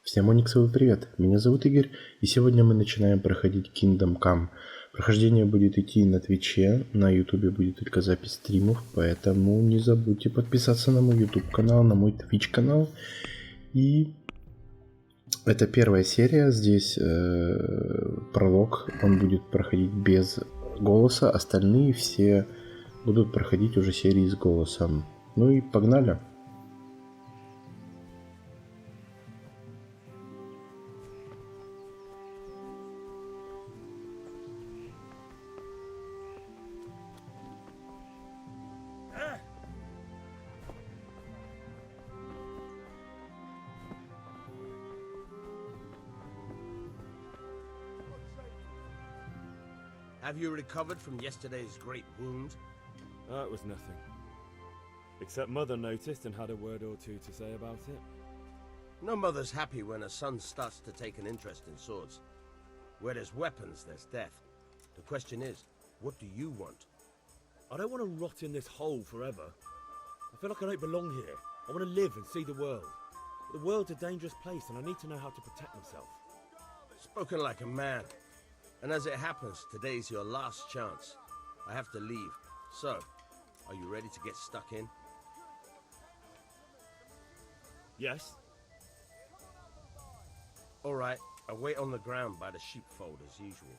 Всем униксовый привет, меня зовут Игорь, и сегодня мы начинаем проходить Kingdom Come. Прохождение будет идти на Твиче, на Ютубе будет только запись стримов, поэтому не забудьте подписаться на мой YouTube канал, на мой Twitch канал. И это первая серия, здесь пролог, он будет проходить без голоса, остальные все будут проходить уже серии с голосом. Ну и погнали! Have you recovered from yesterday's great wound? It was nothing. Except Mother noticed and had a word or two to say about it. No mother's happy when a son starts to take an interest in swords. Where there's weapons, there's death. The question is, what do you want? I don't want to rot in this hole forever. I feel like I don't belong here. I want to live and see the world. The world's a dangerous place and I need to know how to protect myself. Spoken like a man. And as it happens, today's your last chance. I have to leave. So, are you ready to get stuck in? Yes. All right, I'll wait on the ground by the sheepfold as usual.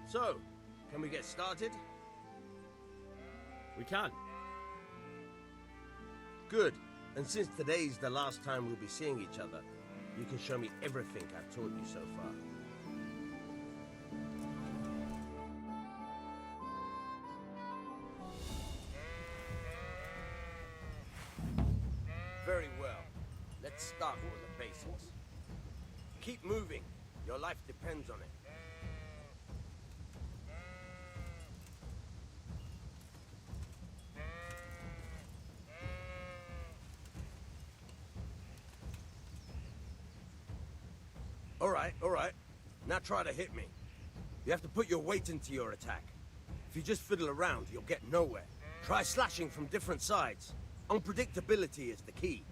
So, can we get started? We can. Good. And since today's the last time we'll be seeing each other, you can show me everything I've taught you so far. Very well. Let's start with the basics. Keep moving. Your life depends on it. All right. Now try to hit me. You have to put your weight into your attack. If you just fiddle around, you'll get nowhere. Try slashing from different sides. Unpredictability is the key.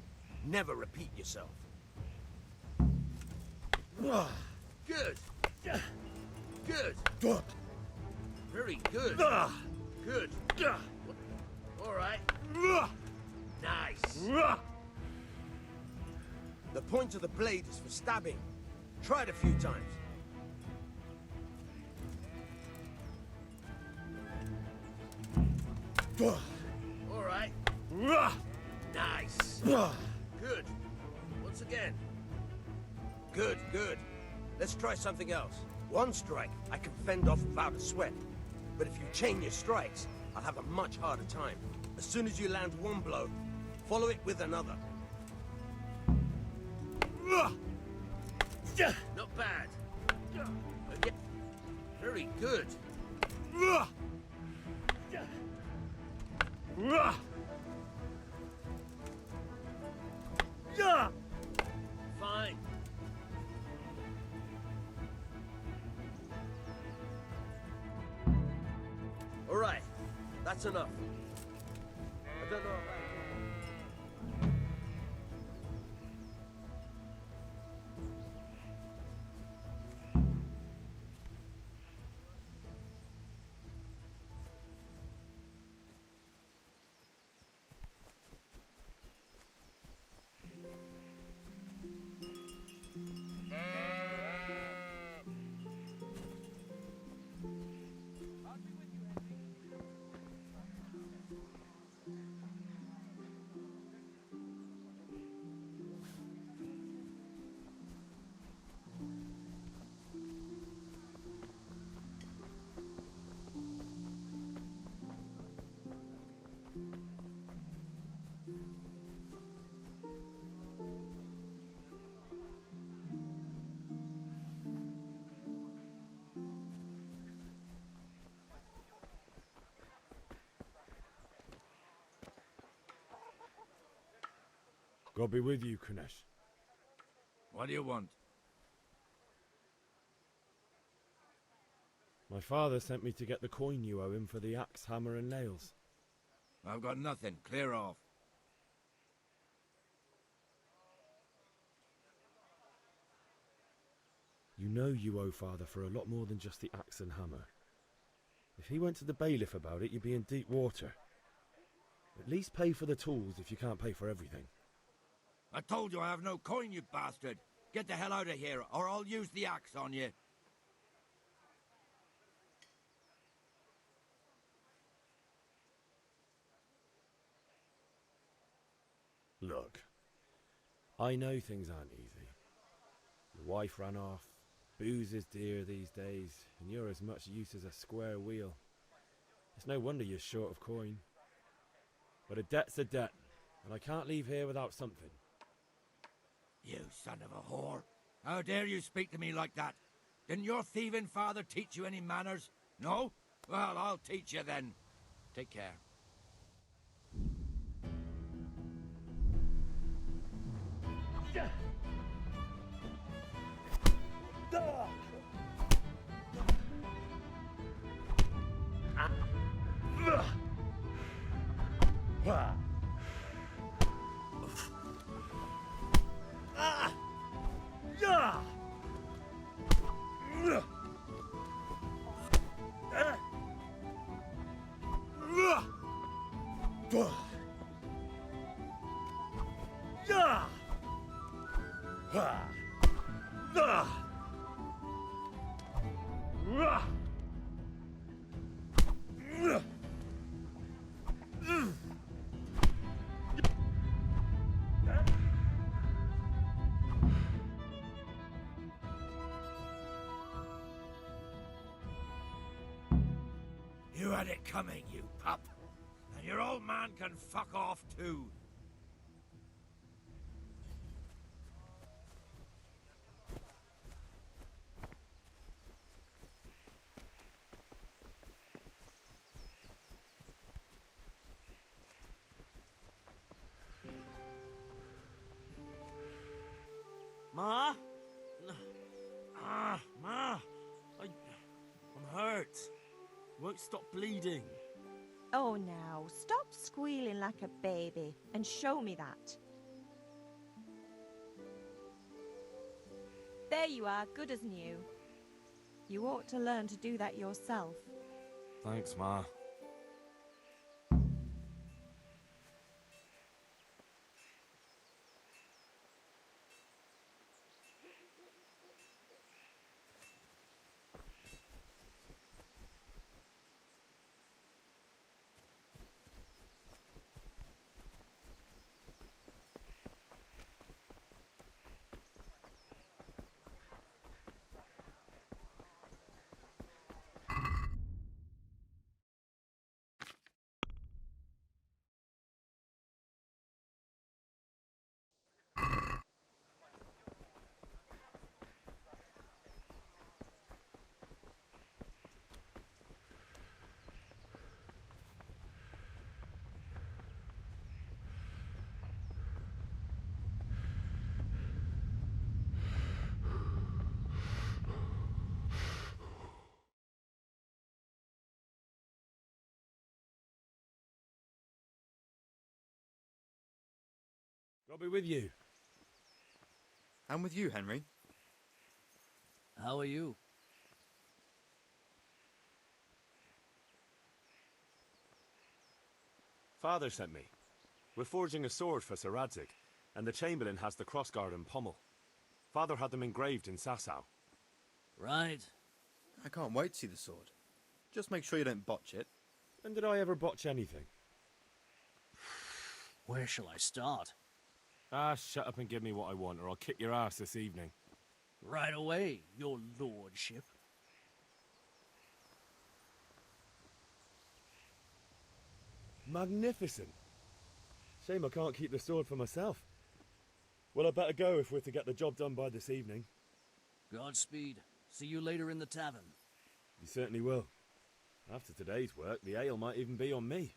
Never repeat yourself. Good. Good. Very good. Good. All right. Nice. The point of the blade is for stabbing. Try it a few times. All right. Nice. Good. Once again. Good. Let's try something else. One strike, I can fend off without a sweat. But if you chain your strikes, I'll have a much harder time. As soon as you land one blow, follow it with another. Not bad. Again. Very good. Fine. All right. That's enough. I don't know about you. God be with you, Kunesh. What do you want? My father sent me to get the coin you owe him for the axe, hammer, and nails. I've got nothing. Clear off. You know you owe father for a lot more than just the axe and hammer. If he went to the bailiff about it, you'd be in deep water. At least pay for the tools if you can't pay for everything. I told you I have no coin, you bastard. Get the hell out of here, or I'll use the axe on you. Look, I know things aren't easy. Your wife ran off, booze is dear these days, and you're as much use as a square wheel. It's no wonder you're short of coin. But a debt's a debt, and I can't leave here without something. You son of a whore. How dare you speak to me like that? Didn't your thieving father teach you any manners? No? Well, I'll teach you then. Take care. You had it coming, you pup. And your old man can fuck off too. Ma? Ma! I'm hurt. Won't stop bleeding. Oh, now, stop squealing like a baby and show me that. There you are, good as new. You ought to learn to do that yourself. Thanks, Ma. God be with you. I'm with you, Henry. How are you? Father sent me. We're forging a sword for Sir Radzig, and the Chamberlain has the crossguard and pommel. Father had them engraved in Sasau. Right. I can't wait to see the sword. Just make sure you don't botch it. When did I ever botch anything? Where shall I start? Ah, shut up and give me what I want, or I'll kick your ass this evening. Right away, your lordship. Magnificent. Shame I can't keep the sword for myself. Well, I better go if we're to get the job done by this evening. Godspeed. See you later in the tavern. You certainly will. After today's work, the ale might even be on me.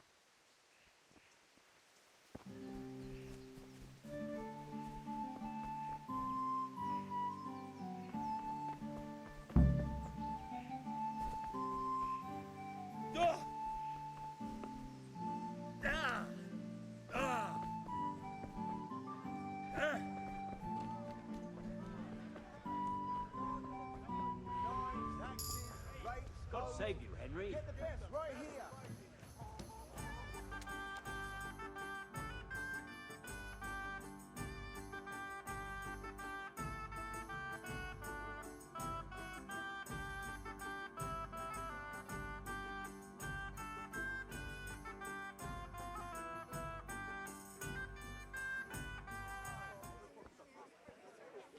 Henry. Right here.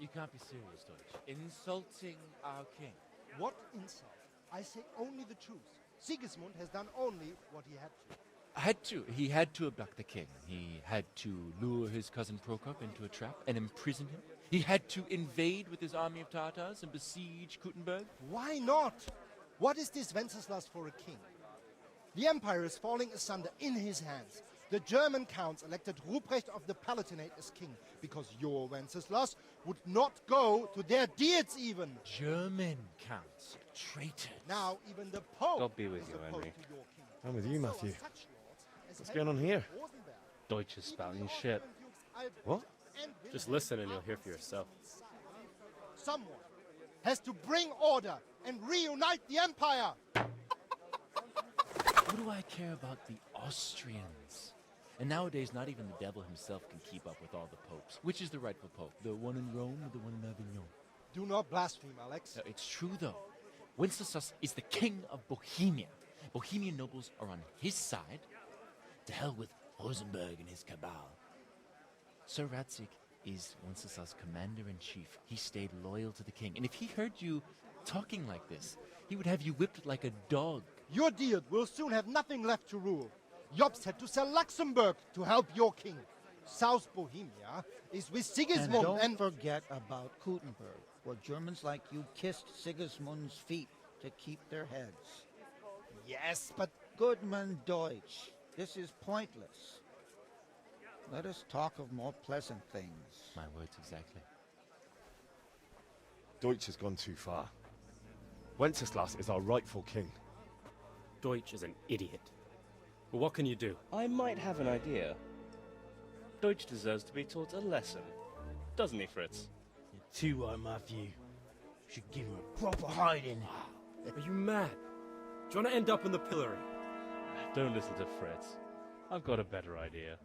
You can't be serious, Deutsch. Insulting our king. What insult? I say only the truth. Sigismund has done only what he had to. Had to. He had to abduct the king. He had to lure his cousin Prokop into a trap and imprison him. He had to invade with his army of Tatars and besiege Kuttenberg. Why not? What is this Wenceslas for a king? The empire is falling asunder in his hands. The German counts elected Ruprecht of the Palatinate as king because your Wenceslas would not go to their deeds even. German counts. Traitors. Now even the Pope God be with is you, opposed Henry. to your king. I'm with you, So are Matthew. such lords as What's going on Henry here? of Rosenberg. Deutsch is spouting Even shit. Orban Dukes Albrecht What? and Just Wilhelm listen and you'll are hear for on yourself. Sigismund's side. Someone has to bring order and reunite the empire. What do I care about the Austrians? And nowadays, not even the devil himself can keep up with all the popes. Which is the rightful pope? The one in Rome or the one in Avignon? Do not blaspheme, Alex. No, it's true, though. Wenceslas is the king of Bohemia. Bohemian nobles are on his side. To hell with Rosenberg and his cabal. Sir Ratzig is Wenceslas' commander-in-chief. He stayed loyal to the king. And if he heard you talking like this, he would have you whipped like a dog. Your deed will soon have nothing left to rule. Jobst had to sell Luxembourg to help your king. South Bohemia is with Sigismund And don't and... forget about Kuttenberg, where Germans like you kissed Sigismund's feet to keep their heads. Yes, but... Goodman Deutsch, this is pointless. Let us talk of more pleasant things. My words exactly. Deutsch has gone too far. Wenceslas is our rightful king. Deutsch is an idiot. But what can you do? I might have an idea. Deutsch deserves to be taught a lesson. Doesn't he, Fritz? You're too right, Matthew. Should give him a proper hiding. Are you mad? Do you want to end up in the pillory? Don't listen to Fritz. I've got a better idea.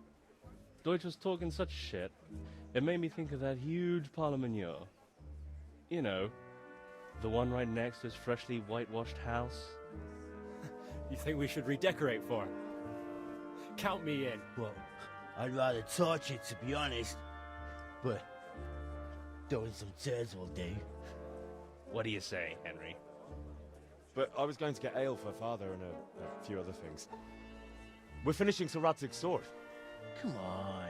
Deutsch was talking such shit, it made me think of that huge parliament. You know, the one right next to his freshly whitewashed house. You think we should redecorate for him? Count me in. Well, I'd rather torch it, to be honest. But throwing some turds will do. What do you say, Henry? But I was going to get ale for father and a few other things. We're finishing Sir Radzig's sword. Come on.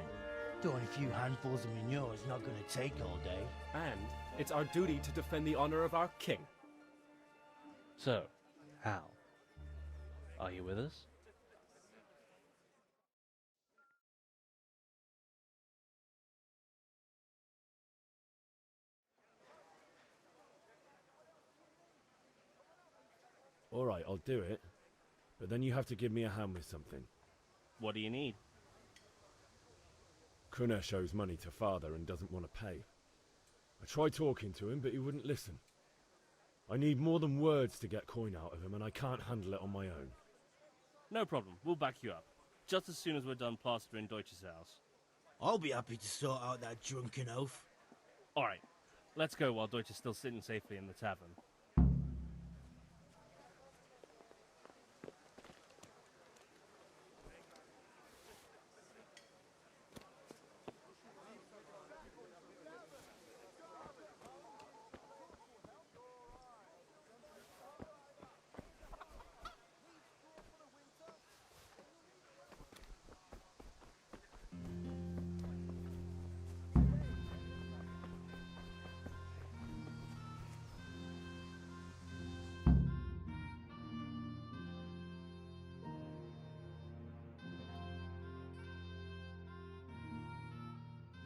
Throwing a few handfuls of manure is not going to take all day. And it's our duty to defend the honor of our king. So, Hal, are you with us? Alright, I'll do it. But then you have to give me a hand with something. What do you need? Krunner owes money to father and doesn't want to pay. I tried talking to him, but he wouldn't listen. I need more than words to get coin out of him, and I can't handle it on my own. No problem, we'll back you up. Just as soon as we're done plastering Deutsch's house. I'll be happy to sort out that drunken oaf. Alright, let's go while Deutsch is still sitting safely in the tavern.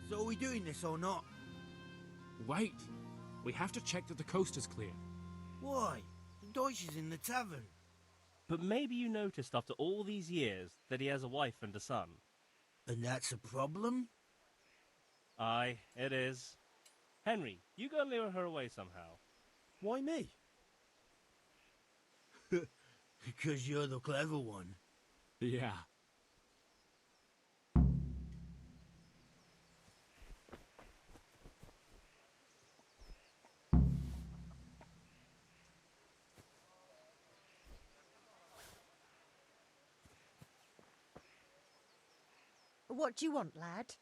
So are we doing this or not? Wait. We have to check that the coast is clear. Why? Deutsch is in the tavern. But maybe you noticed after all these years that he has a wife and a son. And that's a problem? Aye, it is. Henry, you go and lure her away somehow. Why me? Because you're the clever one. Yeah. What do you want, lad?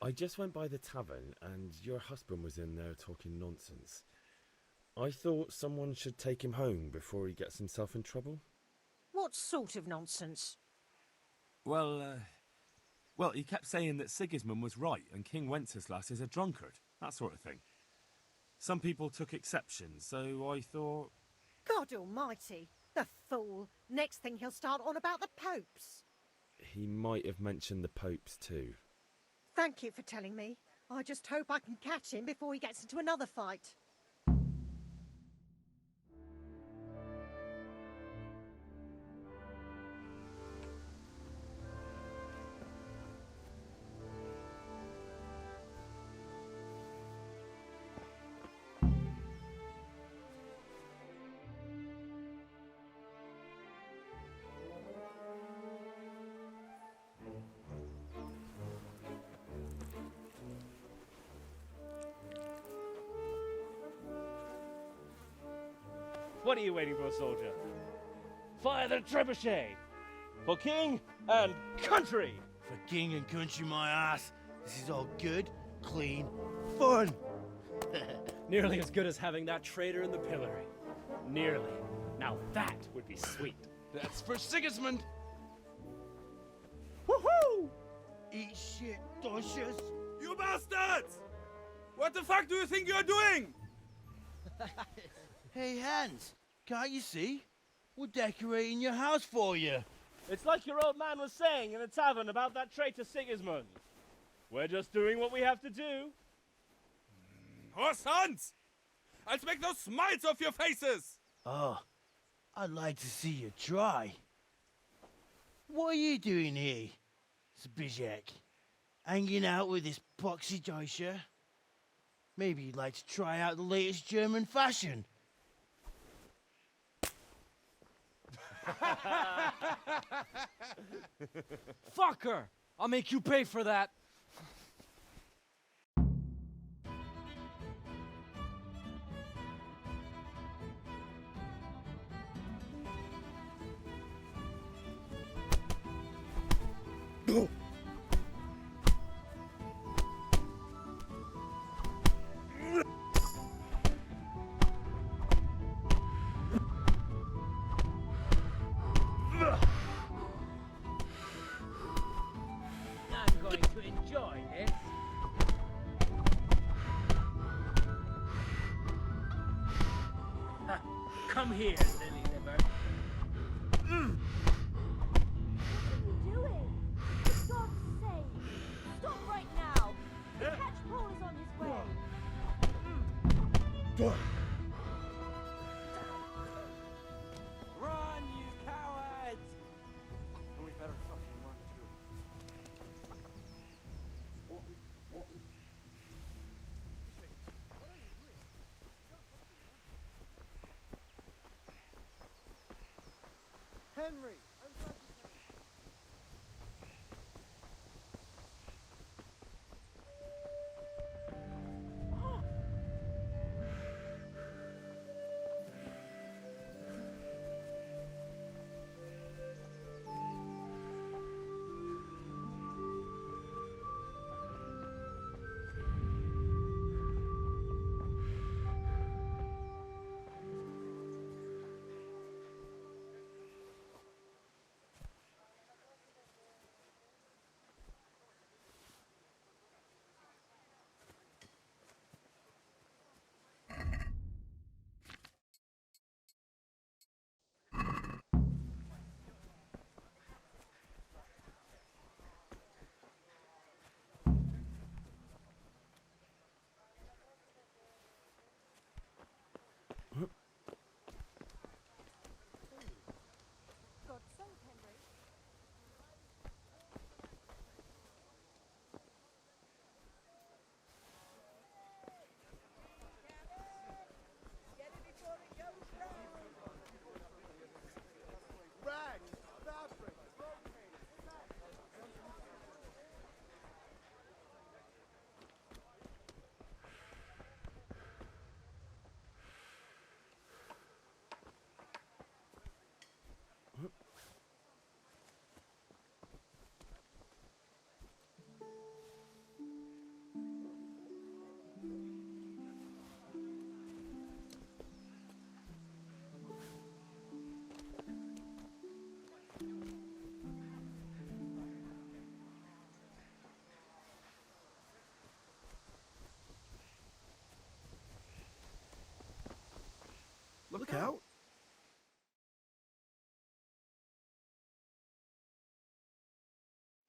I just went by the tavern and your husband was in there talking nonsense. I thought someone should take him home before he gets himself in trouble. What sort of nonsense? Well, he kept saying that Sigismund was right and King Wenceslas is a drunkard, that sort of thing. Some people took exception, so I thought... God almighty, the fool. Next thing he'll start on about the popes. He might have mentioned the popes too. Thank you for telling me. I just hope I can catch him before he gets into another fight. What are you waiting for, soldier? Fire the trebuchet! For king and country! For king and country, my ass. This is all good, clean, fun. Nearly as good as having that traitor in the pillory. Nearly. Now that would be sweet. That's for Sigismund! Woohoo! Eat shit, Docious. You bastards! What the fuck do you think you're doing? Hey, Hans, can't you see? We're decorating your house for you. It's like your old man was saying in the tavern about that traitor Sigismund. We're just doing what we have to do. Horse Hans! I'll make those smiles off your faces! Oh, I'd like to see you try. What are you doing here, Zbigniew? Hanging out with this poxy Deutscher? Maybe you'd like to try out the latest German fashion. Fucker! I'll make you pay for that. I'm going to enjoy this. Come here, silly liver. What are you doing? For God's sake! Stop right now! The catchpole is on his way! Run, you cowards! And we better fucking run too. Henry!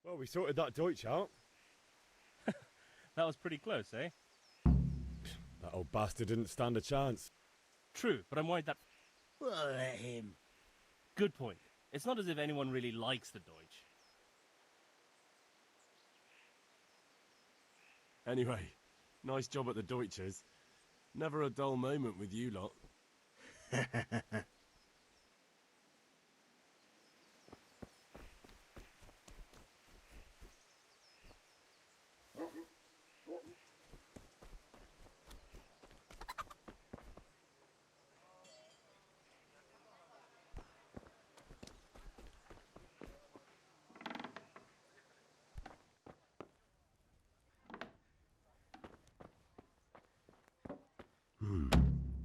Well, we sorted that Deutsch out. That was pretty close, eh? That old bastard didn't stand a chance. True, but I'm worried that... Well, let him. Good point. It's not as if anyone really likes the Deutsch. Anyway, nice job at the Deutsches. Never a dull moment with you lot.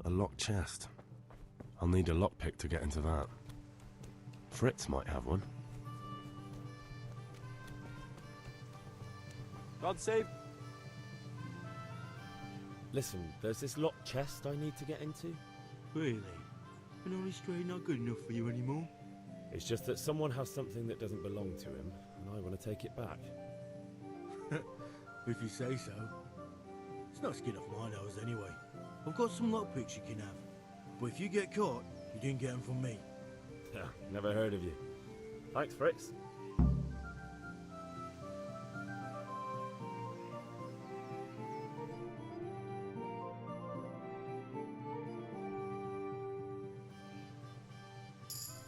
A locked chest. I'll need a lockpick to get into that. Fritz might have one. God save. Listen, there's this locked chest I need to get into. Really? An only stray not good enough for you anymore? It's just that someone has something that doesn't belong to him, and I want to take it back. If you say so. It's no skin off my nose anyway. I've got some lockpicks you can have. But if you get caught, you didn't get them from me. Never heard of you. Thanks, Fritz.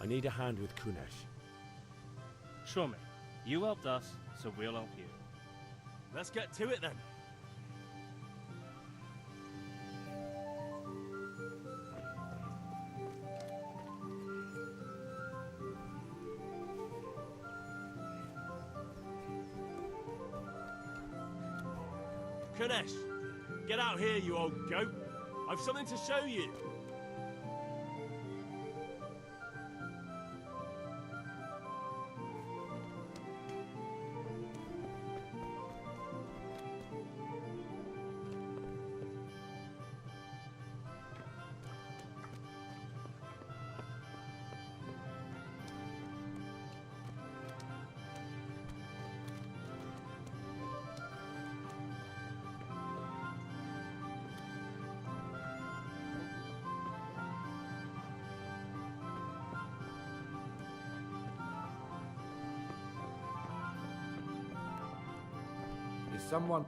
I need a hand with Kunesh. Sure, mate. You helped us, so we'll help you. Let's get to it then. Kunesh, get out here, you old goat. I've something to show you. Someone...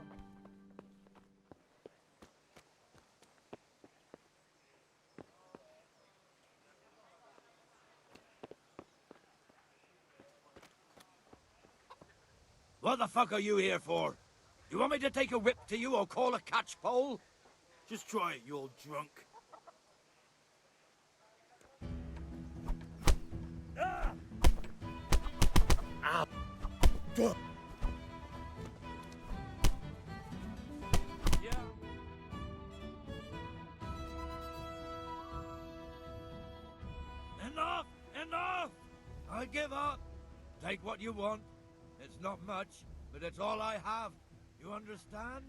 What the fuck are you here for? You want me to take a whip to you or call a catchpole? Just try it, you old drunk. Ah! Ah! Enough! Enough! I give up. Take what you want. It's not much, but it's all I have. You understand?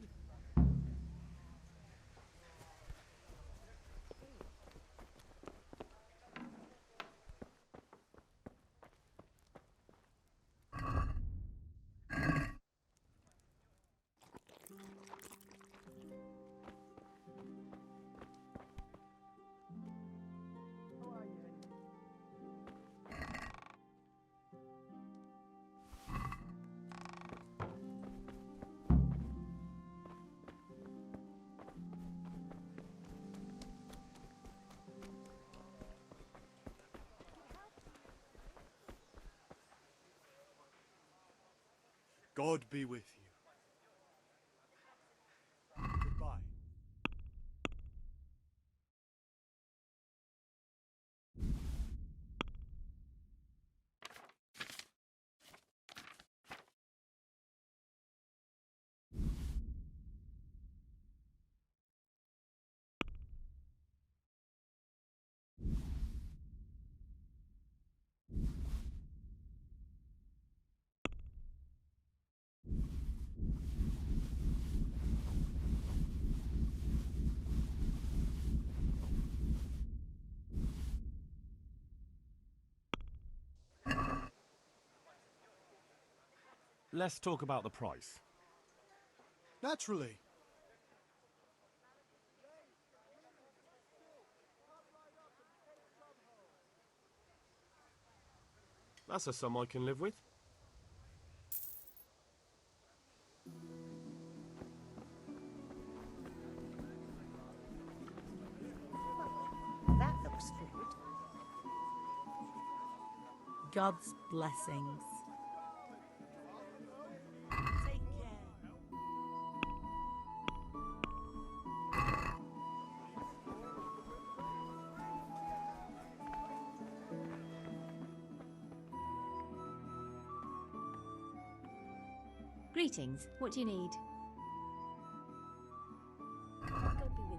God be with you. Goodbye. let's talk about the price. Naturally. That's a sum I can live with. That looks good. God's blessings. Take care. Greetings. What do you need? God be with you.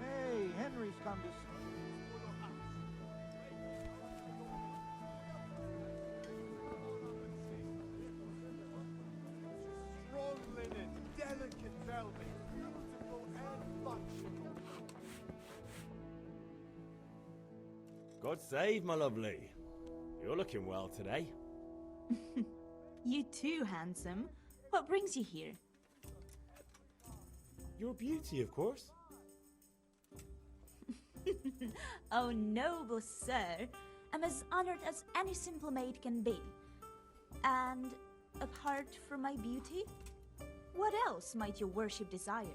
Hey, Henry's come to Strong linen, delicate velvet, beautiful and functional. God save, my lovely. You're looking well today. You too, handsome. What brings you here? Your beauty, of course. Oh, noble sir, I'm as honored as any simple maid can be. And apart from my beauty, what else might your worship desire?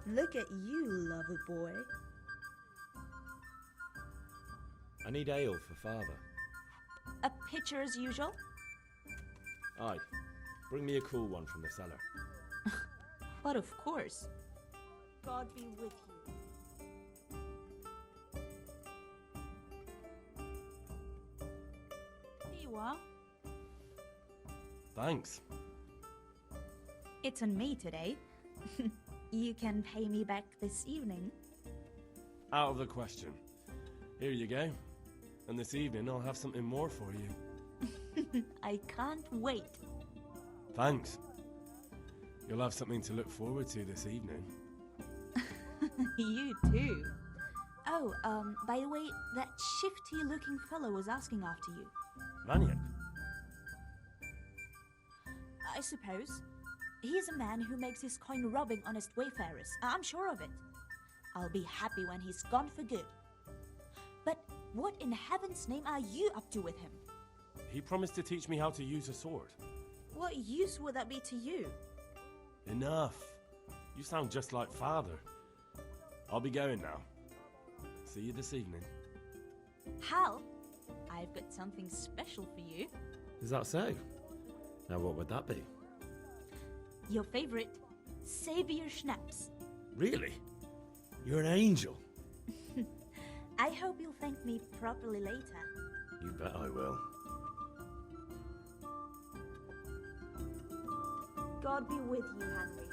Look at you, lover boy. I need ale for father. A pitcher as usual? Aye. Bring me a cool one from the cellar. But of course. God be with you. Here you are. Thanks. It's on me today. You can pay me back this evening. Out of the question. Here you go. And this evening I'll have something more for you. I can't wait. Thanks. You'll have something to look forward to this evening. You too. Oh, by the way, that shifty-looking fellow was asking after you. Maniac? I suppose. He's a man who makes his coin robbing honest wayfarers. I'm sure of it. I'll be happy when he's gone for good. But what in heaven's name are you up to with him? He promised to teach me how to use a sword. What use would that be to you? Enough. You sound just like father. I'll be going now. See you this evening. Hal, I've got something special for you. Is that so? Now what would that be? Your favorite, Savior Schnapps. Really? You're an angel. I hope you'll thank me properly later. You bet I will. God be with you, Henry.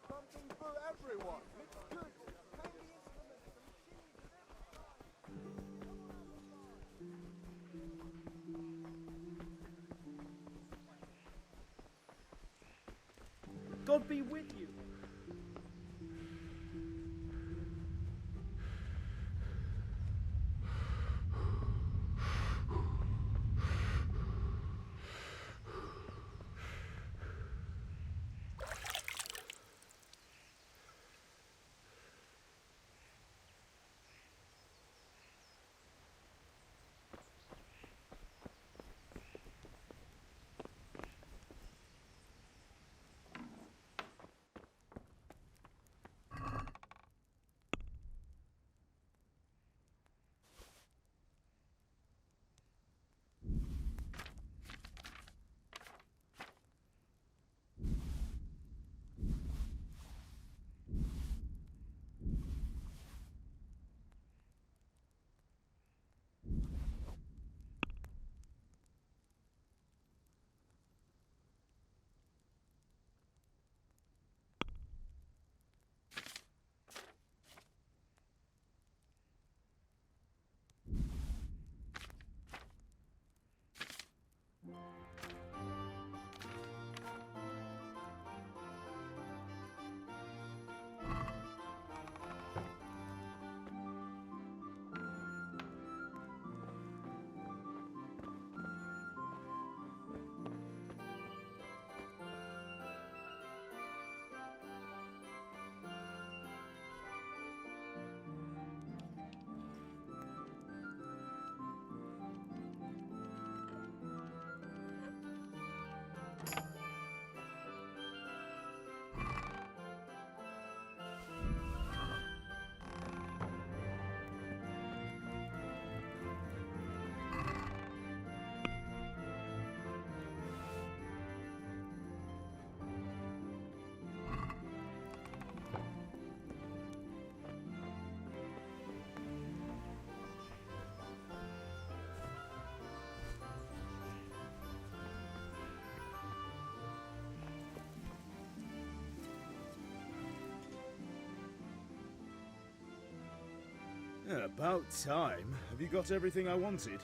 Something for everyone. It's good. God be with you. Yeah, about time. Have you got everything I wanted?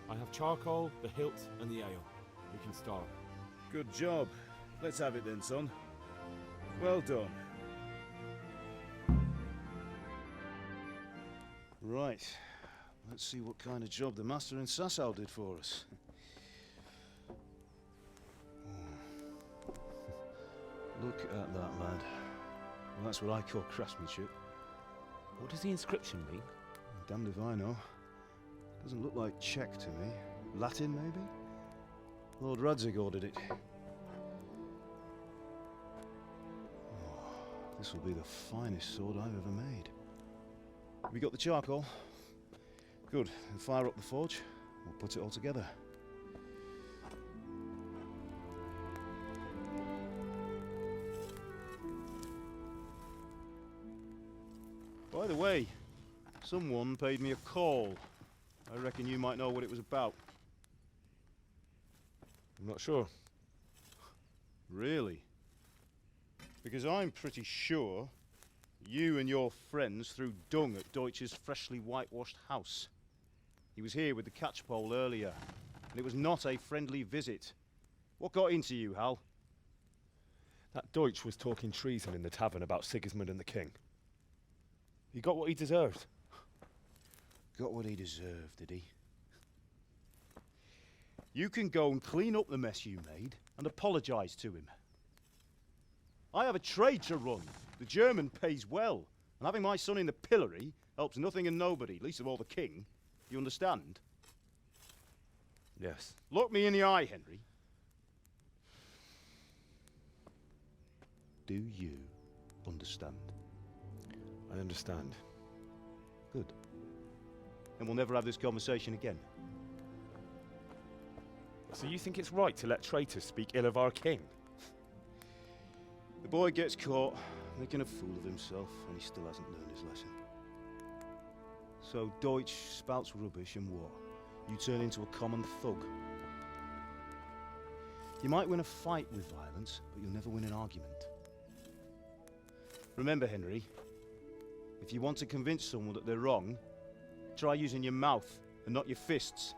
I have charcoal, the hilt, and the ale. We can start. Good job. Let's have it then, son. Well done. Right. Let's see what kind of job the master in Sasau did for us. Look at that, lad. Well, that's what I call craftsmanship. What does the inscription mean? Damned if I know. Doesn't look like Czech to me. Latin, maybe? Lord Radzig ordered it. Oh, this will be the finest sword I've ever made. Have you got the charcoal? Good. Then fire up the forge. We'll put it all together. By the way, someone paid me a call. I reckon you might know what it was about. I'm not sure. Really? Because I'm pretty sure you and your friends threw dung at Deutsch's freshly whitewashed house. He was here with the catchpole earlier. and it was not a friendly visit. What got into you, Hal? That Deutsch was talking treason in the tavern about Sigismund and the king. He got what he deserved. Got what he deserved, did he? You can go and clean up the mess you made and apologise to him. I have a trade to run. The German pays well, and having my son in the pillory helps nothing and nobody, least of all the king. You understand? Yes. Look me in the eye, Henry. Do you understand? I understand. Good. Then we'll never have this conversation again. So you think it's right to let traitors speak ill of our king? The boy gets caught, making a fool of himself, and he still hasn't learned his lesson. So Deutsch spouts rubbish, and what? You turn into a common thug. You might win a fight with violence, but you'll never win an argument. Remember, Henry, if you want to convince someone that they're wrong, try using your mouth and not your fists.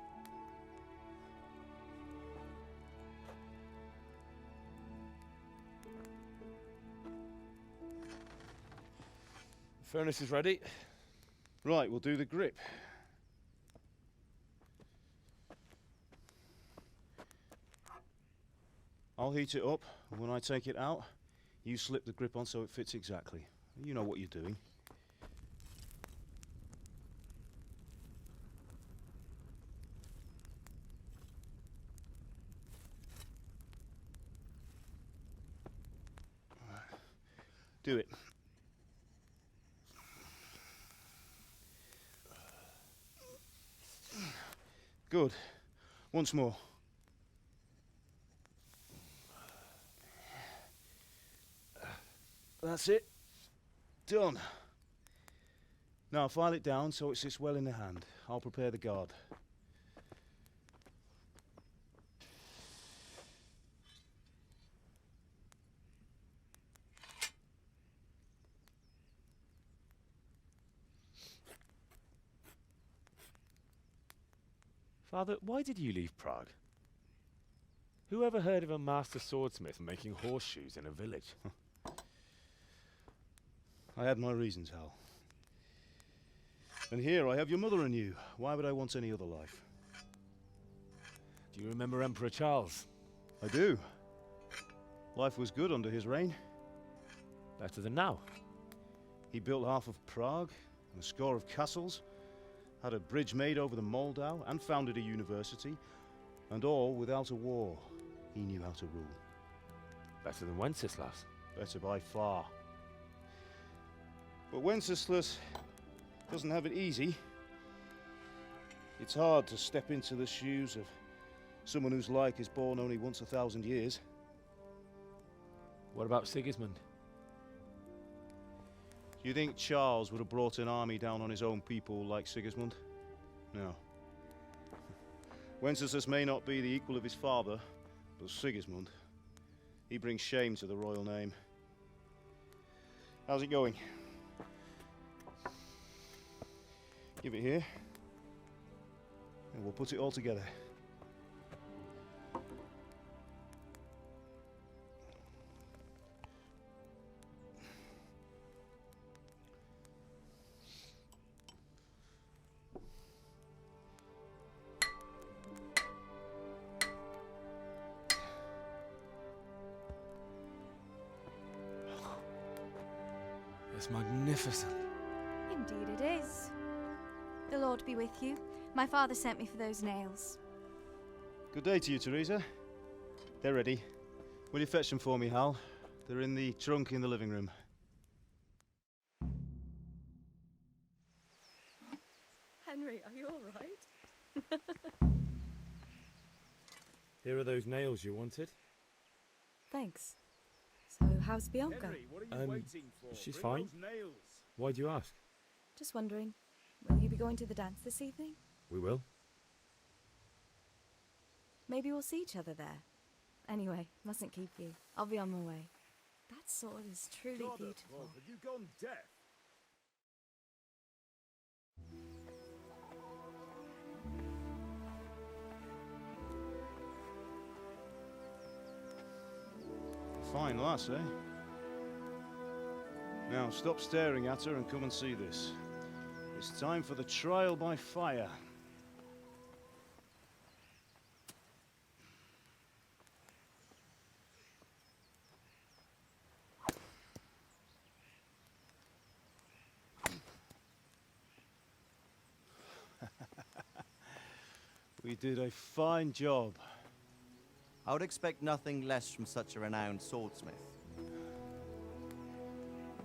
The furnace is ready. Right, we'll do the grip. I'll heat it up, and when I take it out, you slip the grip on so it fits exactly. You know what you're doing. Do it. Good. Once more. That's it. Done. Now file it down so it sits well in the hand. I'll prepare the guard. Father, why did you leave Prague? Who ever heard of a master swordsmith making horseshoes in a village? I had my reasons, Hal. And here I have your mother and you. Why would I want any other life? Do you remember Emperor Charles? I do. Life was good under his reign. Better than now. He built half of Prague, and a score of castles, had a bridge made over the Moldau, and founded a university, and all without a war. He knew how to rule. Better than Wenceslas. Better by far. But Wenceslas doesn't have it easy. It's hard to step into the shoes of someone whose like is born only once 1,000 years. What about Sigismund? Do you think Charles would have brought an army down on his own people like Sigismund? No. Wenceslas may not be the equal of his father, but Sigismund, he brings shame to the royal name. How's it going? Give it here, and we'll put it all together. It's magnificent. Indeed it is. The Lord be with you. My father sent me for those nails. Good day to you, Teresa. They're ready. Will you fetch them for me, Hal? They're in the trunk in the living room. Henry, are you all right? Here are those nails you wanted. Thanks. So, how's Bianca? Henry, what are you waiting for? She's fine. Why do you ask? Just wondering, will you be going to the dance this evening? We will. Maybe we'll see each other there. Anyway, mustn't keep you. I'll be on my way. That sword is truly beautiful. Have you gone deaf? fine lass, eh? Now, stop staring at her and come and see this. It's time for the trial by fire. We did a fine job. I would expect nothing less from such a renowned swordsmith.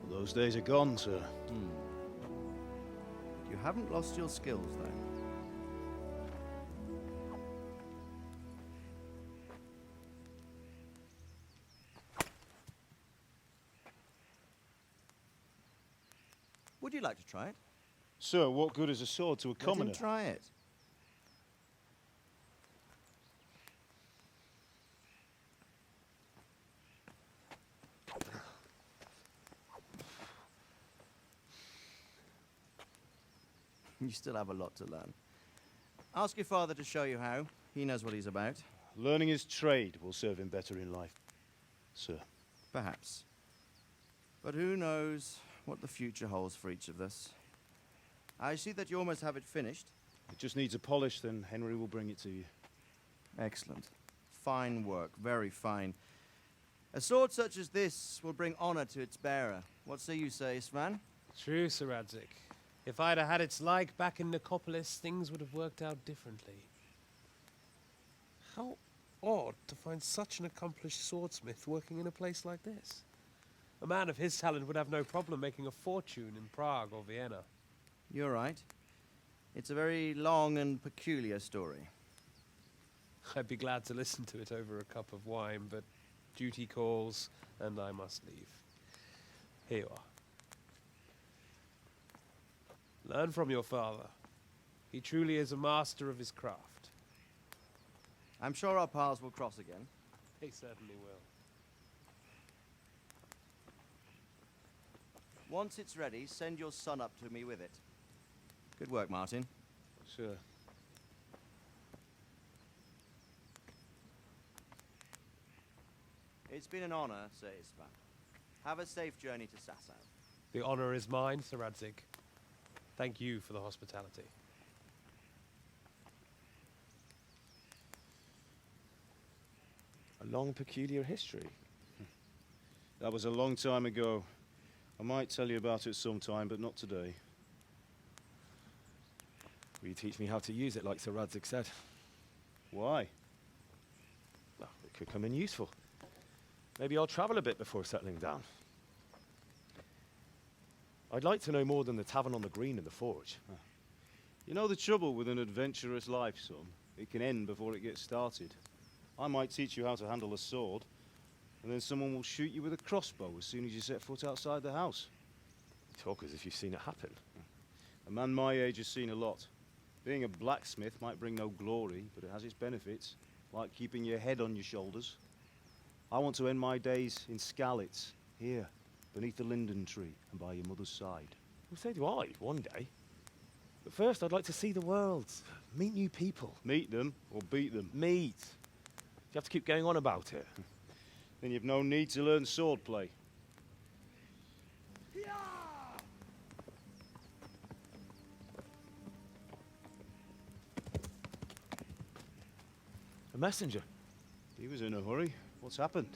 Those days are gone, sir. You haven't lost your skills, though. Would you like to try it? Sir, what good is a sword to a commoner? Let him try it. You still have a lot to learn. Ask your father to show you how. He knows what he's about. Learning his trade will serve him better in life, sir. Perhaps. But who knows what the future holds for each of us. I see that you almost have it finished. It just needs a polish, then Henry will bring it to you. Excellent. Fine work, very fine. A sword such as this will bring honor to its bearer. What say you, Svan? True, Sir Radzig. If I'd have had its like back in Nicopolis, things would have worked out differently. How odd to find such an accomplished swordsmith working in a place like this. A man of his talent would have no problem making a fortune in Prague or Vienna. You're right. It's a very long and peculiar story. I'd be glad to listen to it over a cup of wine, but duty calls, and I must leave. Here you are. Learn from your father. He truly is a master of his craft. I'm sure our paths will cross again. They certainly will. Once it's ready, send your son up to me with it. Good work, Martin. Sure. It's been an honor, Sir Isvan. Have a safe journey to Sasau. The honor is mine, Sir Radzig. Thank you for the hospitality. A long, peculiar history. That was a long time ago. I might tell you about it sometime, but not today. Will you teach me how to use it, like Sir Radzig said? Why? Well, it could come in useful. Maybe I'll travel a bit before settling down. I'd like to know more than the tavern on the green and the forge. You know the trouble with an adventurous life, son? It can end before it gets started. I might teach you how to handle a sword, and then someone will shoot you with a crossbow as soon as you set foot outside the house. You talk as if you've seen it happen. A man my age has seen a lot. Being a blacksmith might bring no glory, but it has its benefits, like keeping your head on your shoulders. I want to end my days in Skalitz, here, beneath the linden tree and by your mother's side. Well, so do I, one day. But first, I'd like to see the world, meet new people. Meet them or beat them? Meet. You have to keep going on about it. Then you've no need to learn swordplay. A messenger. He was in a hurry. What's happened?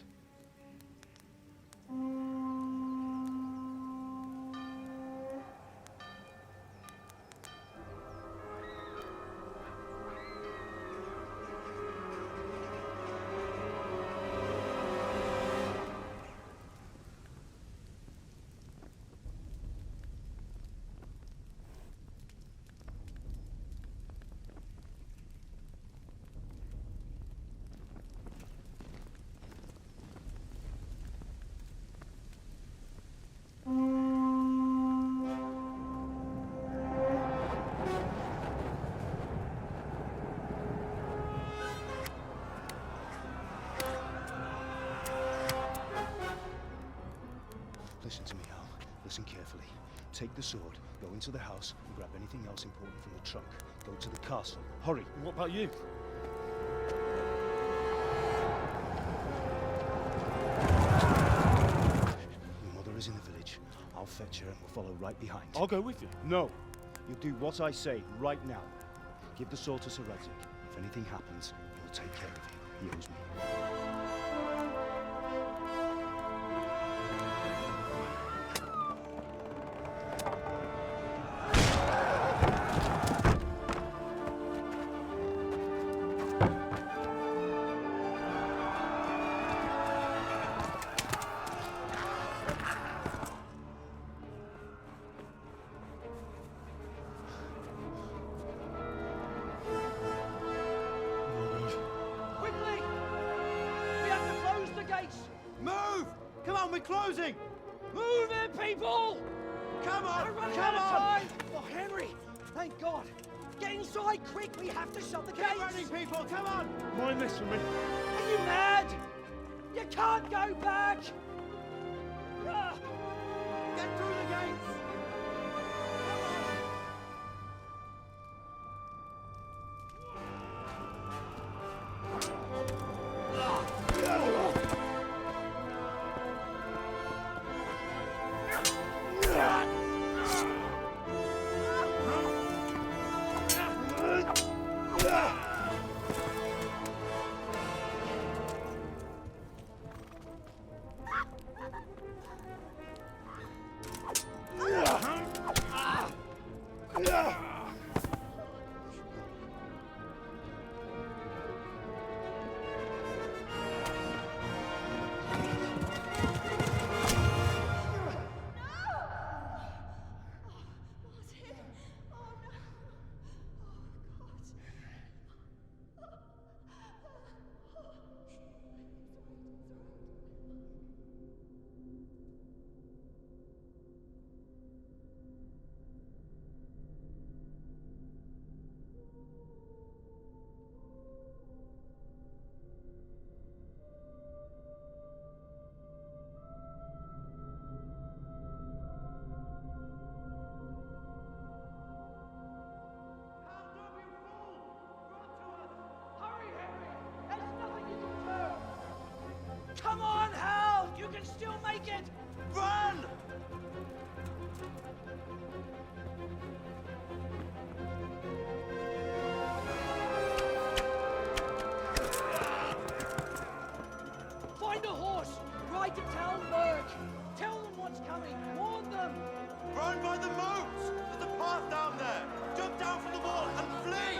Listen to me, Al. Listen carefully. Take the sword, go into the house, and grab anything else important from the trunk. Go to the castle. Hurry. And what about you? fetch her and we'll follow right behind. I'll go with you. No. You'll do what I say right now. Give the sword to Sir Radzig. If anything happens, he'll take care of you. He owes me. Closing! Move it, people! Come on! We're running out of time! Oh, Henry! Thank God! Get inside quick! We have to shut the gates! Get running, people! Come on! Mind this for me. Are you mad? You can't go back! Get through the gates! Come on, Hal! You can still make it! Run! Find a horse! Ride to Talmberg! Tell them what's coming! Warn them! Run by the moats! There's a path down there! Jump down from the wall and flee!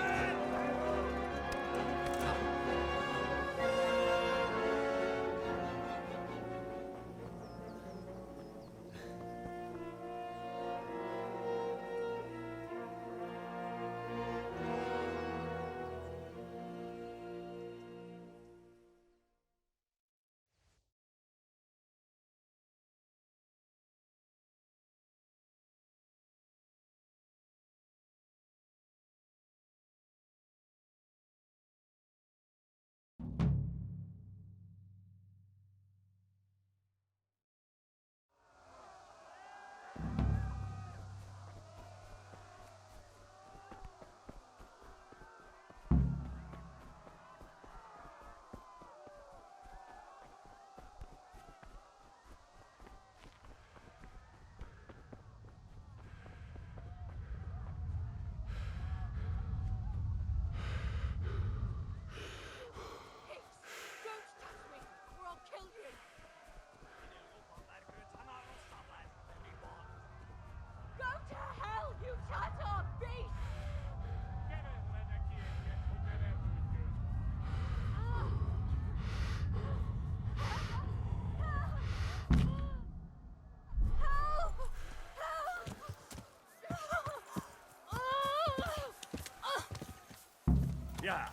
Yeah.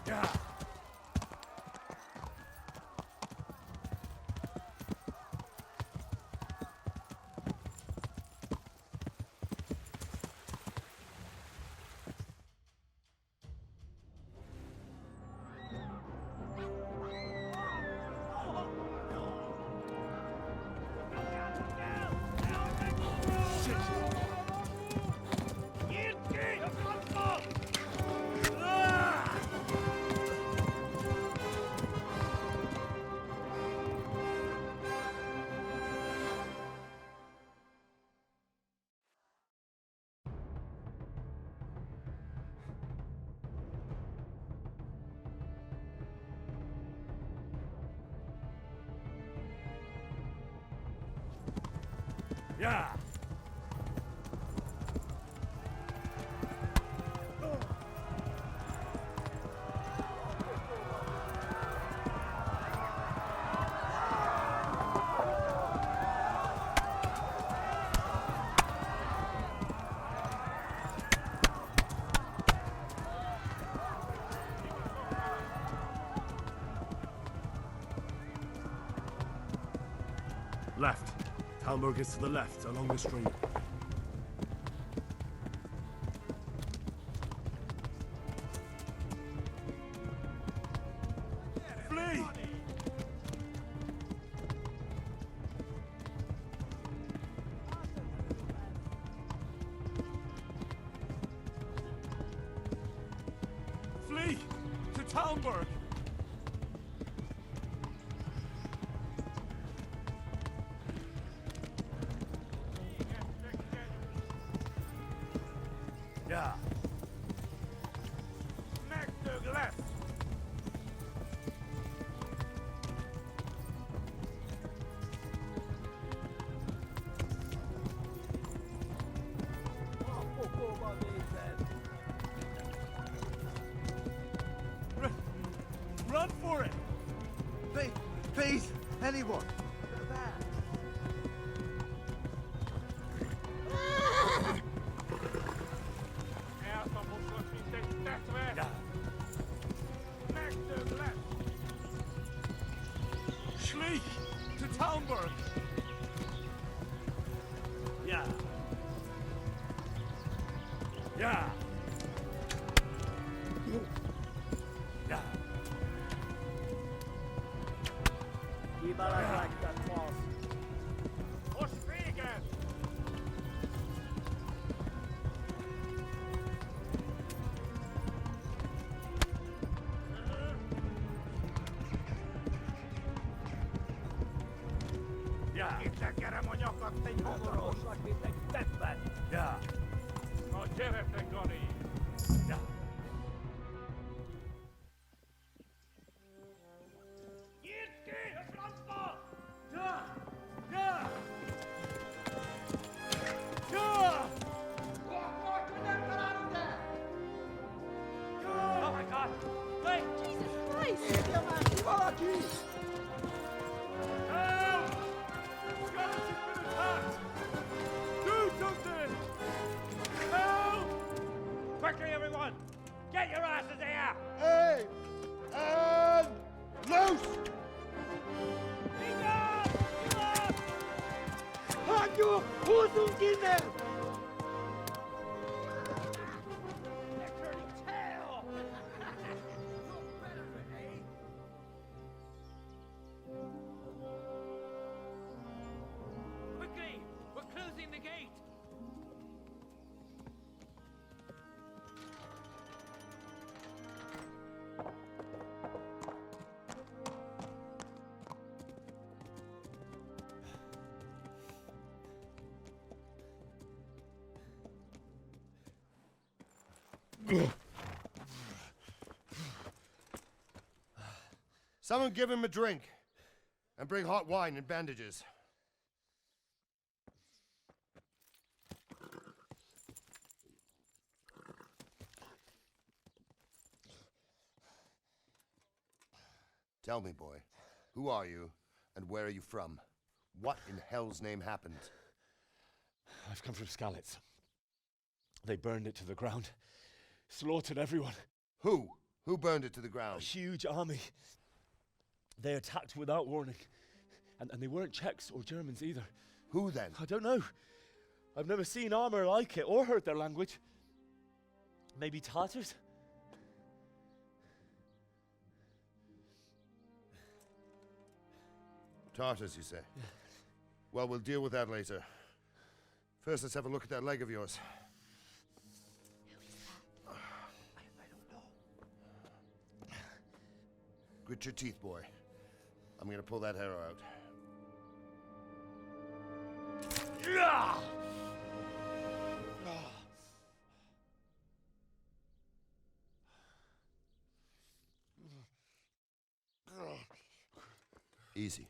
Yeah. Yeah. Left. Talmberg is to the left, along the stream. Flee! Flee! To Talmberg! Yeah. Next to left. Run for it! Please, anyone. Schliech to Talmberg. Yeah. Yeah. Yeah. Push free again. Yeah. Yeah. Yeah. Oh my God! Wait! Jesus Christ! Help! Skeleton's been attacked! Do something! Help! Quickly, everyone! Get your asses here! Hey! And loose! Hagio! Hosungine! Quickly! We're closing the gate! Someone give him a drink. And bring hot wine and bandages. Tell me, boy, who are you and where are you from? What in hell's name happened? I've come from Skalitz. They burned it to the ground. Slaughtered everyone. Who? Who burned it to the ground? A huge army. They attacked without warning. And they weren't Czechs or Germans either. Who then? I don't know. I've never seen armor like it or heard their language. Maybe Tatars? Tartars, you say? Yeah. Well, we'll deal with that later. First, let's have a look at that leg of yours. I don't know. Grit your teeth, boy. I'm gonna pull that hair out. Easy.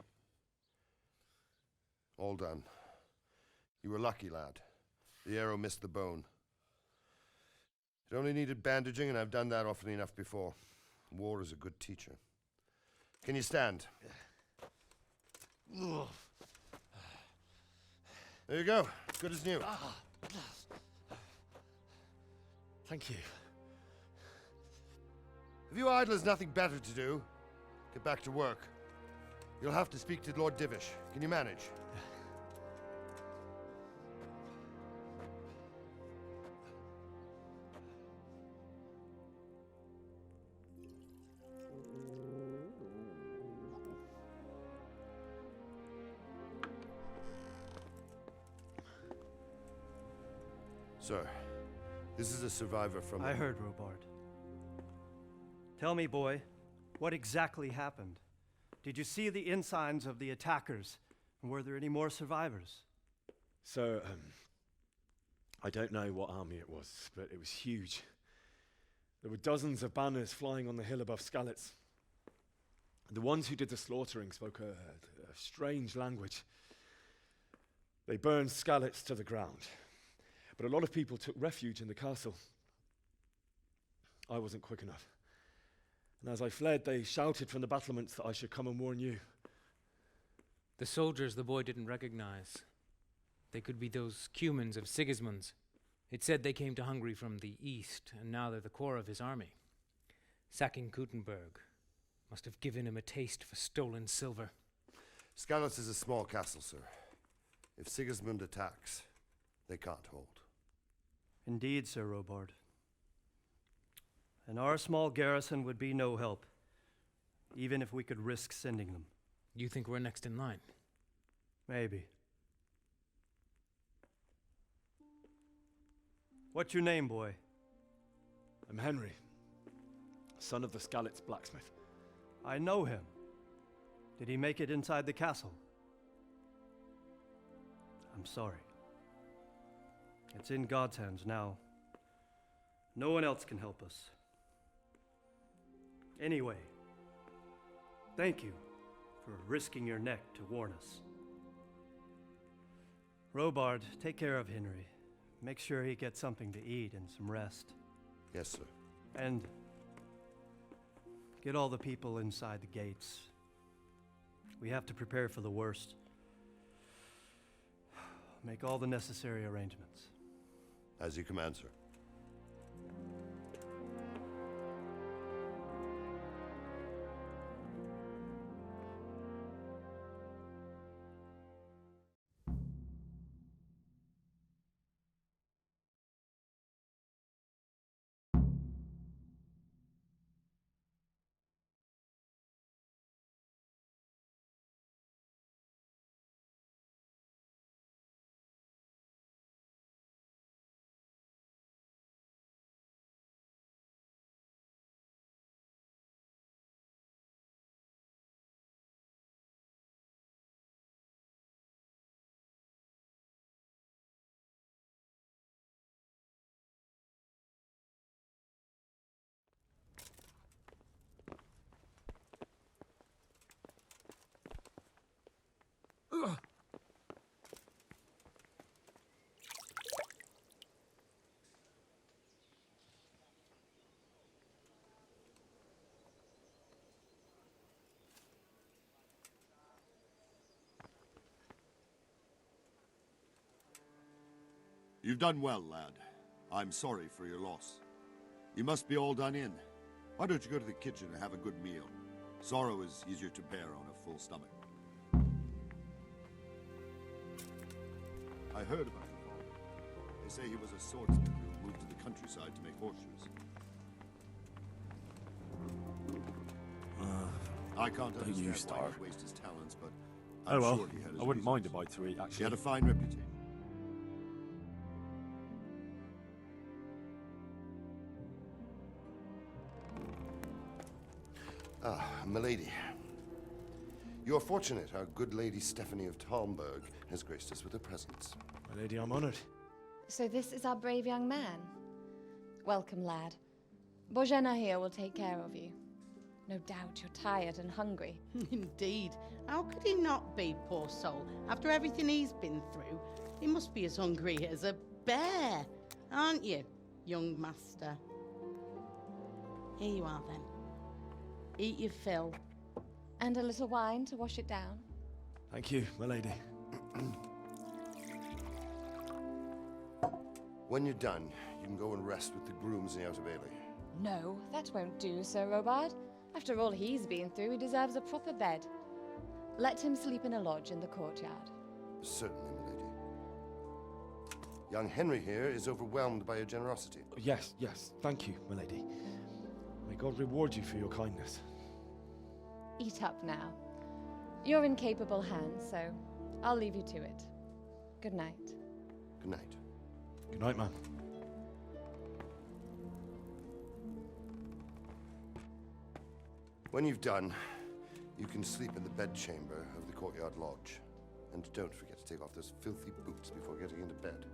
All done. You were lucky, lad. The arrow missed the bone. It only needed bandaging, and I've done that often enough before. War is a good teacher. Can you stand? There you go. Good as new. Thank you. If you idlers nothing better to do, get back to work. You'll have to speak to Lord Divish. Can you manage? Sir, this is a survivor from... I heard, Robard. Tell me, boy, what exactly happened? Did you see the ensigns of the attackers? And were there any more survivors? So, I don't know what army it was, but it was huge. There were dozens of banners flying on the hill above Skalitz. The ones who did the slaughtering spoke a strange language. They burned Skalitz to the ground. But a lot of people took refuge in the castle. I wasn't quick enough. And as I fled, they shouted from the battlements that I should come and warn you. The soldiers the boy didn't recognize. They could be those Cumans of Sigismund's. It said they came to Hungary from the east, and now they're the core of his army. Sacking Kuttenberg must have given him a taste for stolen silver. Skalitz is a small castle, sir. If Sigismund attacks, they can't hold. Indeed, Sir Robard. And our small garrison would be no help, even if we could risk sending them. You think we're next in line? Maybe. What's your name, boy? I'm Henry, son of the Skalitz blacksmith. I know him. Did he make it inside the castle? I'm sorry. It's in God's hands now. No one else can help us. Anyway, thank you for risking your neck to warn us. Robard, take care of Henry. Make sure he gets something to eat and some rest. Yes, sir. And get all the people inside the gates. We have to prepare for the worst. Make all the necessary arrangements. As you command, sir. You've done well, lad. I'm sorry for your loss. You must be all done in. Why don't you go to the kitchen and have a good meal? Sorrow is easier to bear on a full stomach. I heard about your father. They say he was a swordsman who moved to the countryside to make horseshoes. I can't understand why he'd waste his talents, but I'm sure he had his I wouldn't mind a reasons. bite to eat, actually. He had a fine reputation. Ah, milady. You are fortunate our good lady Stephanie of Talmberg has graced us with her presence. My lady, I'm honored. So this is our brave young man. Welcome, lad. Bozhena here will take care of you. No doubt you're tired and hungry. Indeed. How could he not be, poor soul? After everything he's been through, he must be as hungry as a bear, aren't you, young master? Here you are, then. Eat your fill. And a little wine to wash it down. Thank you, my lady. When you're done, you can go and rest with the grooms in the Outer Bailey. No, that won't do, Sir Robard. After all he's been through, he deserves a proper bed. Let him sleep in a lodge in the courtyard. Certainly, my lady. Young Henry here is overwhelmed by your generosity. Yes, yes, thank you, my lady. May God reward you for your kindness. Eat up now. You're in capable hands, so I'll leave you to it. Good night. Good night. Good night, man. When you've done, you can sleep in the bedchamber of the courtyard lodge. And don't forget to take off those filthy boots before getting into bed.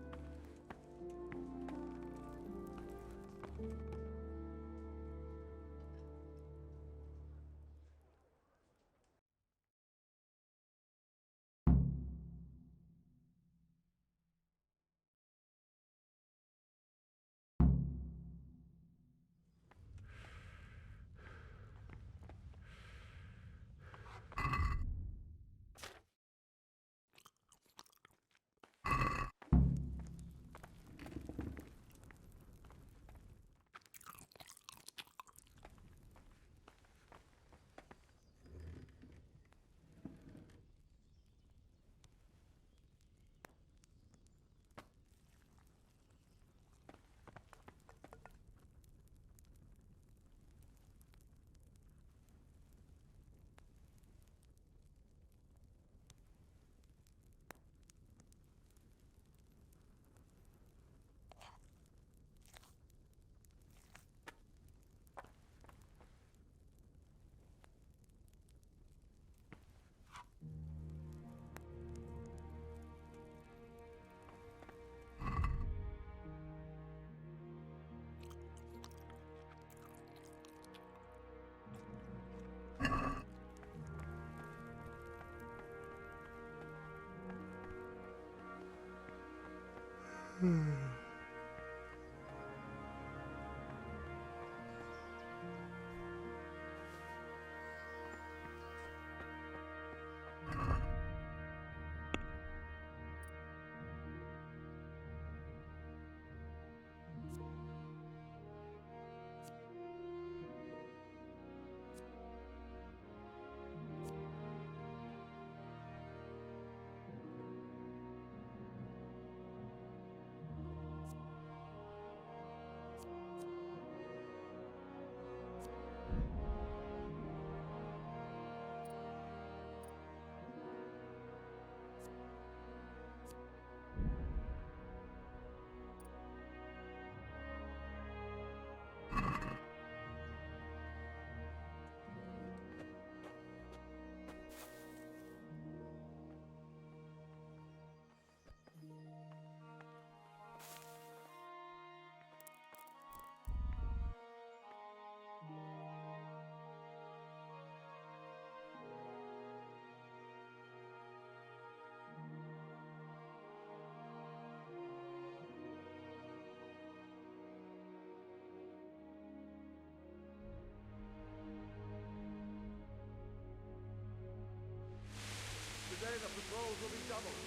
Today the patrols will be doubled.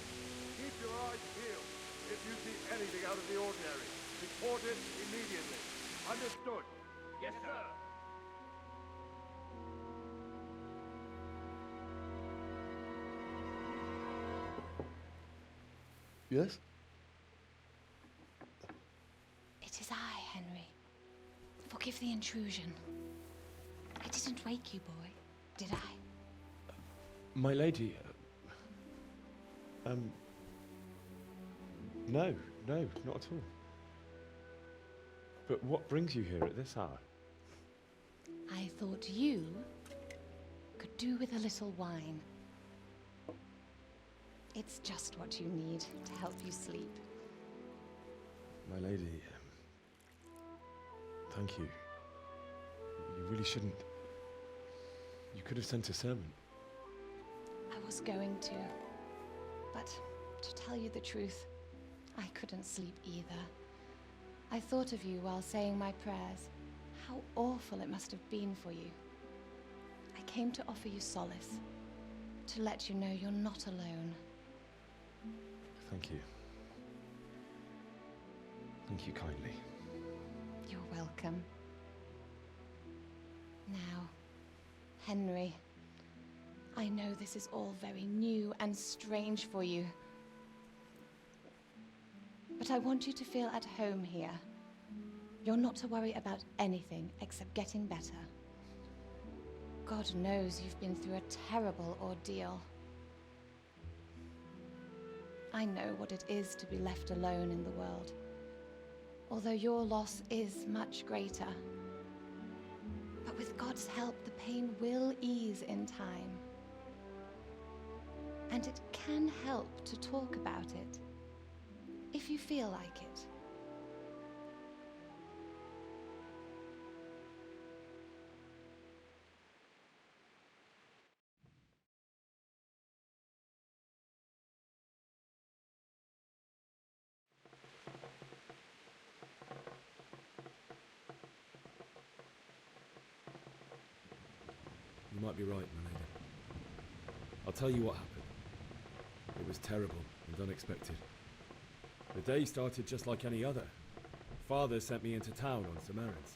Keep your eyes peeled. If you see anything out of the ordinary, report it immediately. Understood? Yes, sir. Yes? It is I, Henry. Forgive the intrusion. I didn't wake you, boy, did I? My lady, no, not at all. But what brings you here at this hour? I thought you could do with a little wine. It's just what you need to help you sleep. My lady, thank you. You really shouldn't. You could have sent a servant. I was going to. But to tell you the truth, I couldn't sleep either. I thought of you while saying my prayers. How awful it must have been for you. I came to offer you solace. To let you know you're not alone. Thank you. Thank you kindly. You're welcome. Now, Henry, I know this is all very new and strange for you. But I want you to feel at home here. You're not to worry about anything except getting better. God knows you've been through a terrible ordeal. I know what it is to be left alone in the world, although your loss is much greater. But with God's help, the pain will ease in time. And it can help to talk about it, if you feel like it. You might be right, my lady. I'll tell you what happened. It was terrible and unexpected. The day started just like any other. Father sent me into town on some errands.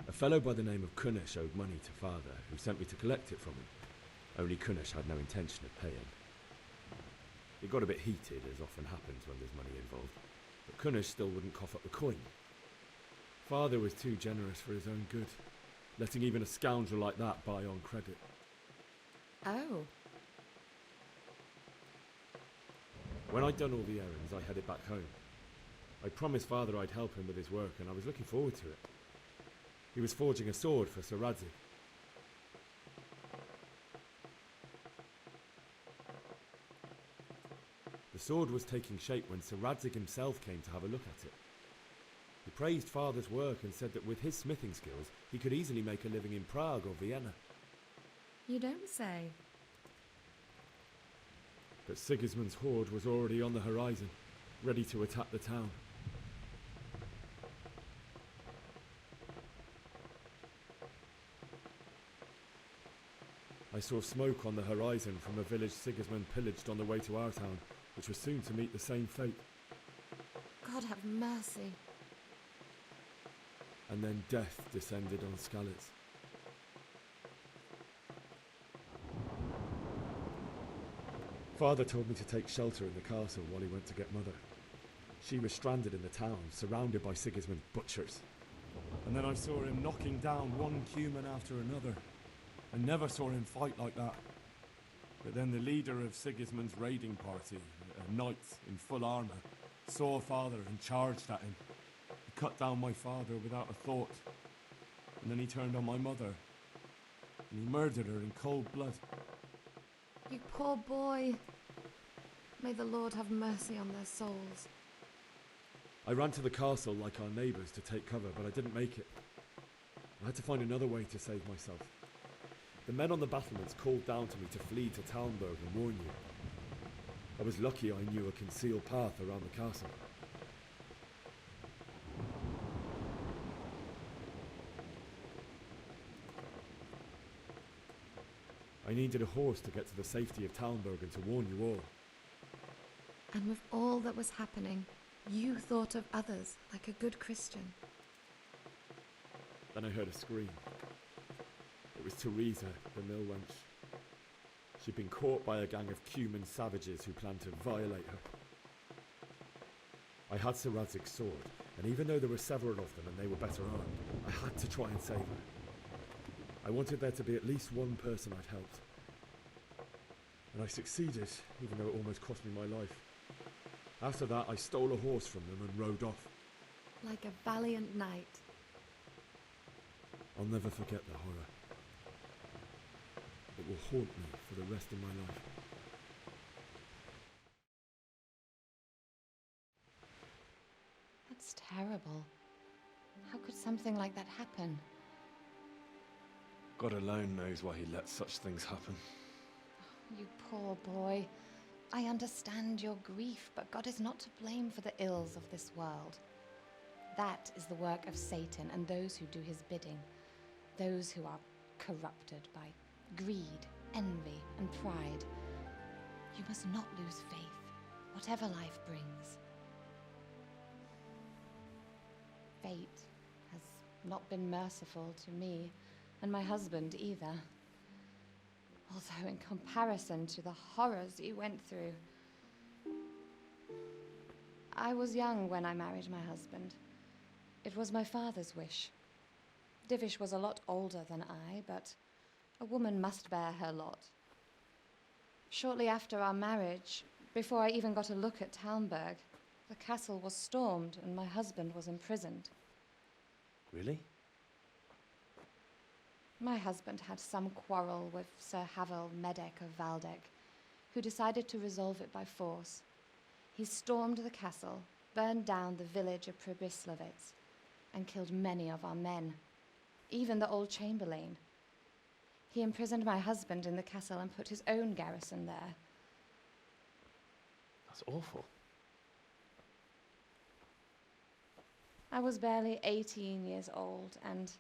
A fellow by the name of Kunnish owed money to Father, who sent me to collect it from him. Only Kunnish had no intention of paying. It got a bit heated, as often happens when there's money involved, but Kunnish still wouldn't cough up the coin. Father was too generous for his own good, letting even a scoundrel like that buy on credit. Oh. When I'd done all the errands, I headed back home. I promised Father I'd help him with his work, and I was looking forward to it. He was forging a sword for Sir Radzig. The sword was taking shape when Sir Radzig himself came to have a look at it. He praised Father's work and said that with his smithing skills, he could easily make a living in Prague or Vienna. You don't say. But Sigismund's horde was already on the horizon, ready to attack the town. I saw smoke on the horizon from a village Sigismund pillaged on the way to our town, which was soon to meet the same fate. God have mercy. And then death descended on Skalitz. Father told me to take shelter in the castle while he went to get Mother. She was stranded in the town, surrounded by Sigismund's butchers. And then I saw him knocking down one human after another. I never saw him fight like that. But then the leader of Sigismund's raiding party, a knight in full armour, saw Father and charged at him. He cut down my father without a thought. And then he turned on my mother. And he murdered her in cold blood. You poor boy. May the Lord have mercy on their souls. I ran to the castle like our neighbours to take cover, but I didn't make it. I had to find another way to save myself. The men on the battlements called down to me to flee to Talmberg and warn you. I was lucky I knew a concealed path around the castle. I needed a horse to get to the safety of Talmberg and to warn you all. And with all that was happening, you thought of others like a good Christian. Then I heard a scream. It was Teresa, the mill wench. She'd been caught by a gang of Cuman savages who planned to violate her. I had Sir Radzig's sword, and even though there were several of them and they were better armed, I had to try and save her. I wanted there to be at least one person I'd helped. And I succeeded, even though it almost cost me my life. After that, I stole a horse from them and rode off. Like a valiant knight. I'll never forget the horror. It will haunt me for the rest of my life. That's terrible. How could something like that happen? God alone knows why he lets such things happen. You poor boy. I understand your grief, but God is not to blame for the ills of this world. That is the work of Satan and those who do his bidding. Those who are corrupted by greed, envy, and pride. You must not lose faith, whatever life brings. Fate has not been merciful to me, and my husband either. Although in comparison to the horrors you went through. I was young when I married my husband. It was my father's wish. Divish was a lot older than I, but a woman must bear her lot. Shortly after our marriage, before I even got a look at Talmberg, the castle was stormed and my husband was imprisoned. Really? My husband had some quarrel with Sir Havel Medek of Valdek, who decided to resolve it by force. He stormed the castle, burned down the village of Pribyslavitz, and killed many of our men, even the old chamberlain. He imprisoned my husband in the castle and put his own garrison there. That's awful. I was barely 18 years old, and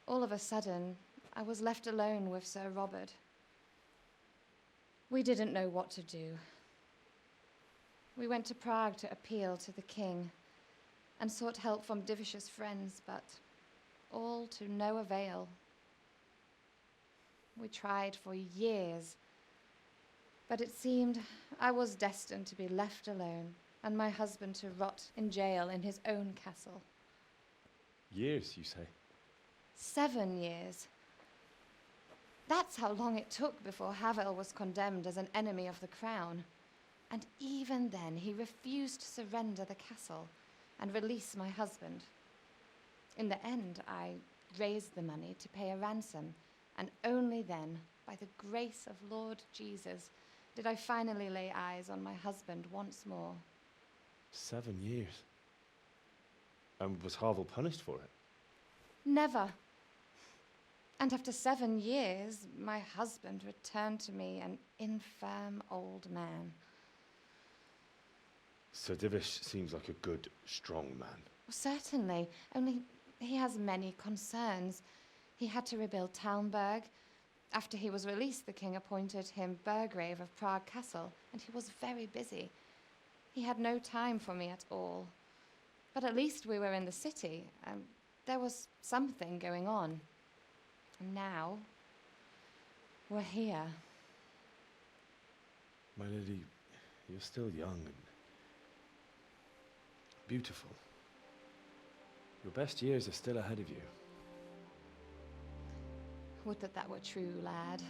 all of a sudden, I was left alone with Sir Robert. We didn't know what to do. We went to Prague to appeal to the king and sought help from Divish's friends, but all to no avail. We tried for years, but it seemed I was destined to be left alone and my husband to rot in jail in his own castle. Years, you say? 7 years. That's how long it took before Havel was condemned as an enemy of the crown. And even then, he refused to surrender the castle and release my husband. In the end, I raised the money to pay a ransom, and only then, by the grace of Lord Jesus, did I finally lay eyes on my husband once more. 7 years? And was Havel punished for it? Never. And after 7 years, my husband returned to me an infirm old man. Sir Divish seems like a good, strong man. Certainly, only he has many concerns. He had to rebuild Talmberg. After he was released, the king appointed him Burgrave of Prague Castle, and he was very busy. He had no time for me at all. But at least we were in the city, and there was something going on. And now, we're here. My lady, you're still young and beautiful. Your best years are still ahead of you. Would that that were true, lad.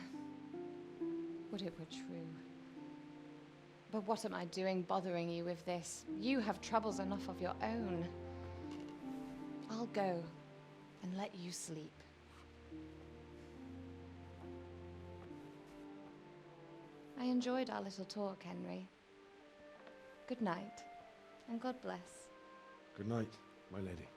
Would it were true. But what am I doing bothering you with this? You have troubles enough of your own. I'll go and let you sleep. I enjoyed our little talk, Henry. Good night, and God bless. Good night, my lady.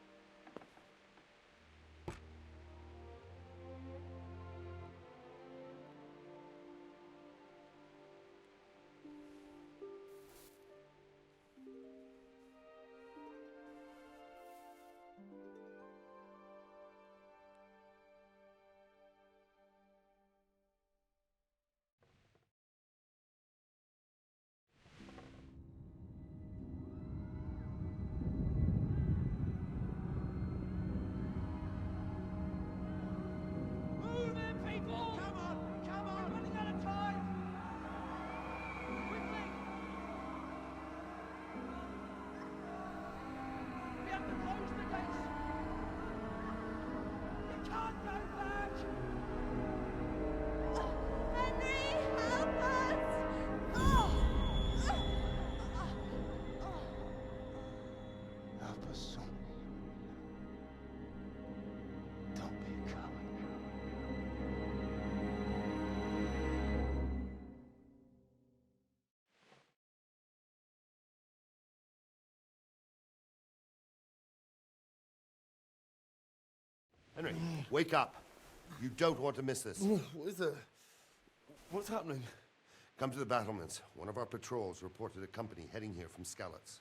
Henry, wake up. You don't want to miss this. What is it? What's happening? Come to the battlements. One of our patrols reported a company heading here from Skalitz.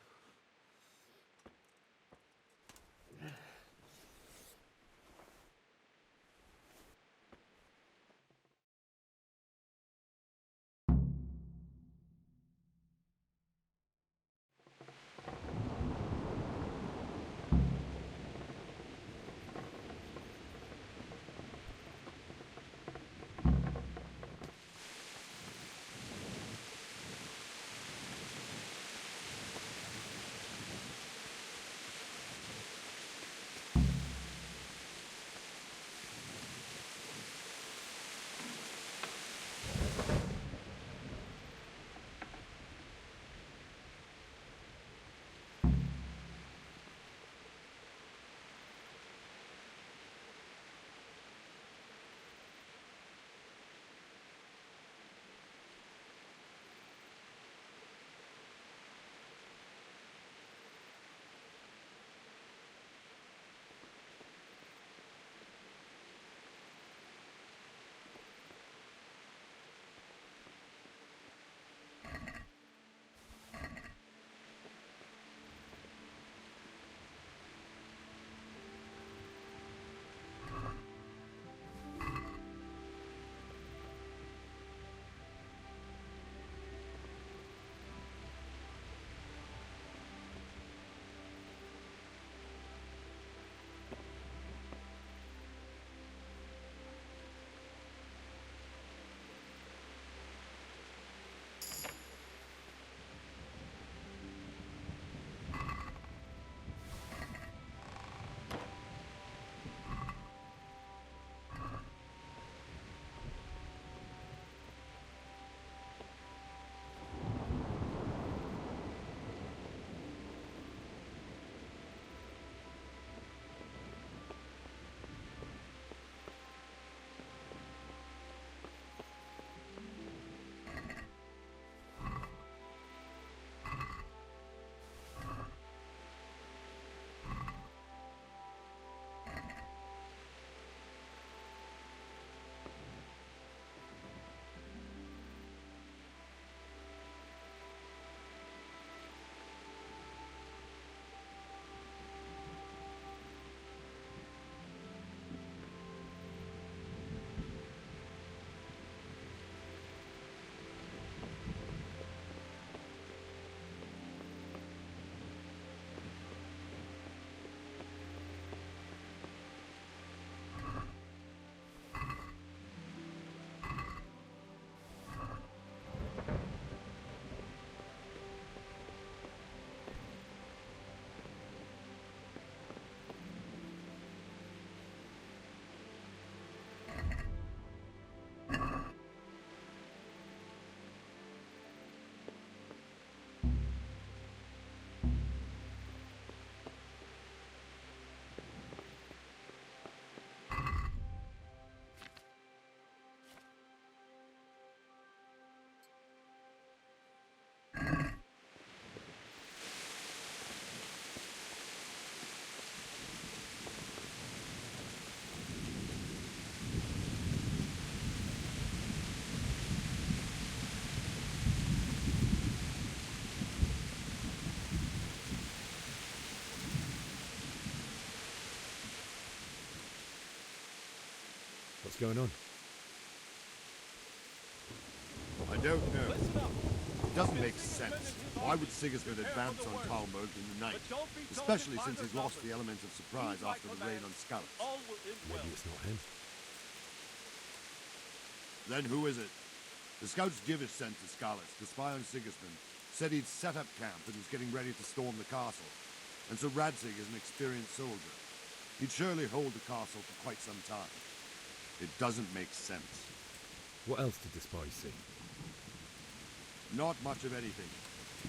What's going on? I don't know. It doesn't make sense. Why would Sigismund advance on Talmud in the night? Especially since he's lost the element of surprise after the raid on Skalitz. Maybe it's not him. Then who is it? The scouts Givish sent to Skalitz to spy on Sigismund said he'd set up camp and was getting ready to storm the castle. And so Radzig is an experienced soldier. He'd surely hold the castle for quite some time. It doesn't make sense. What else did the spies see? Not much of anything.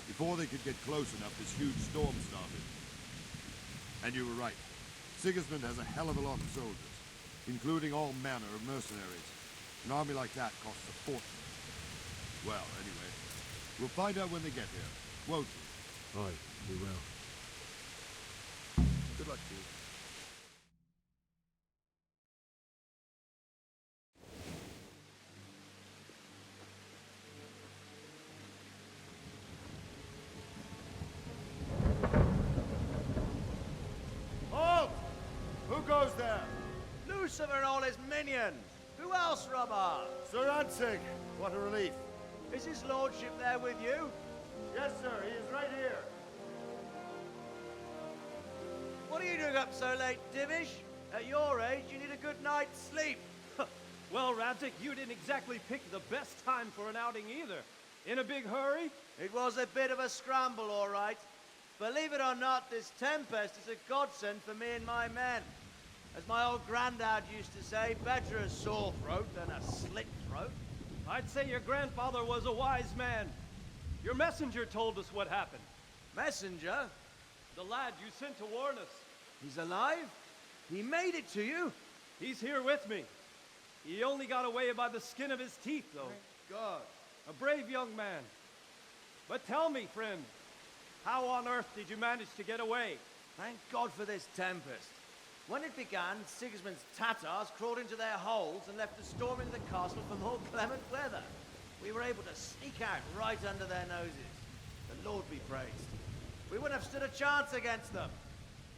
Before they could get close enough, this huge storm started. And you were right. Sigismund has a hell of a lot of soldiers, including all manner of mercenaries. An army like that costs a fortune. Well, anyway, we'll find out when they get here, won't we? Aye, we will. Good luck to you. Lucifer and all his minions. Who else, Robert? Sir Radzig, what a relief. Is his lordship there with you? Yes, sir, he is right here. What are you doing up so late, Divish? At your age, you need a good night's sleep. Well, Radzig, you didn't exactly pick the best time for an outing either. In a big hurry? It was a bit of a scramble, all right. Believe it or not, this tempest is a godsend for me and my men. As my old granddad used to say, better a sore throat than a slit throat. I'd say your grandfather was a wise man. Your messenger told us what happened. Messenger? The lad you sent to warn us. He's alive? He made it to you? He's here with me. He only got away by the skin of his teeth, though. Thank God. A brave young man. But tell me, friend, how on earth did you manage to get away? Thank God for this tempest. When it began, Sigismund's Tatars crawled into their holes and left us storming the castle for more clement weather. We were able to sneak out right under their noses. The Lord be praised. We wouldn't have stood a chance against them.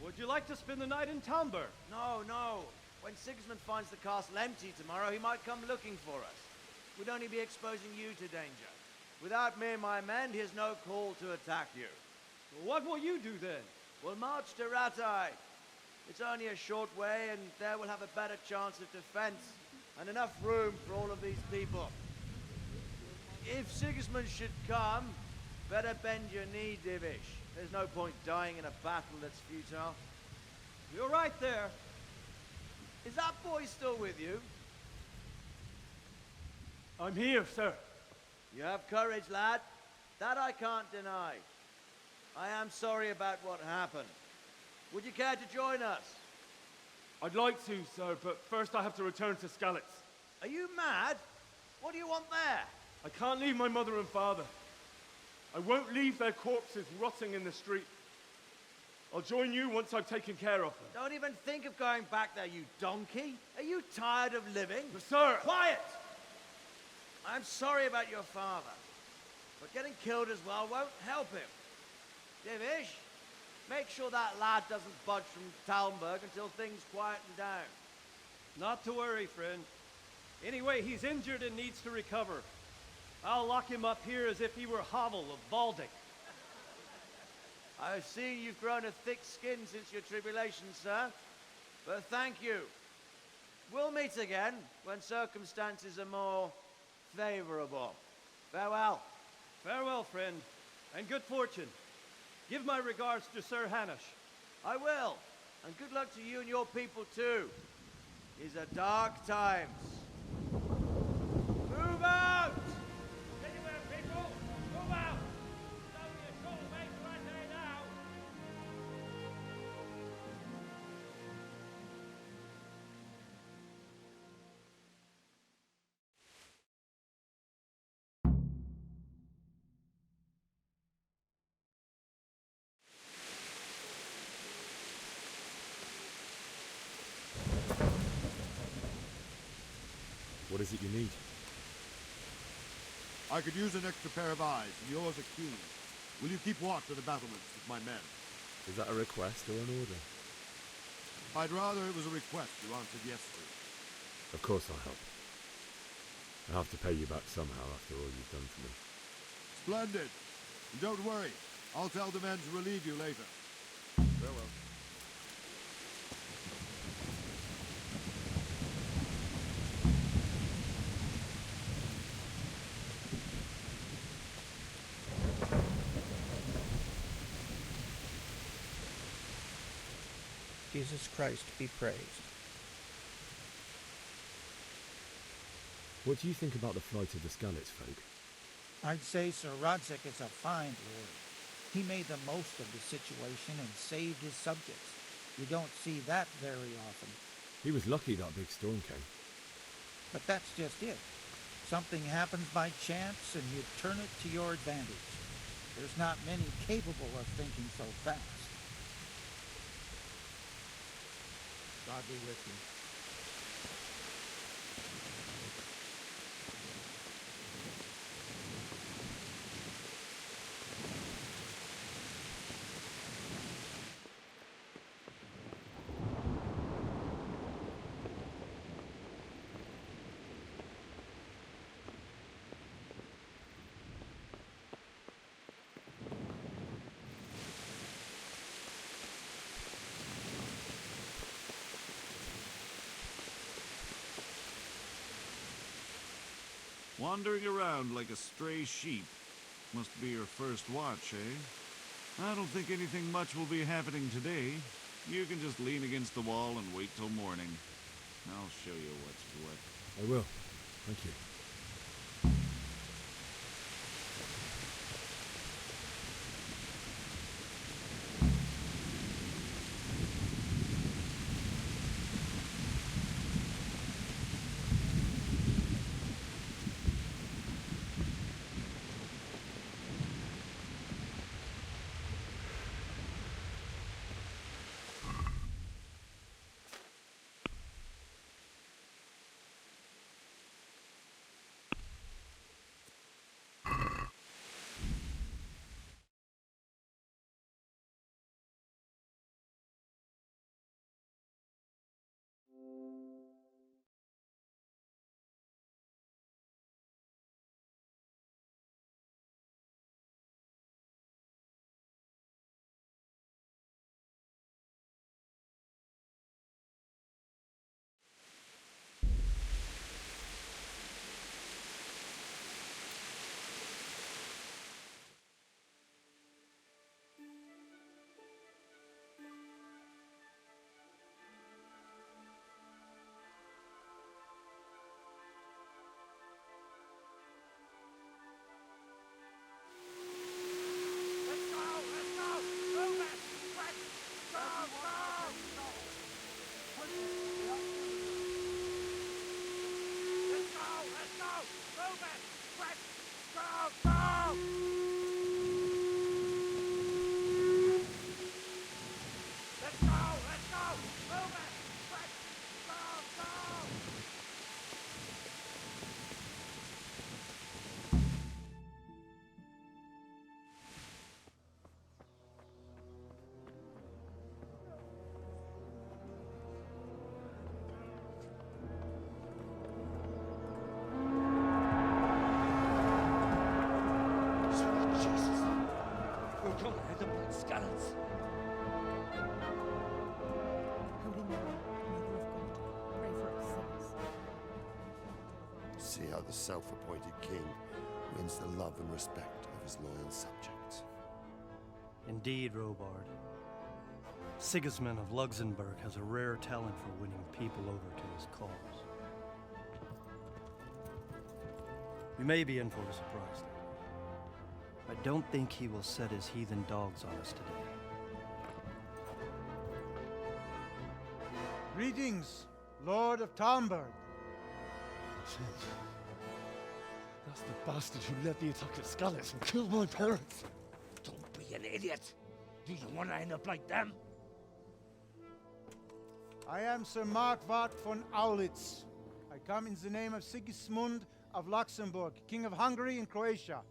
Would you like to spend the night in Talmberg? No, no. When Sigismund finds the castle empty tomorrow, he might come looking for us. We'd only be exposing you to danger. Without me and my men, he has no call to attack you. What will you do then? We'll march to Ratai. It's only a short way, and there we'll have a better chance of defense and enough room for all of these people. If Sigismund should come, better bend your knee, Divish. There's no point dying in a battle that's futile. You're right there. Is that boy still with you? I'm here, sir. You have courage, lad. That I can't deny. I am sorry about what happened. Would you care to join us? I'd like to, sir, but first I have to return to Skalitz. Are you mad? What do you want there? I can't leave my mother and father. I won't leave their corpses rotting in the street. I'll join you once I've taken care of them. Don't even think of going back there, you donkey. Are you tired of living? But sir! Quiet! I'm sorry about your father, but getting killed as well won't help him. Divish, make sure that lad doesn't budge from Talmberg until things quieten down. Not to worry, friend. Anyway, he's injured and needs to recover. I'll lock him up here as if he were Havel of Baldic. I've seen you've grown a thick skin since your tribulation, sir. But thank you. We'll meet again when circumstances are more favorable. Farewell. Farewell, friend, and good fortune. Give my regards to Sir Hanush. I will. And good luck to you and your people, too. These are dark times. Move out! Anywhere, people! Move out! It's only a short way to Ratai now. What is it you need? I could use an extra pair of eyes, and yours are keen. Will you keep watch of the battlements with my men? Is that a request or an order? I'd rather it was a request you answered yes to. Of course I'll help. I'll have to pay you back somehow after all you've done for me. Splendid. And don't worry. I'll tell the men to relieve you later. Farewell. Jesus Christ be praised. What do you think about the flight of the Skalitz folk? I'd say Sir Radzig is a fine lord. He made the most of the situation and saved his subjects. You don't see that very often. He was lucky that big storm came. But that's just it. Something happens by chance and you turn it to your advantage. There's not many capable of thinking so fast. God be with you. Wandering around like a stray sheep. Must be your first watch, eh? I don't think anything much will be happening today. You can just lean against the wall and wait till morning. I'll show you what's what. I will. Thank you. See how the self-appointed king wins the love and respect of his loyal subjects. Indeed, Robard. Sigismund of Luxembourg has a rare talent for winning people over to his cause. We may be in for a surprise, though. I don't think he will set his heathen dogs on us today. Greetings, Lord of Talmberg. That's the bastard who led the attack at Skalitz and killed my parents. Don't be an idiot. Do you want to end up like them? I am Sir Markwart von Aulitz. I come in the name of Sigismund of Luxembourg, King of Hungary and Croatia,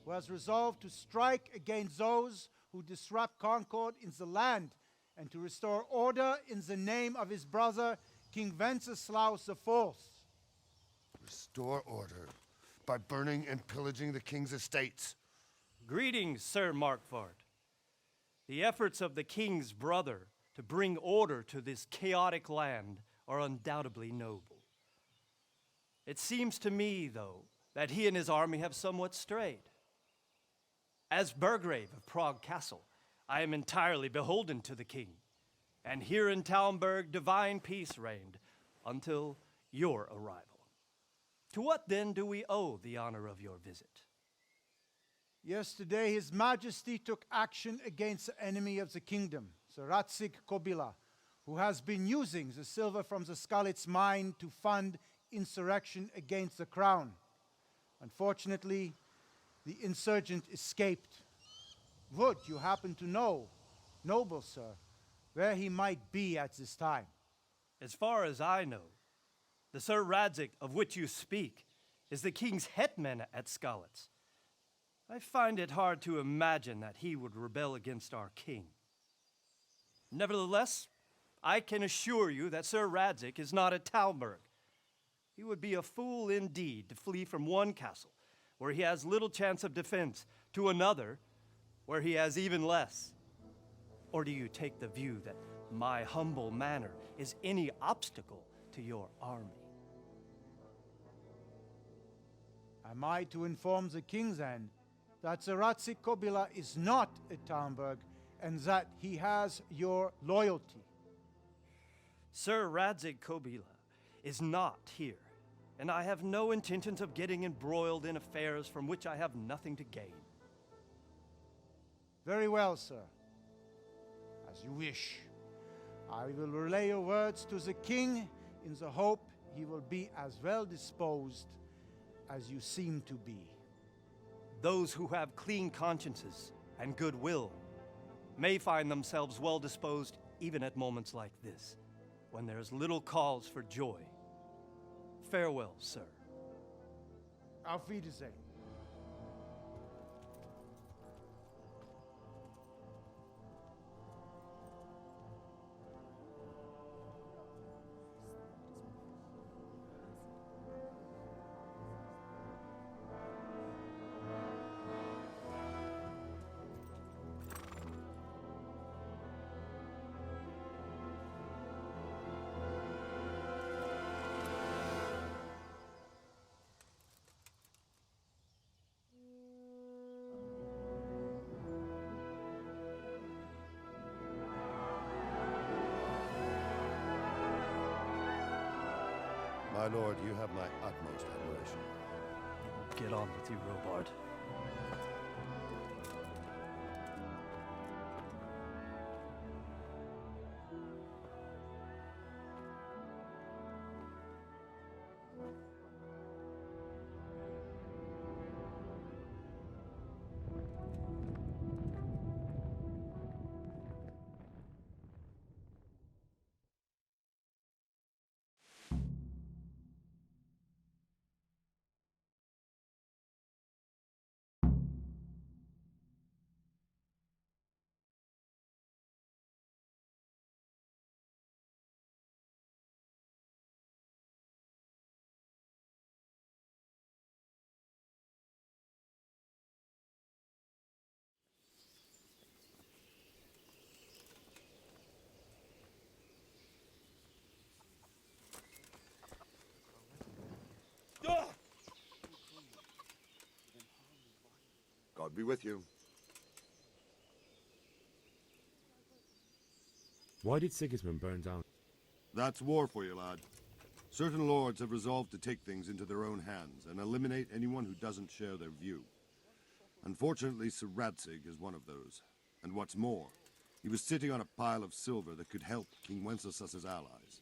who has resolved to strike against those who disrupt concord in the land and to restore order in the name of his brother, King Wenceslaus IV. Restore order by burning and pillaging the king's estates. Greetings, Sir Markwart. The efforts of the king's brother to bring order to this chaotic land are undoubtedly noble. It seems to me, though, that he and his army have somewhat strayed. As Burgrave of Prague Castle, I am entirely beholden to the king, and here in Talmberg divine peace reigned until your arrival. To what then do we owe the honor of your visit? Yesterday, His Majesty took action against the enemy of the kingdom, Sir Radzig Kobyle, who has been using the silver from the Skalitz mine to fund insurrection against the crown. Unfortunately, the insurgent escaped. Would you happen to know, noble sir, where he might be at this time? As far as I know, the Sir Radzig of which you speak is the king's hetman at Skalitz. I find it hard to imagine that he would rebel against our king. Nevertheless, I can assure you that Sir Radzig is not at Talmberg. He would be a fool indeed to flee from one castle, where he has little chance of defense, to another, where he has even less. Or do you take the view that my humble manner is any obstacle to your army? Am I to inform the king then that the Radzig Kobila is not at Talmberg and that he has your loyalty? Sir Radzig Kobile is not here, and I have no intentions of getting embroiled in affairs from which I have nothing to gain. Very well, sir. As you wish. I will relay your words to the king in the hope he will be as well disposed as you seem to be. Those who have clean consciences and goodwill may find themselves well disposed even at moments like this, when there is little cause for joy. Farewell, sir. Auf Wiedersehen. My lord, you have my utmost admiration. Get on with you, Robard. God be with you. Why did Sigismund burn down? That's war for you, lad. Certain lords have resolved to take things into their own hands and eliminate anyone who doesn't share their view. Unfortunately, Sir Radzig is one of those. And what's more, he was sitting on a pile of silver that could help King Wenceslas's allies.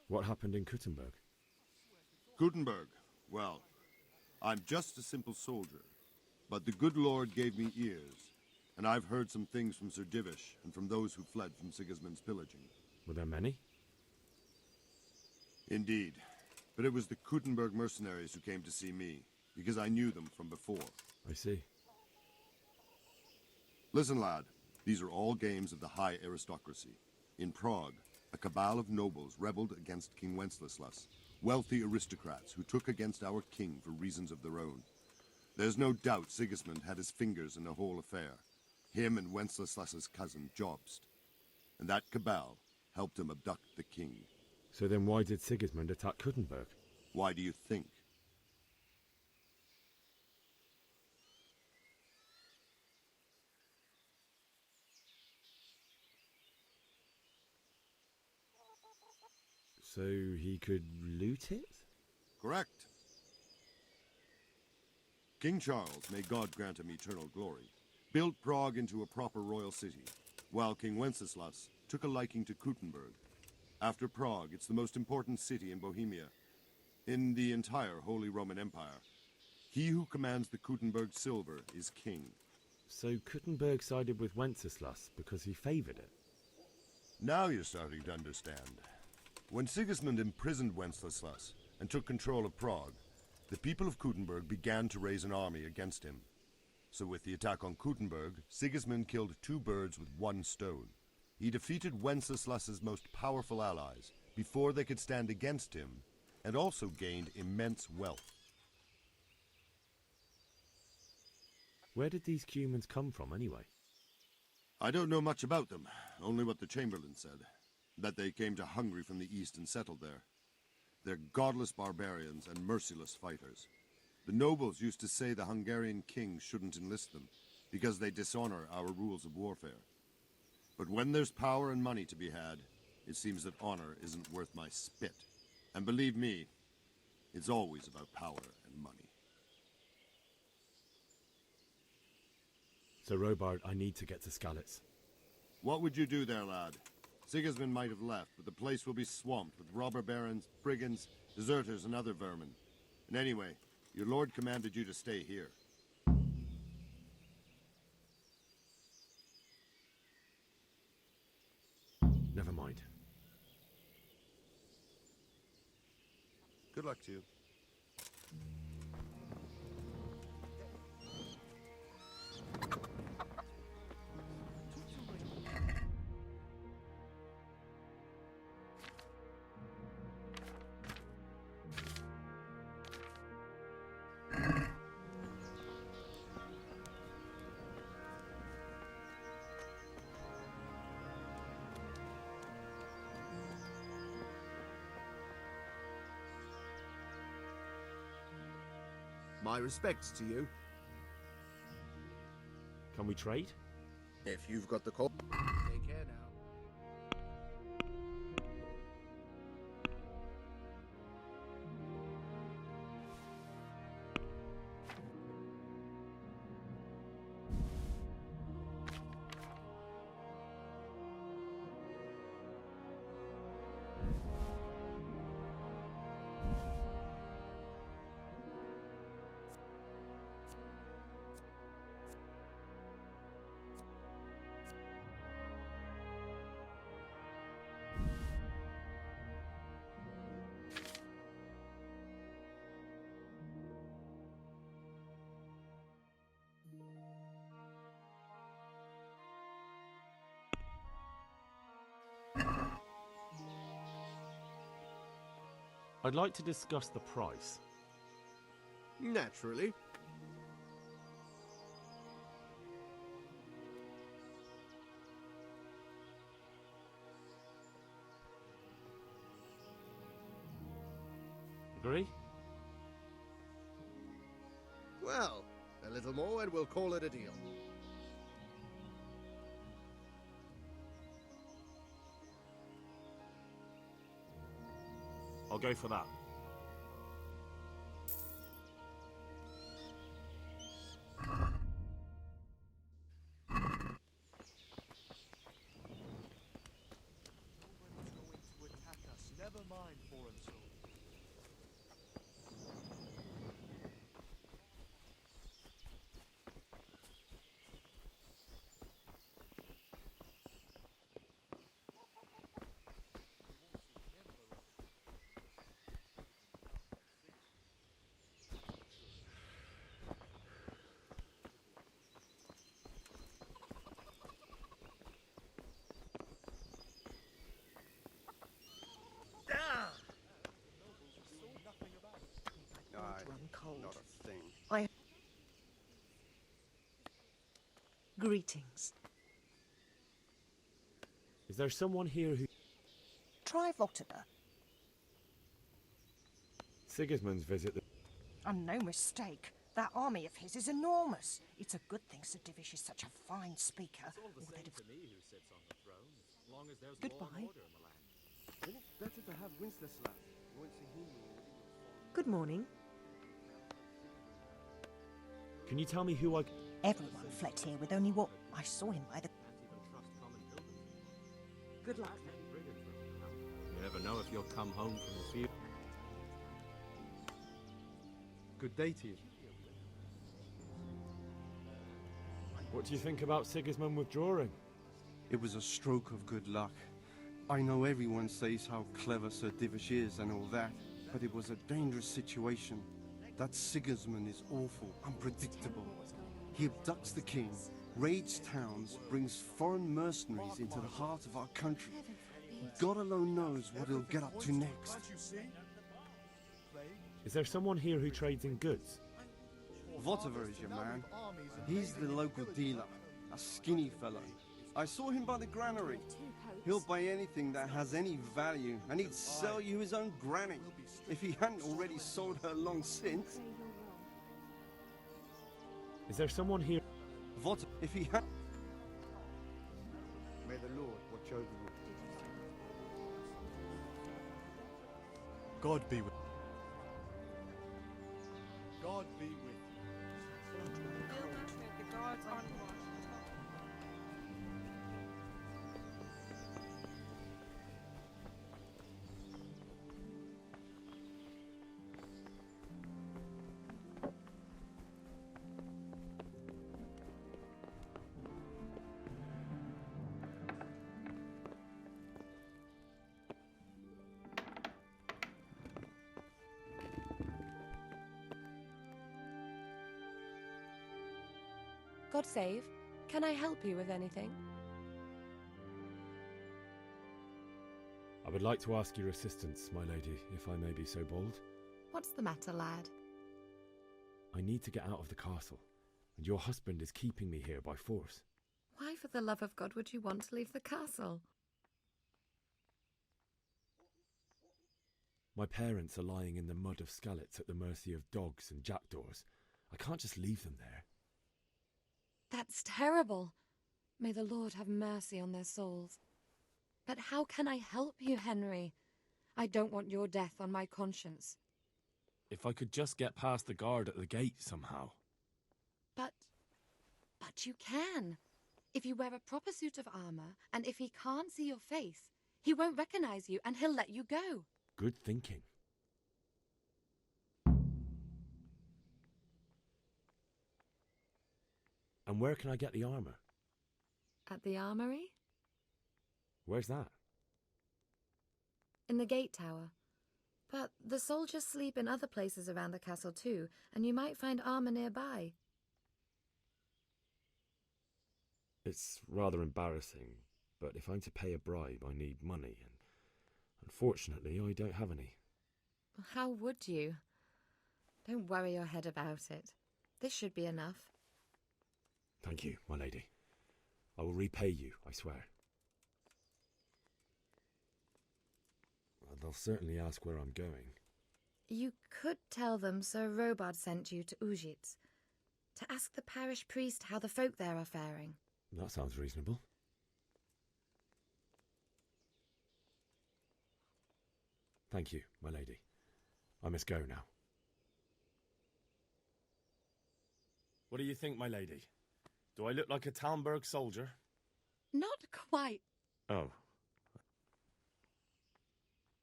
What happened in Kuttenberg? Kuttenberg? Well, I'm just a simple soldier. But the good Lord gave me ears, and I've heard some things from Sir Divish and from those who fled from Sigismund's pillaging. Were there many? Indeed. But it was the Kuttenberg mercenaries who came to see me, because I knew them from before. I see. Listen, lad. These are all games of the high aristocracy. In Prague, a cabal of nobles rebelled against King Wenceslas, wealthy aristocrats who took against our king for reasons of their own. There's no doubt Sigismund had his fingers in the whole affair. Him and Wenceslas's cousin, Jobst. And that cabal helped him abduct the king. So then why did Sigismund attack Kuttenberg? Why do you think? So he could loot it? Correct. King Charles, may God grant him eternal glory, built Prague into a proper royal city, while King Wenceslas took a liking to Kuttenberg. After Prague, it's the most important city in Bohemia, in the entire Holy Roman Empire. He who commands the Kuttenberg silver is king. So Kuttenberg sided with Wenceslas because he favored it? Now you're starting to understand. When Sigismund imprisoned Wenceslas and took control of Prague, the people of Kuttenberg began to raise an army against him. So with the attack on Kuttenberg, Sigismund killed two birds with one stone. He defeated Wenceslas's most powerful allies before they could stand against him, and also gained immense wealth. Where did these humans come from, anyway? I don't know much about them, only what the Chamberlain said. That they came to Hungary from the east and settled there. They're godless barbarians and merciless fighters. The nobles used to say the Hungarian king shouldn't enlist them, because they dishonor our rules of warfare. But when there's power and money to be had, it seems that honor isn't worth my spit. And believe me, it's always about power and money. So, Robard, I need to get to Skalitz. What would you do there, lad? Sigismund might have left, but the place will be swamped with robber barons, brigands, deserters, and other vermin. And anyway, your lord commanded you to stay here. Never mind. Good luck to you. My respects to you. Can we trade? If you've got the call. Take care now. I'd like to discuss the price. Naturally. Agree? Well, a little more and we'll call it a deal. I'll go for that. Never mind foreign soldiers. Not a thing. Greetings. Is there someone here who... Try Vortimer. Sigismund's visit... And no mistake. That army of his is enormous. It's a good thing Sir Divish is such a fine speaker. It's all the same to me who sits on the throne, as long as there's Goodbye. law and order in the land. Isn't it better to have Wenceslas? Good morning. Can you tell me who I... Everyone fled here with only what I saw him by the... Good luck. You never know if you'll come home from the field. Good day to you. What do you think about Sigismund withdrawing? It was a stroke of good luck. I know everyone says how clever Sir Divish is and all that, but it was a dangerous situation. That Sigismund is awful, unpredictable. He abducts the king, raids towns, brings foreign mercenaries into the heart of our country. God alone knows what he'll get up to next. Is there someone here who trades in goods? Whatever is your man? He's the local dealer, a skinny fellow. I saw him by the granary. He'll buy anything that has any value, and he'd sell you his own granny, if he hadn't already sold her long since. Is there someone here? What if he had... May the Lord watch over you. God be with God be with The guards on watch. God save. Can I help you with anything? I would like to ask your assistance, my lady, if I may be so bold. What's the matter, lad? I need to get out of the castle, and your husband is keeping me here by force. Why, for the love of God, would you want to leave the castle? My parents are lying in the mud of Skalitz at the mercy of dogs and jackdaws. I can't just leave them there. That's terrible. May the Lord have mercy on their souls. But how can I help you, Henry? I don't want your death on my conscience. If I could just get past the guard at the gate somehow. But you can. If you wear a proper suit of armor, and if he can't see your face, he won't recognize you and he'll let you go. Good thinking. And where can I get the armor? At the armory? Where's that? In the gate tower. But the soldiers sleep in other places around the castle too, and you might find armor nearby. It's rather embarrassing, but if I'm to pay a bribe, I need money, and unfortunately, I don't have any. How would you? Don't worry your head about it. This should be enough. Thank you, my lady. I will repay you, I swear. They'll certainly ask where I'm going. You could tell them Sir Robard sent you to Ujitz, to ask the parish priest how the folk there are faring. That sounds reasonable. Thank you, my lady. I must go now. What do you think, my lady? Do I look like a Talmberg soldier? Not quite. Oh.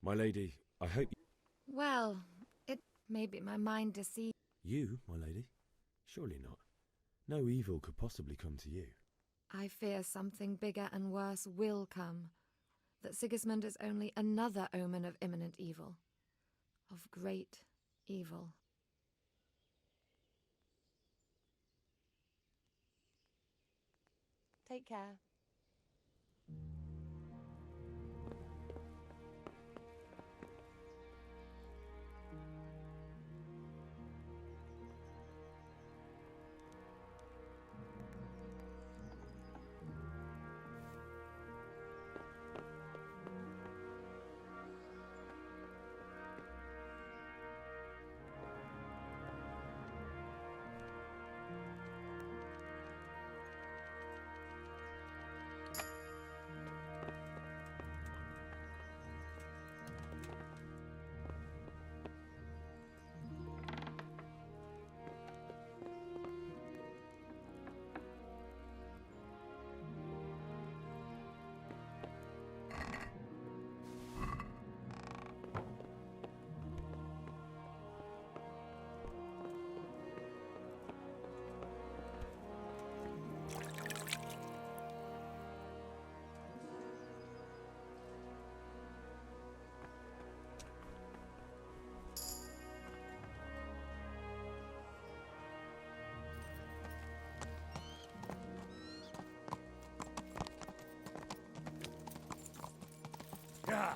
My lady, I hope you... Well, it may be my mind deceived. You, my lady? Surely not. No evil could possibly come to you. I fear something bigger and worse will come. That Sigismund is only another omen of imminent evil. Of great evil. Take care. Yeah.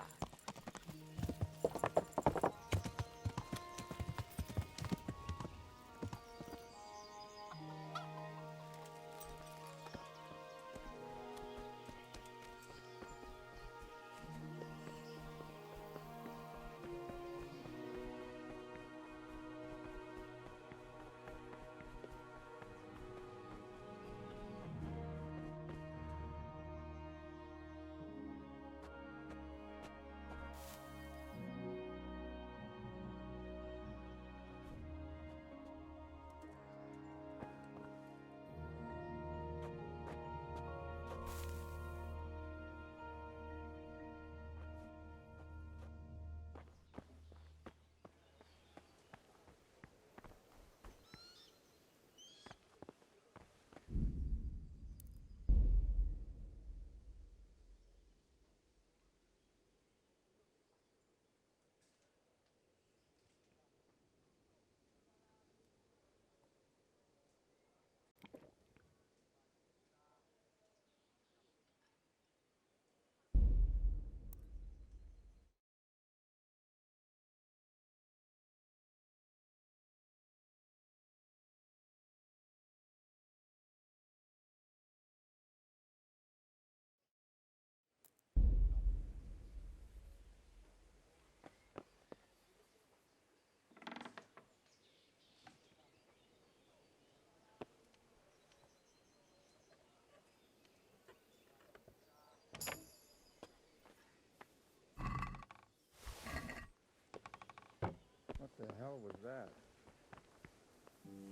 hell was that?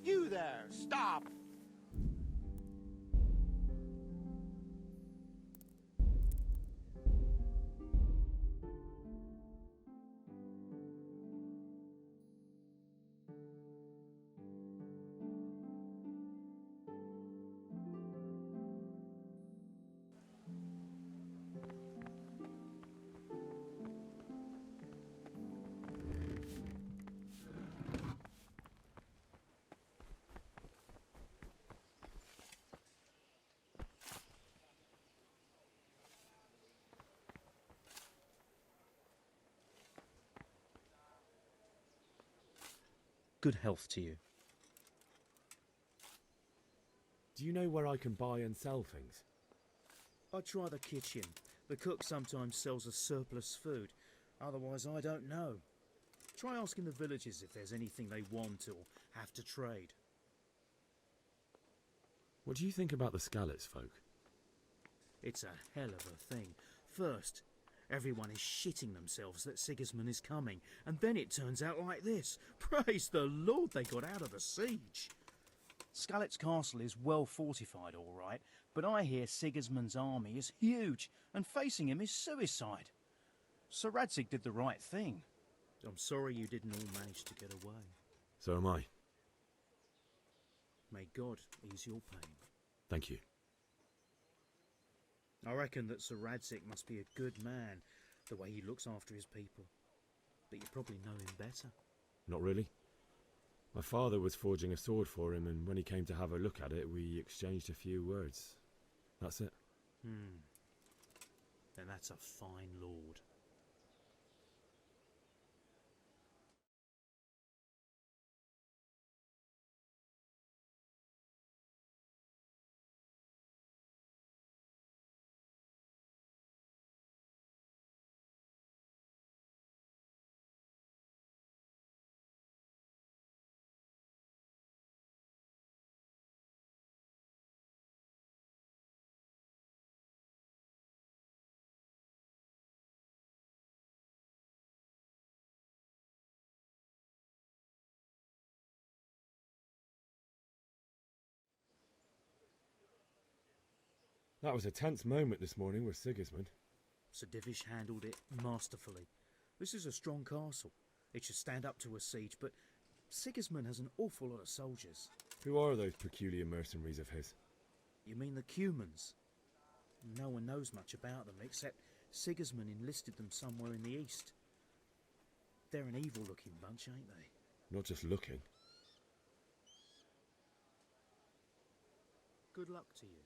You there, stop! Good health to you. Do you know where I can buy and sell things? I try the kitchen. The cook sometimes sells us surplus food. Otherwise, I don't know. Try asking the villagers if there's anything they want or have to trade. What do you think about the Skalitz folk? It's a hell of a thing. First, everyone is shitting themselves that Sigismund is coming, and then it turns out like this. Praise the Lord they got out of the siege. Skalitz Castle is well fortified, all right, but I hear Sigismund's army is huge, and facing him is suicide. Sir Radzig did the right thing. I'm sorry you didn't all manage to get away. So am I. May God ease your pain. Thank you. I reckon that Sir Radzig must be a good man, the way he looks after his people. But you probably know him better. Not really. My father was forging a sword for him, and when he came to have a look at it, we exchanged a few words. That's it. Then that's a fine lord. That was a tense moment this morning with Sigismund. Sir Divish handled it masterfully. This is a strong castle. It should stand up to a siege, but Sigismund has an awful lot of soldiers. Who are those peculiar mercenaries of his? You mean the Cumans? No one knows much about them, except Sigismund enlisted them somewhere in the east. They're an evil-looking bunch, ain't they? Not just looking. Good luck to you.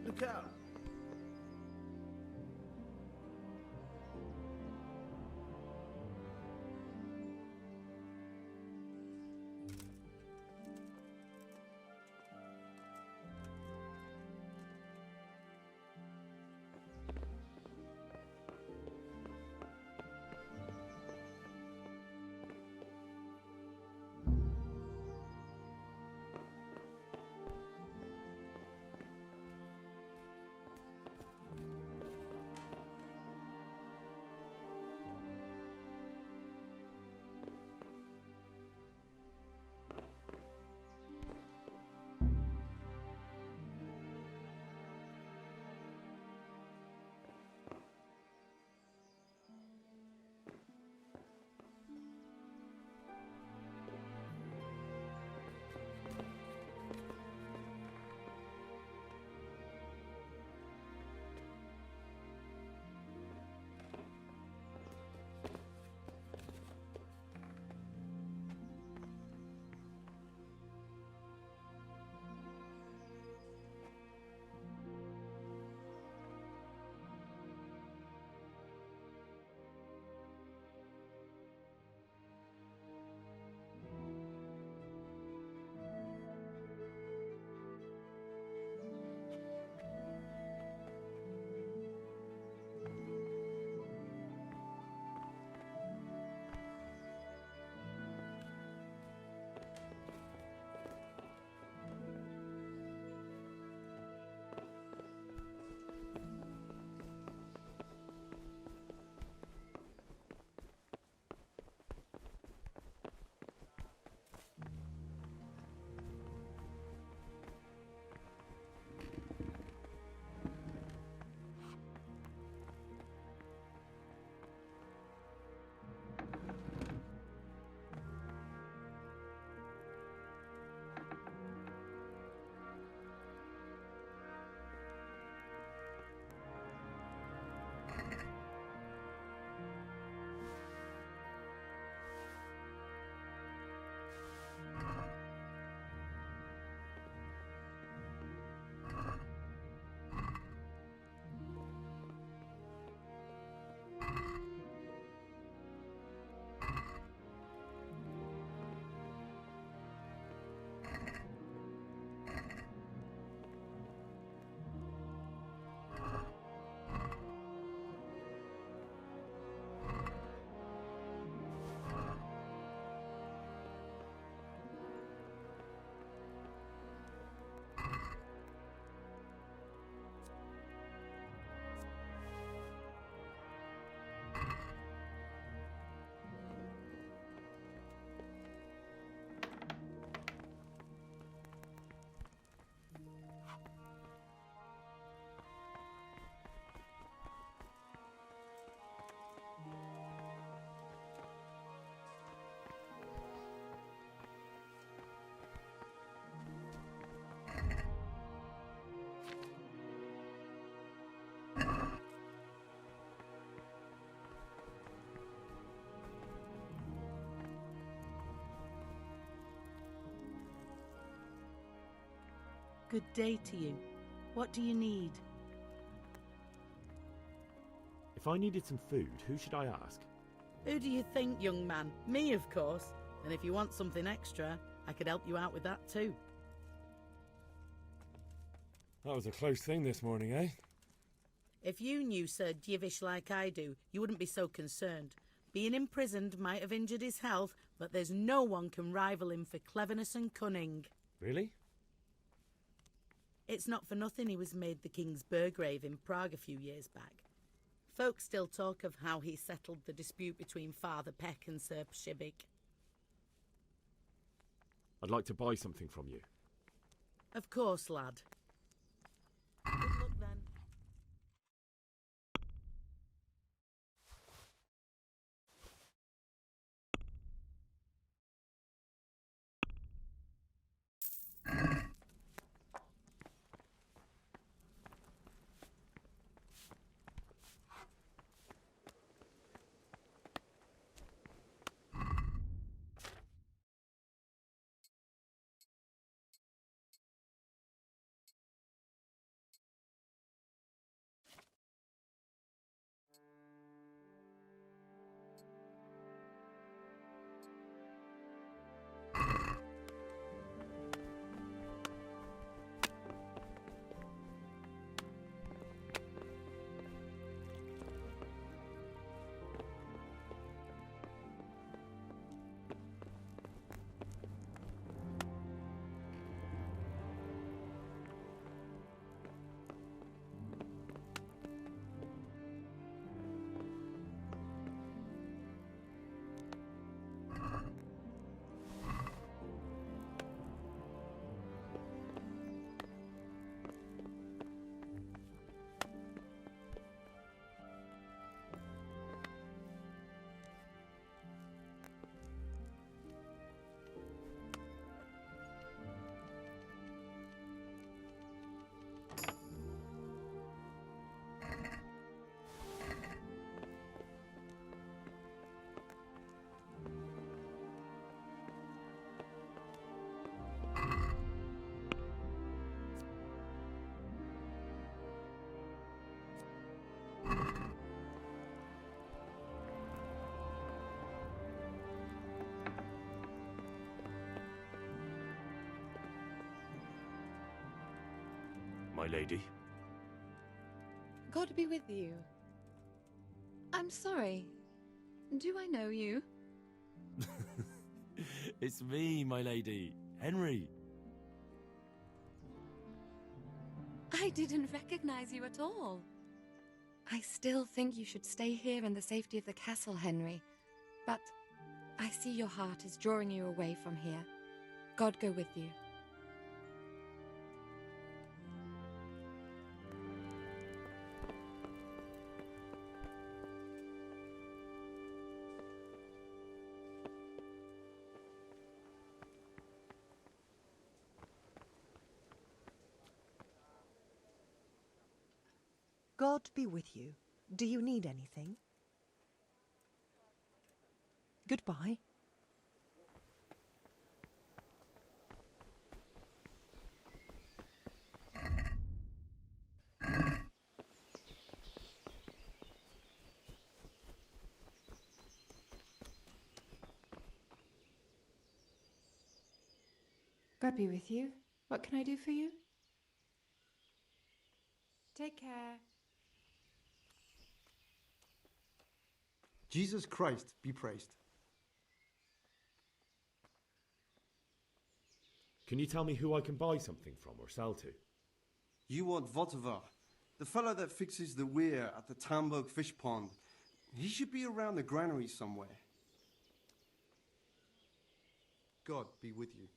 Look out! Good day to you. What do you need? If I needed some food, who should I ask? Who do you think, young man? Me, of course. And if you want something extra, I could help you out with that too. That was a close thing this morning, eh? If you knew Sir Divish like I do, you wouldn't be so concerned. Being imprisoned might have injured his health, but there's no one can rival him for cleverness and cunning. Really? It's not for nothing he was made the King's Burgrave in Prague a few years back. Folk still talk of how he settled the dispute between Father Peck and Sir Pshibik. I'd like to buy something from you. Of course, lad. Good luck then. My lady. God be with you. I'm sorry. Do I know you? It's me, my lady. Henry. I didn't recognize you at all. I still think you should stay here in the safety of the castle, Henry. But I see your heart is drawing you away from here. God go with you. God be with you. Do you need anything? Goodbye. God be with you. What can I do for you? Take care. Jesus Christ be praised. Can you tell me who I can buy something from or sell to? You want Votovar, the fellow that fixes the weir at the Tamburg fish pond. He should be around the granary somewhere. God be with you.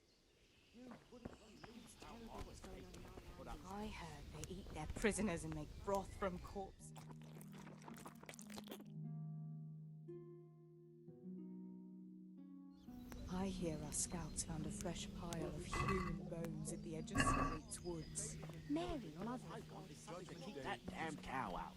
I heard they eat their prisoners and make broth from corpses. I hear our scouts found a fresh pile of human bones at the edge of Slate's woods. Mary, mother, to keep that damn cow out.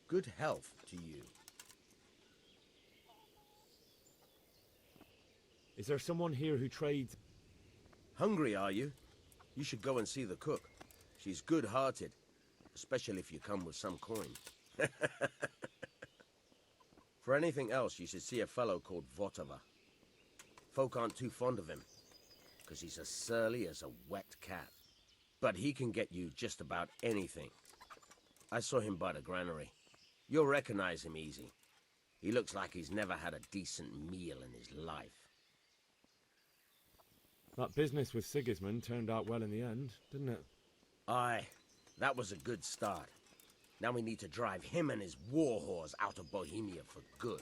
Good health to you. Is there someone here who trades? Hungry, are you? You should go and see the cook. She's good-hearted, especially if you come with some coin. For anything else, you should see a fellow called Votava. Folk aren't too fond of him, because he's as surly as a wet cat. But he can get you just about anything. I saw him by the granary. You'll recognize him easy. He looks like he's never had a decent meal in his life. That business with Sigismund turned out well in the end, didn't it? Aye, that was a good start. Now we need to drive him and his warhorse out of Bohemia for good.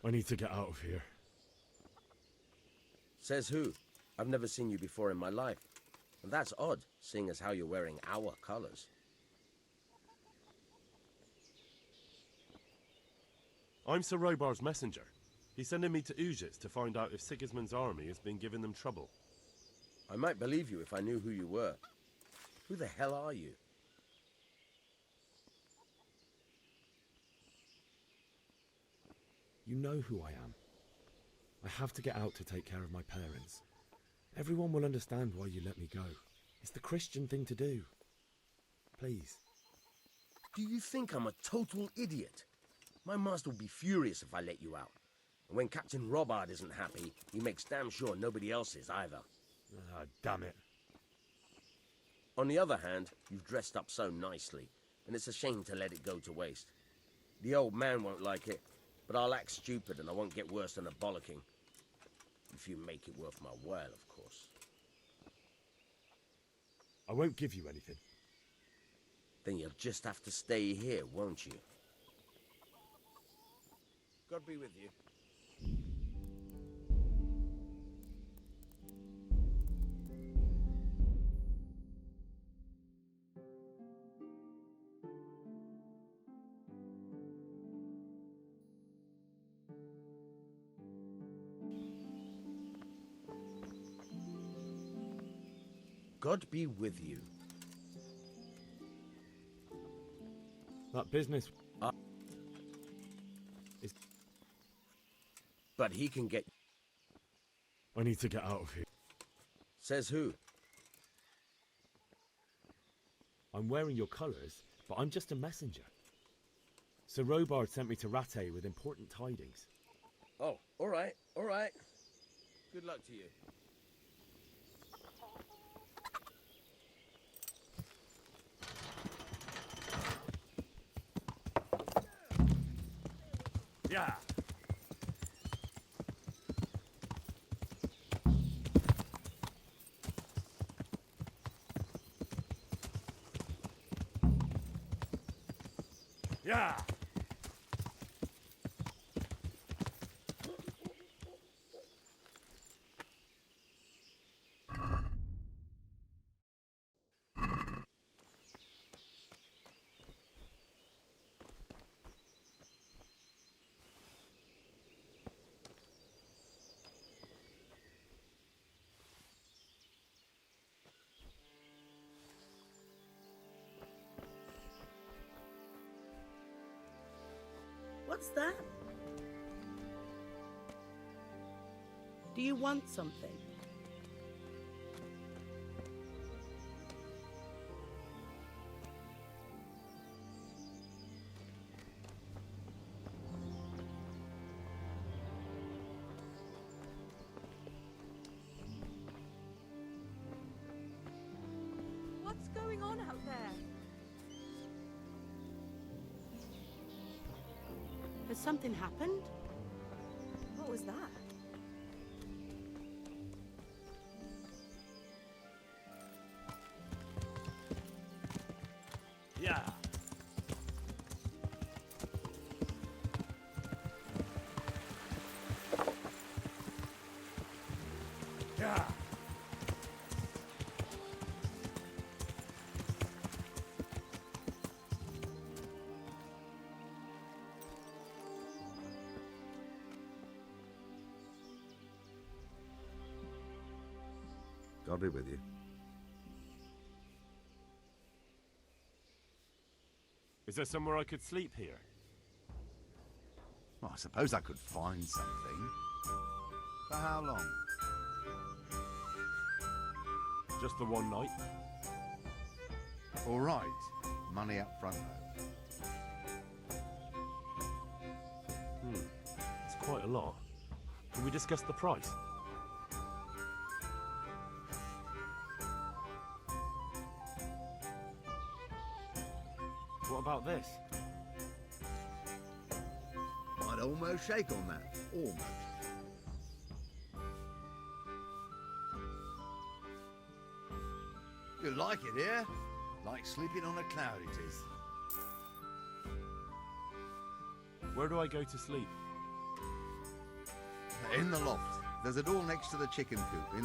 I need to get out of here. Says who? I've never seen you before in my life. And that's odd, seeing as how you're wearing our colors. I'm Sir Robar's messenger. He's sending me to Ujis to find out if Sigismund's army has been giving them trouble. I might believe you if I knew who you were. Who the hell are you? You know who I am. I have to get out to take care of my parents. Everyone will understand why you let me go. It's the Christian thing to do. Please. Do you think I'm a total idiot? My master will be furious if I let you out. And when Captain Robard isn't happy, he makes damn sure nobody else is either. Ah, damn it. On the other hand, you've dressed up so nicely, and it's a shame to let it go to waste. The old man won't like it, but I'll act stupid and I won't get worse than a bollocking. If you make it worth my while, of course. I won't give you anything. Then you'll just have to stay here, won't you? God be with you. God be with you. That business... is... But he can get... I need to get out of here. Says who? I'm wearing your colours, but I'm just a messenger. Sir Robard sent me to Rattay with important tidings. Oh, all right, all right. Good luck to you. Yeah. Yeah. What's that? Do you want something? What's going on out there? Has something happened? What was that? Yeah. Yeah. God be with you. Is there somewhere I could sleep here? Well, I suppose I could find something. For how long? Just the one night. All right. Money up front, though. It's quite a lot. Can we discuss the price? What about this? I'd almost shake on that. Almost. You like it here? Like sleeping on a cloud, it is. Where do I go to sleep? In the loft. There's a door next to the chicken coop.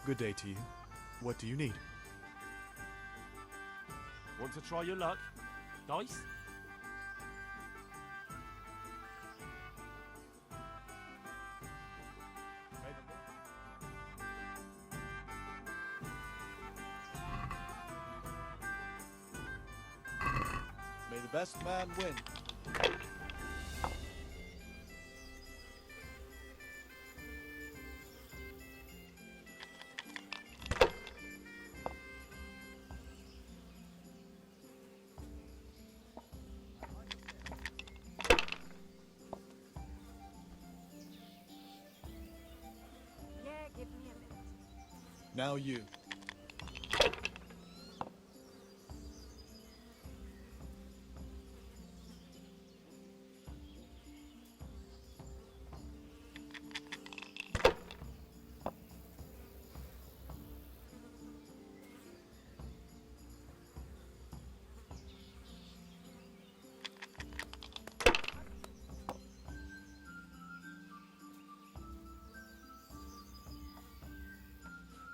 Good day to you. What do you need? Want to try your luck? Dice? May the best man win. Now you.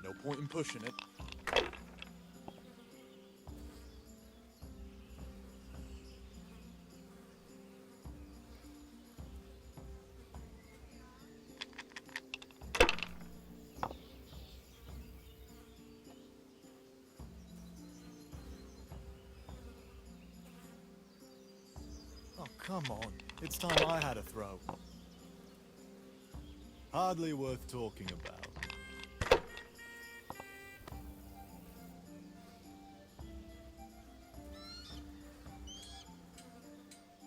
No point in pushing it. come on. It's time I had a throw. Hardly worth talking about.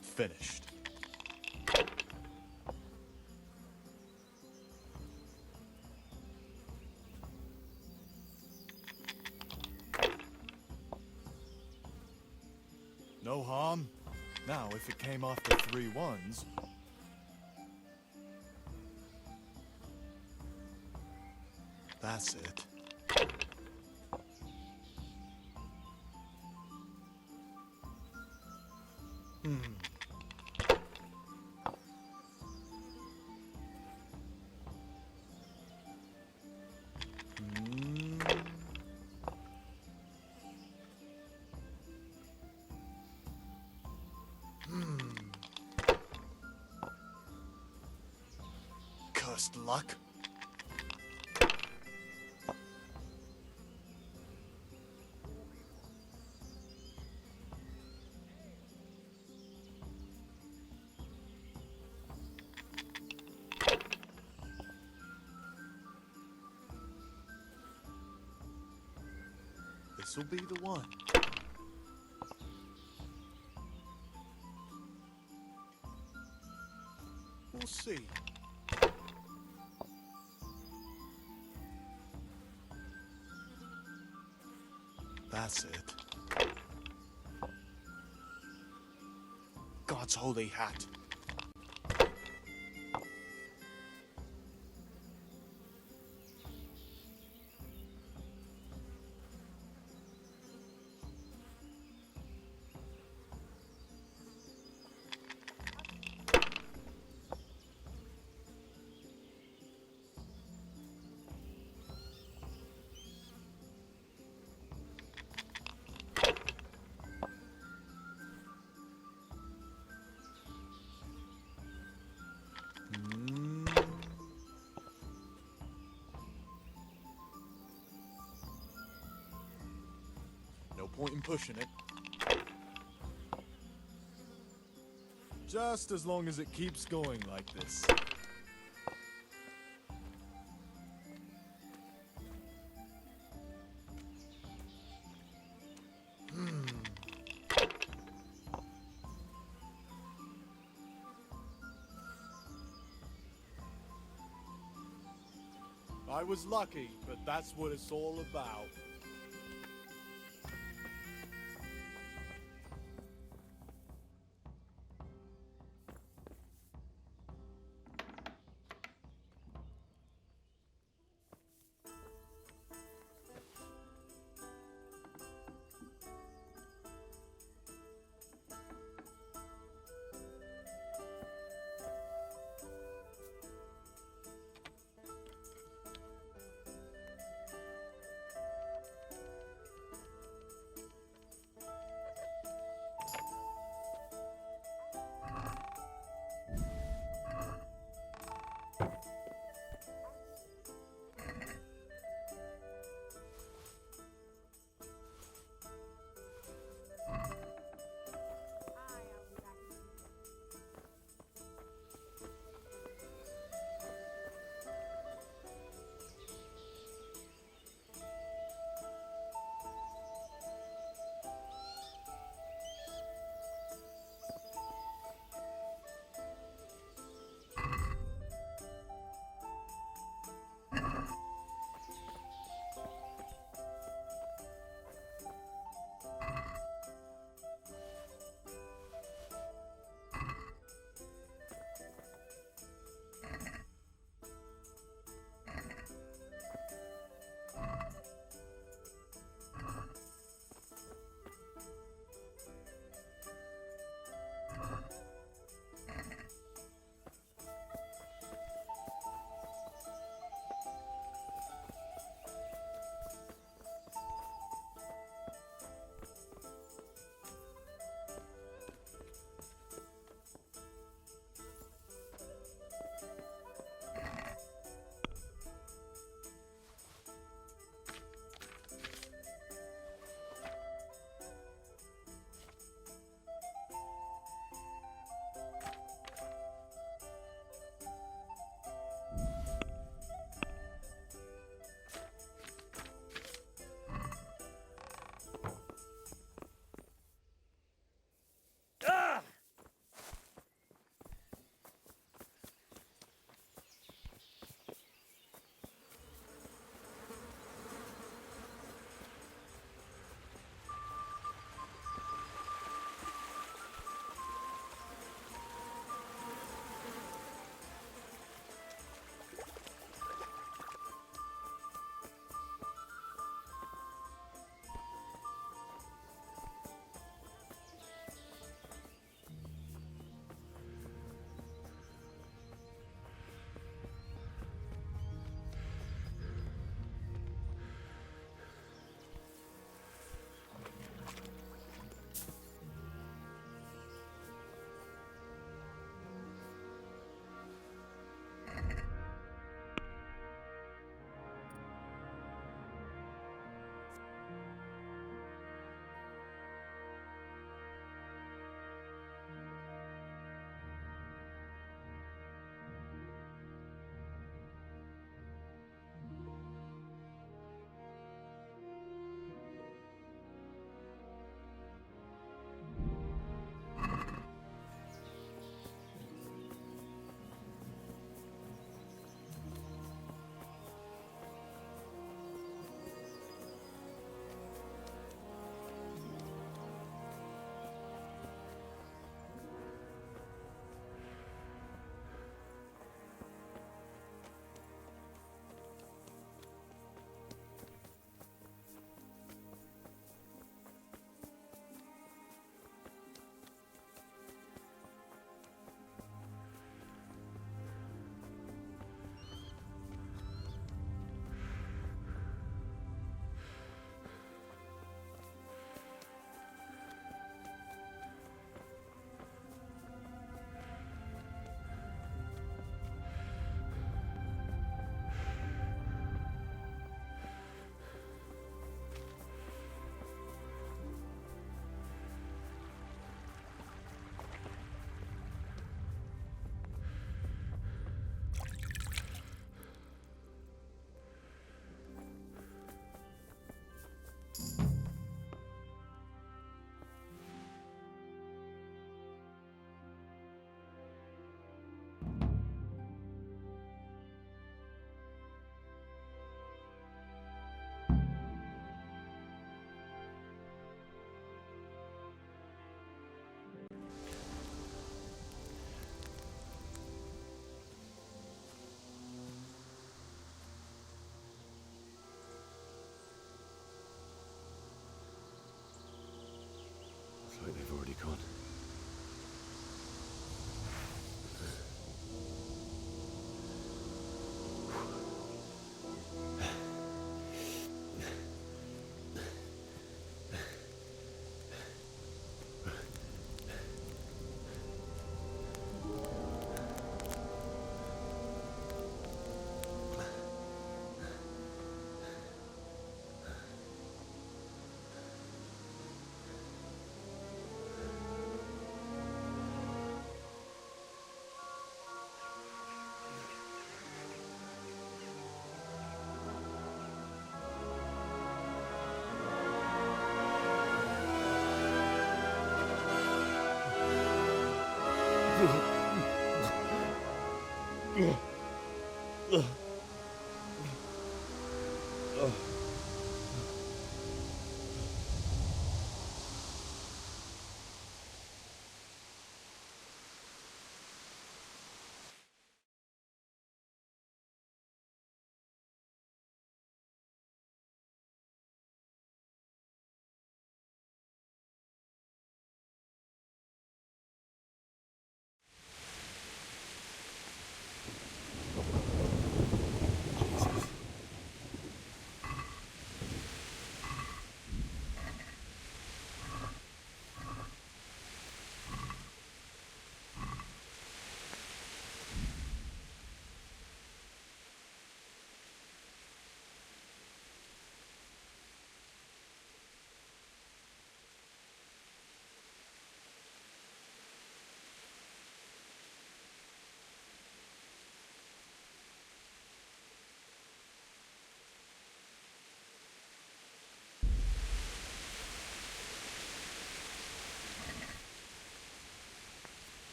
Finished. No harm. Now, if it came after 3 ones... That's it. Cursed luck. This'll be the one. We'll see. That's it. God's holy hat. No point in pushing it. Just as long as it keeps going like this. I was lucky, but that's what it's all about.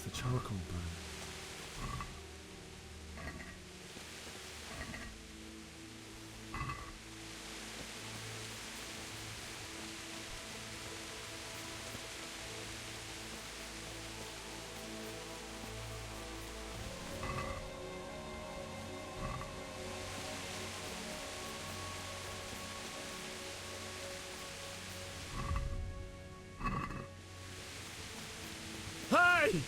The charcoal burn. Hey!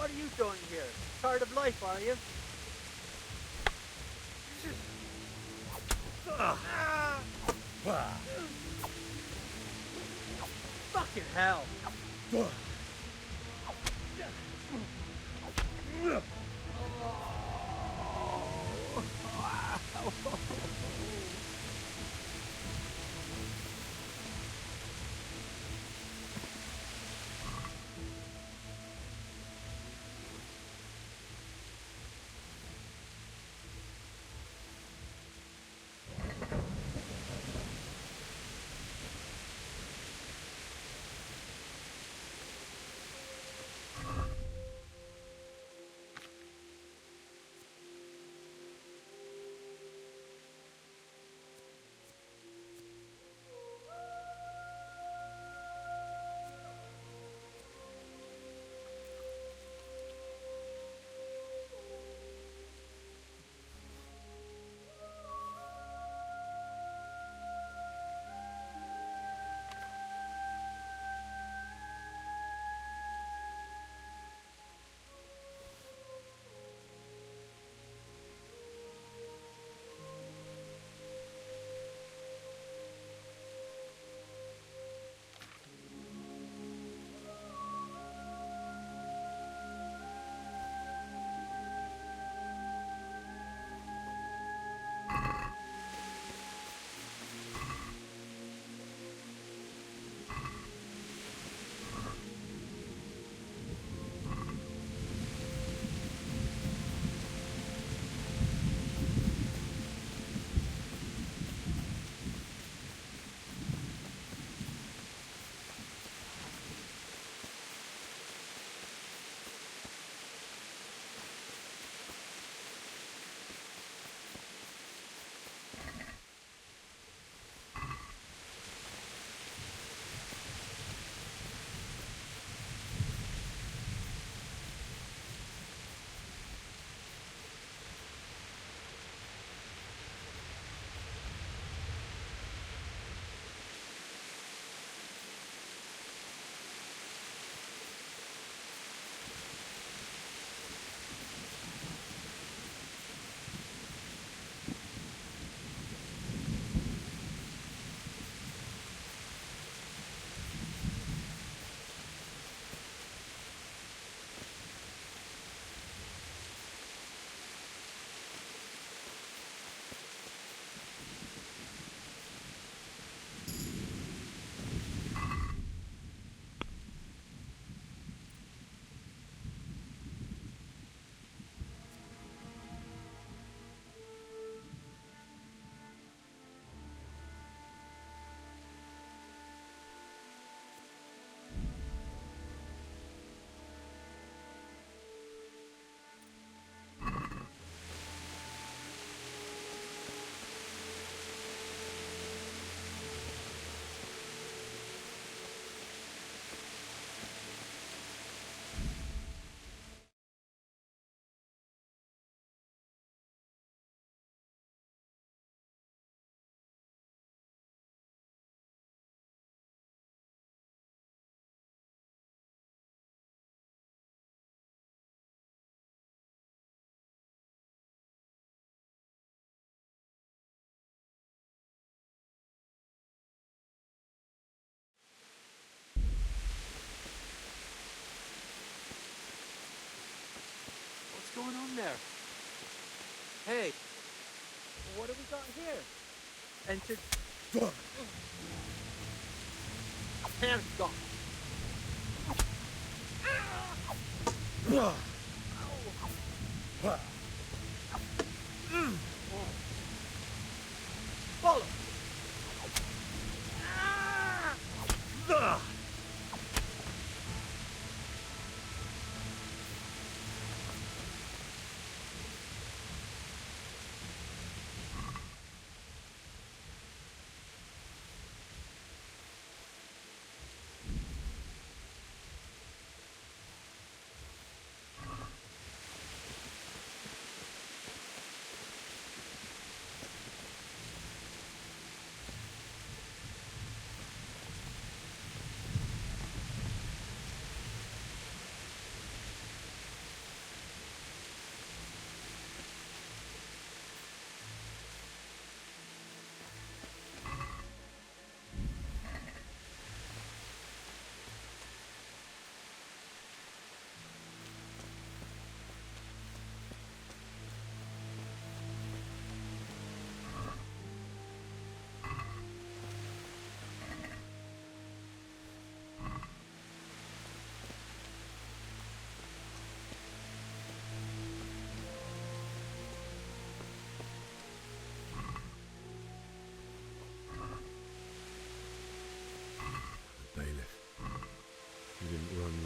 What are you doing here? Tired of life, are you? Fucking hell! there? Hey, what have we got here? Enter. Hands off. Follow.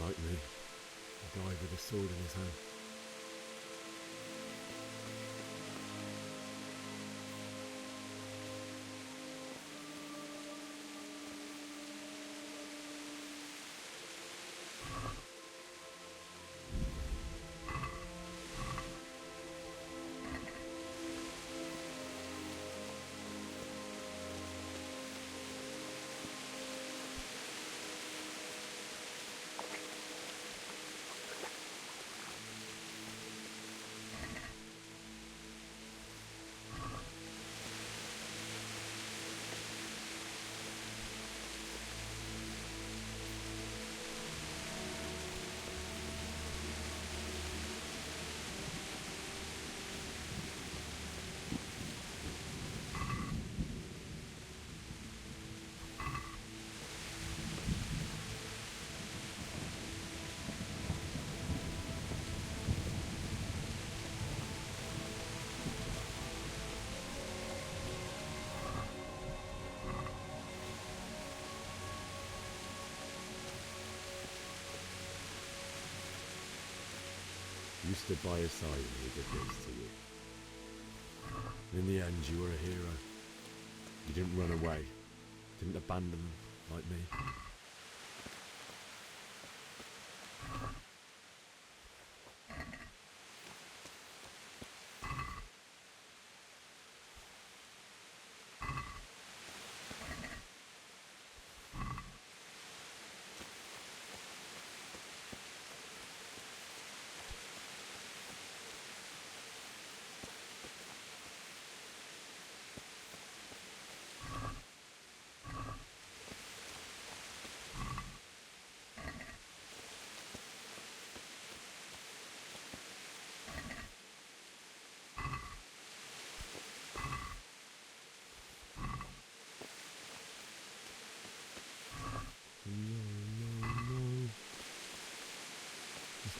Like me, a guy with a sword in his hand. You stood by his side when he did this to you. In the end, you were a hero. You didn't run away. Didn't abandon them like me.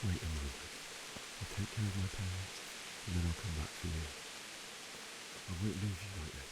Wait a moment. I'll take care of my parents, and then I'll come back for you. I won't leave you like this.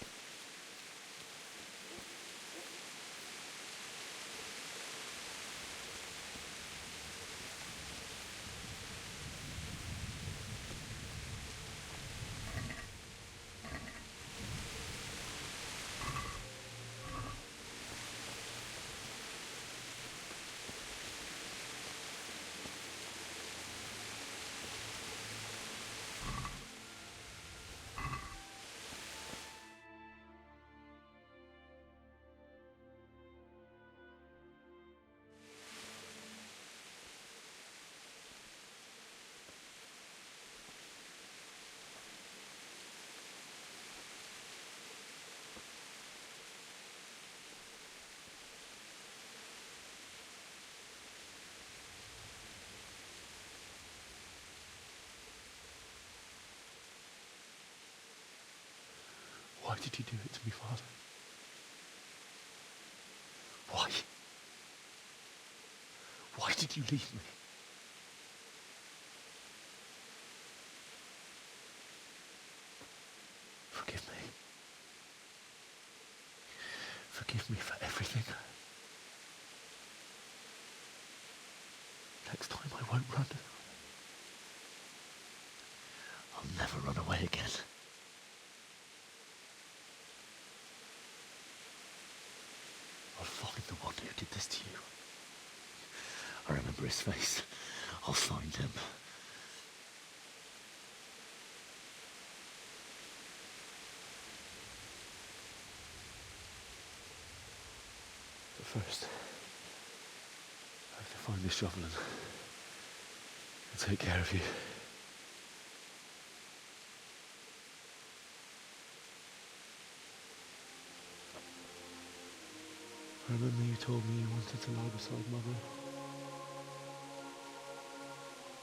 did you do it to me, Father? Why? Why did you leave me? Forgive me. Forgive me for everything. Next time I won't run. I'll never run away again. I'll find the one who did this to you. I remember his face. I'll find him. But first, I have to find this shovel and take care of you. I remember you told me you wanted to lie beside Mother.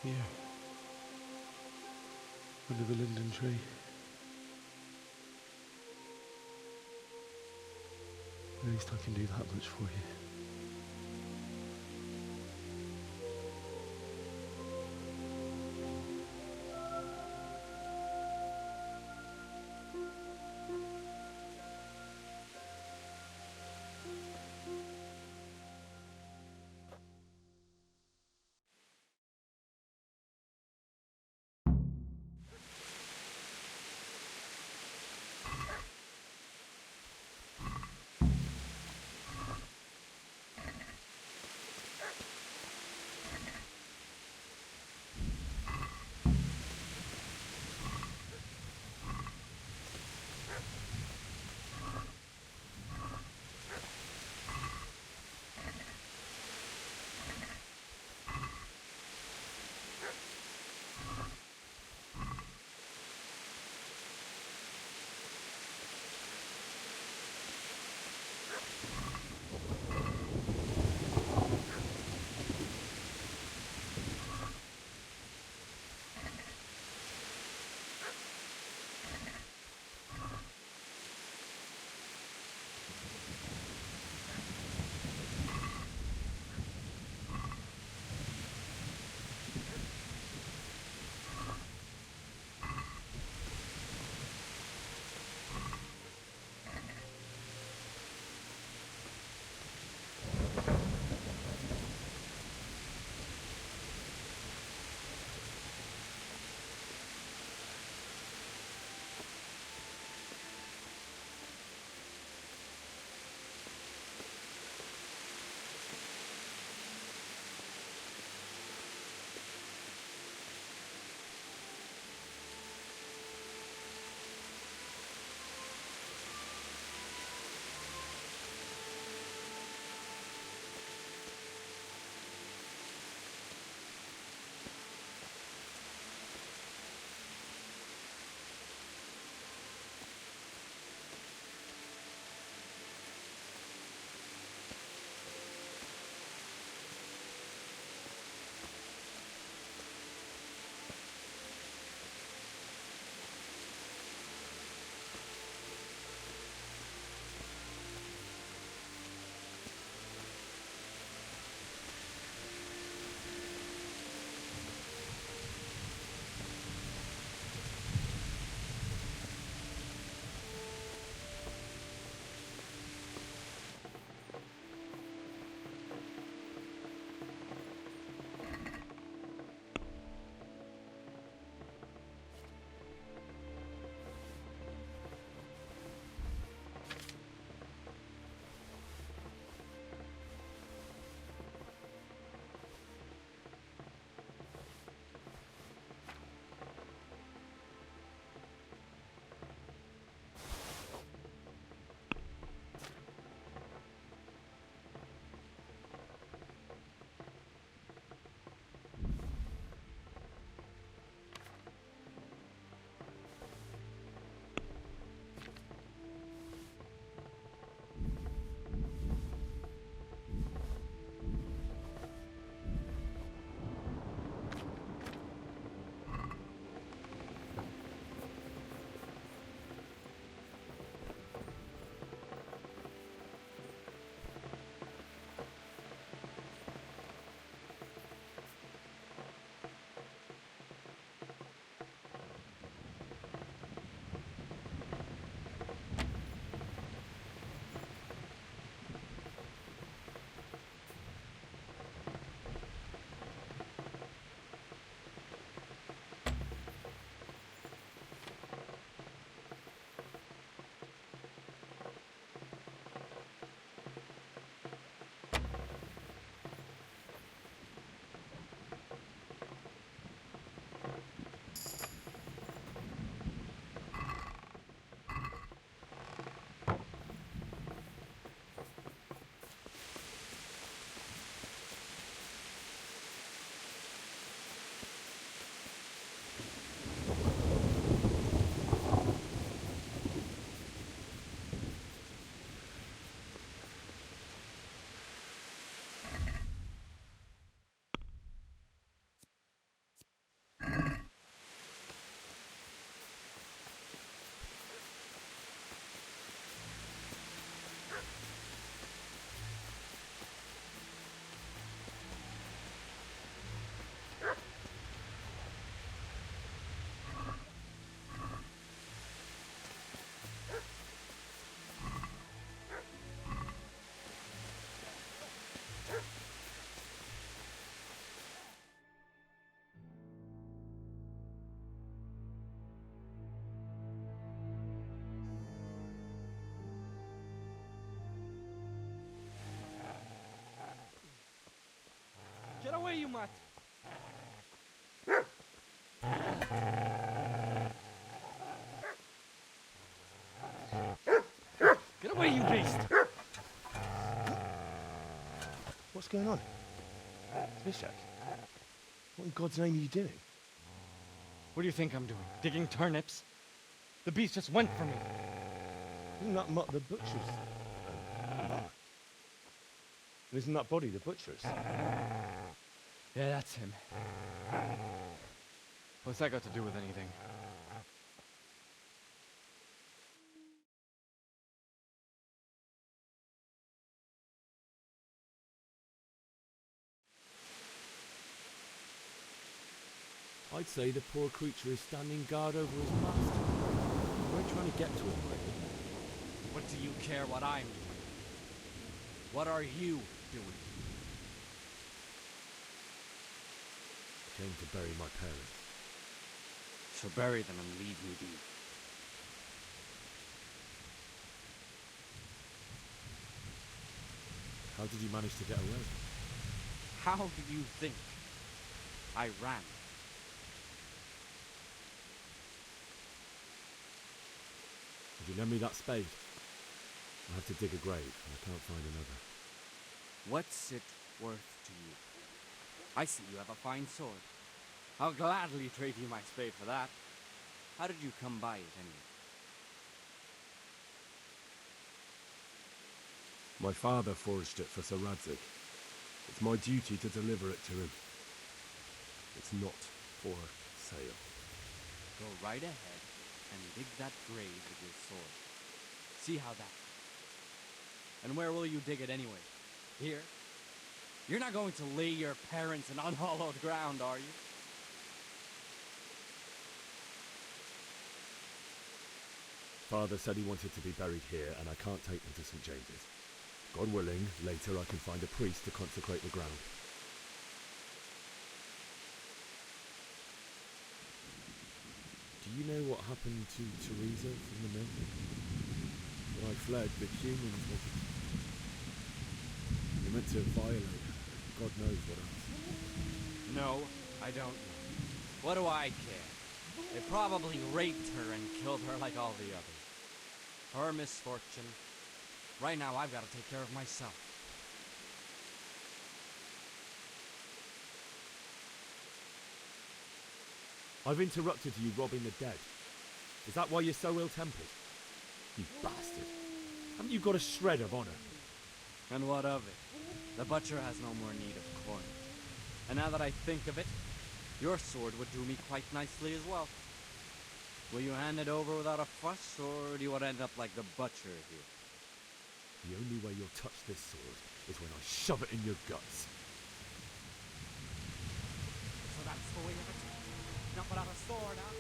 Here. Under the linden tree. At least I can do that much for you. away, you mutt! Get away, you beast! What's going on? Bishak, what in God's name are you doing? What do you think I'm doing? Digging turnips? The beast just went for me. Isn't that mutt the butcher's? Isn't that body the butcher's? Yeah, that's him. What's that got to do with anything? I'd say the poor creature is standing guard over his master. We're trying to get to him, really. What do you care what I'm doing? What are you doing? I came to bury my parents. So bury them and leave me be. How did you manage to get away? How do you think? I ran. Would you lend me that spade? I have to dig a grave, and I can't find another. What's it worth to you? I see you have a fine sword. I'll gladly trade you my spade for that. How did you come by it, anyway? My father forged it for Sir Radzig. It's my duty to deliver it to him. It's not for sale. Go right ahead and dig that grave with your sword. See how that goes. And where will you dig it anyway? Here? You're not going to lay your parents in unhallowed ground, are you? Father said he wanted to be buried here, and I can't take them to St. James's. God willing, later I can find a priest to consecrate the ground. Do you know what happened to Teresa from the mill? When I fled, the humans wanted... They meant to violate her. God knows what else. No, I don't know. What do I care? They probably raped her and killed her like all the others. Her misfortune. Right now, I've got to take care of myself. I've interrupted you robbing the dead. Is that why you're so ill-tempered? You bastard. Haven't you got a shred of honor? And what of it? The butcher has no more need of coin. And now that I think of it, your sword would do me quite nicely as well. Will you hand it over without a fuss, or do you want to end up like the butcher here? The only way you'll touch this sword is when I shove it in your guts. So that's the way of it? Not without a sword, huh?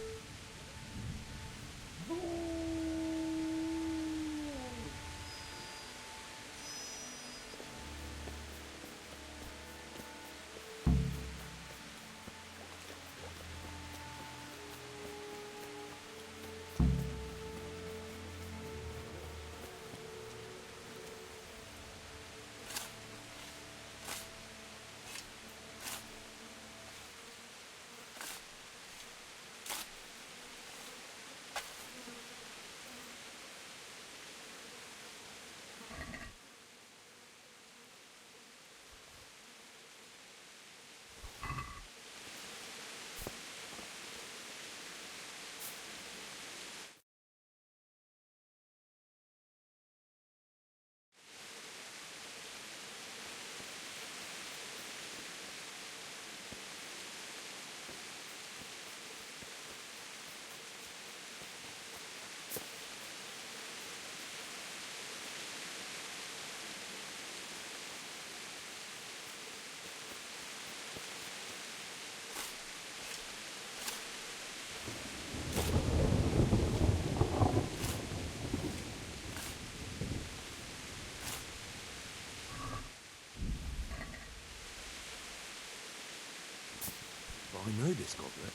I know this goblet.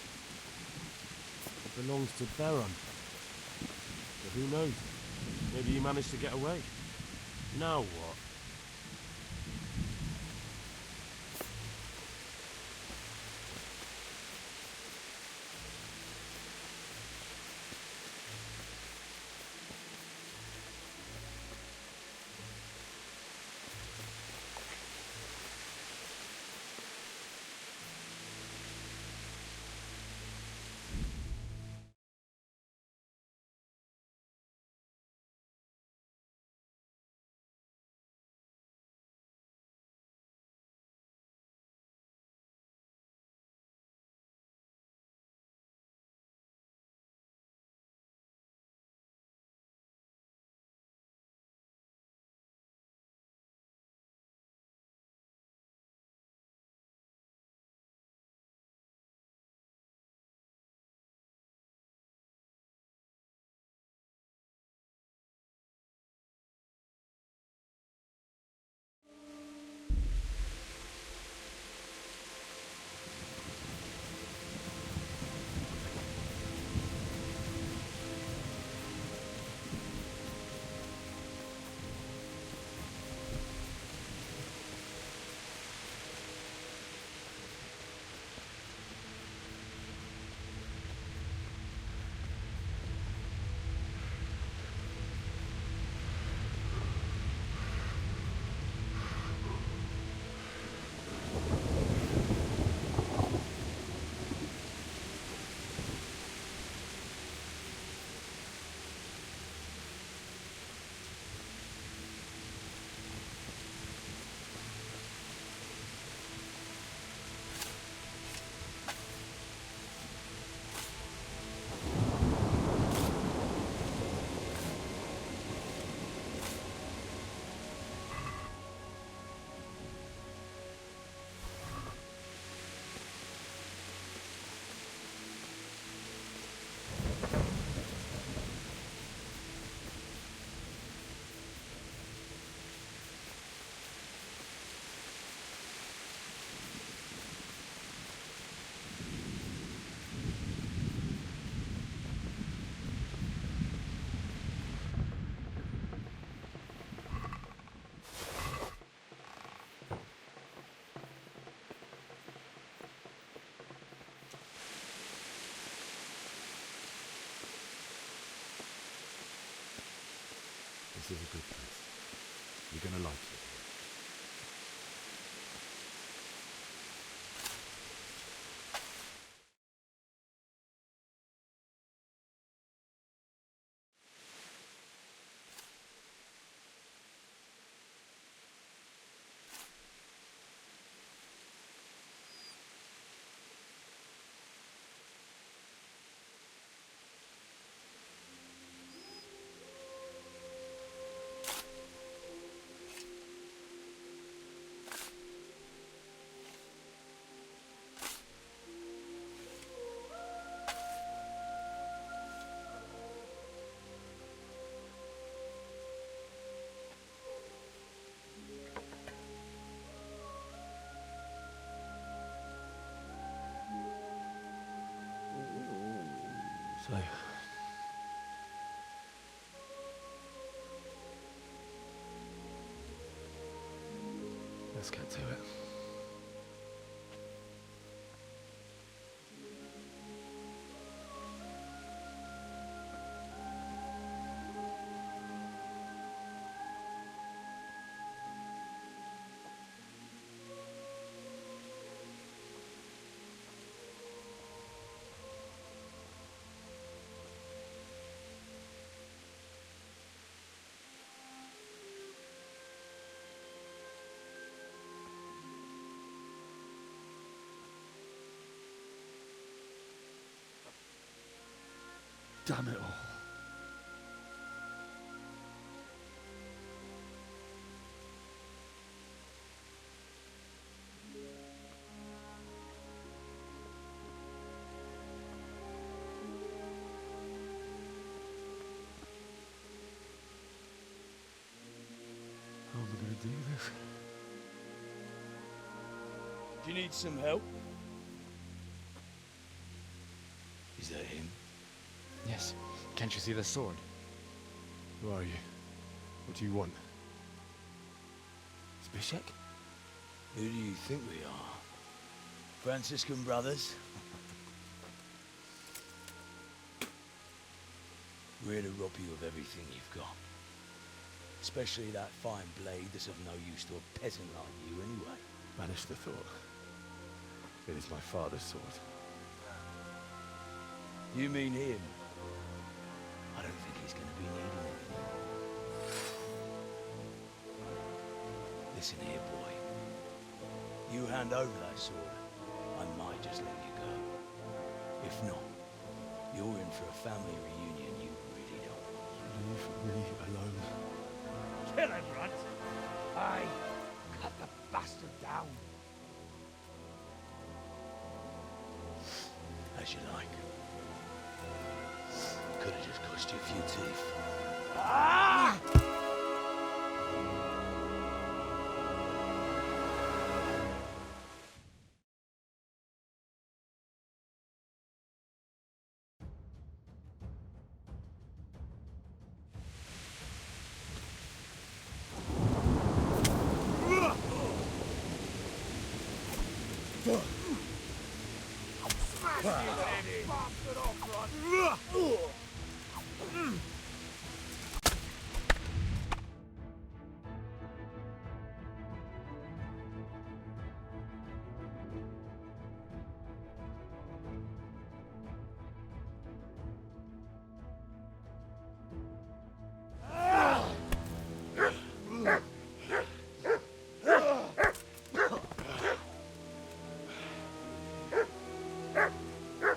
It belongs to Baron. But who knows? Maybe he managed to get away. Now what? This is a good place. You're gonna like it. So, let's get to it. Damn it all. How am I going to do this? Do you need some help? Is that him? Yes. Can't you see the sword? Who are you? What do you want? Zbyszek? Who do you think we are? Franciscan brothers? We're here to rob you of everything you've got. Especially that fine blade that's of no use to a peasant like you anyway. Banish the thought. It is my father's sword. You mean him? I don't think he's going to be needing it anymore. Listen here, boy. You hand over that sword, I might just let you go. If not, you're in for a family reunion you really don't want. Leave me alone. Kill him, Runt! Aye, cut the bastard down. As you like. Could have just cost you a few teeth. Ah!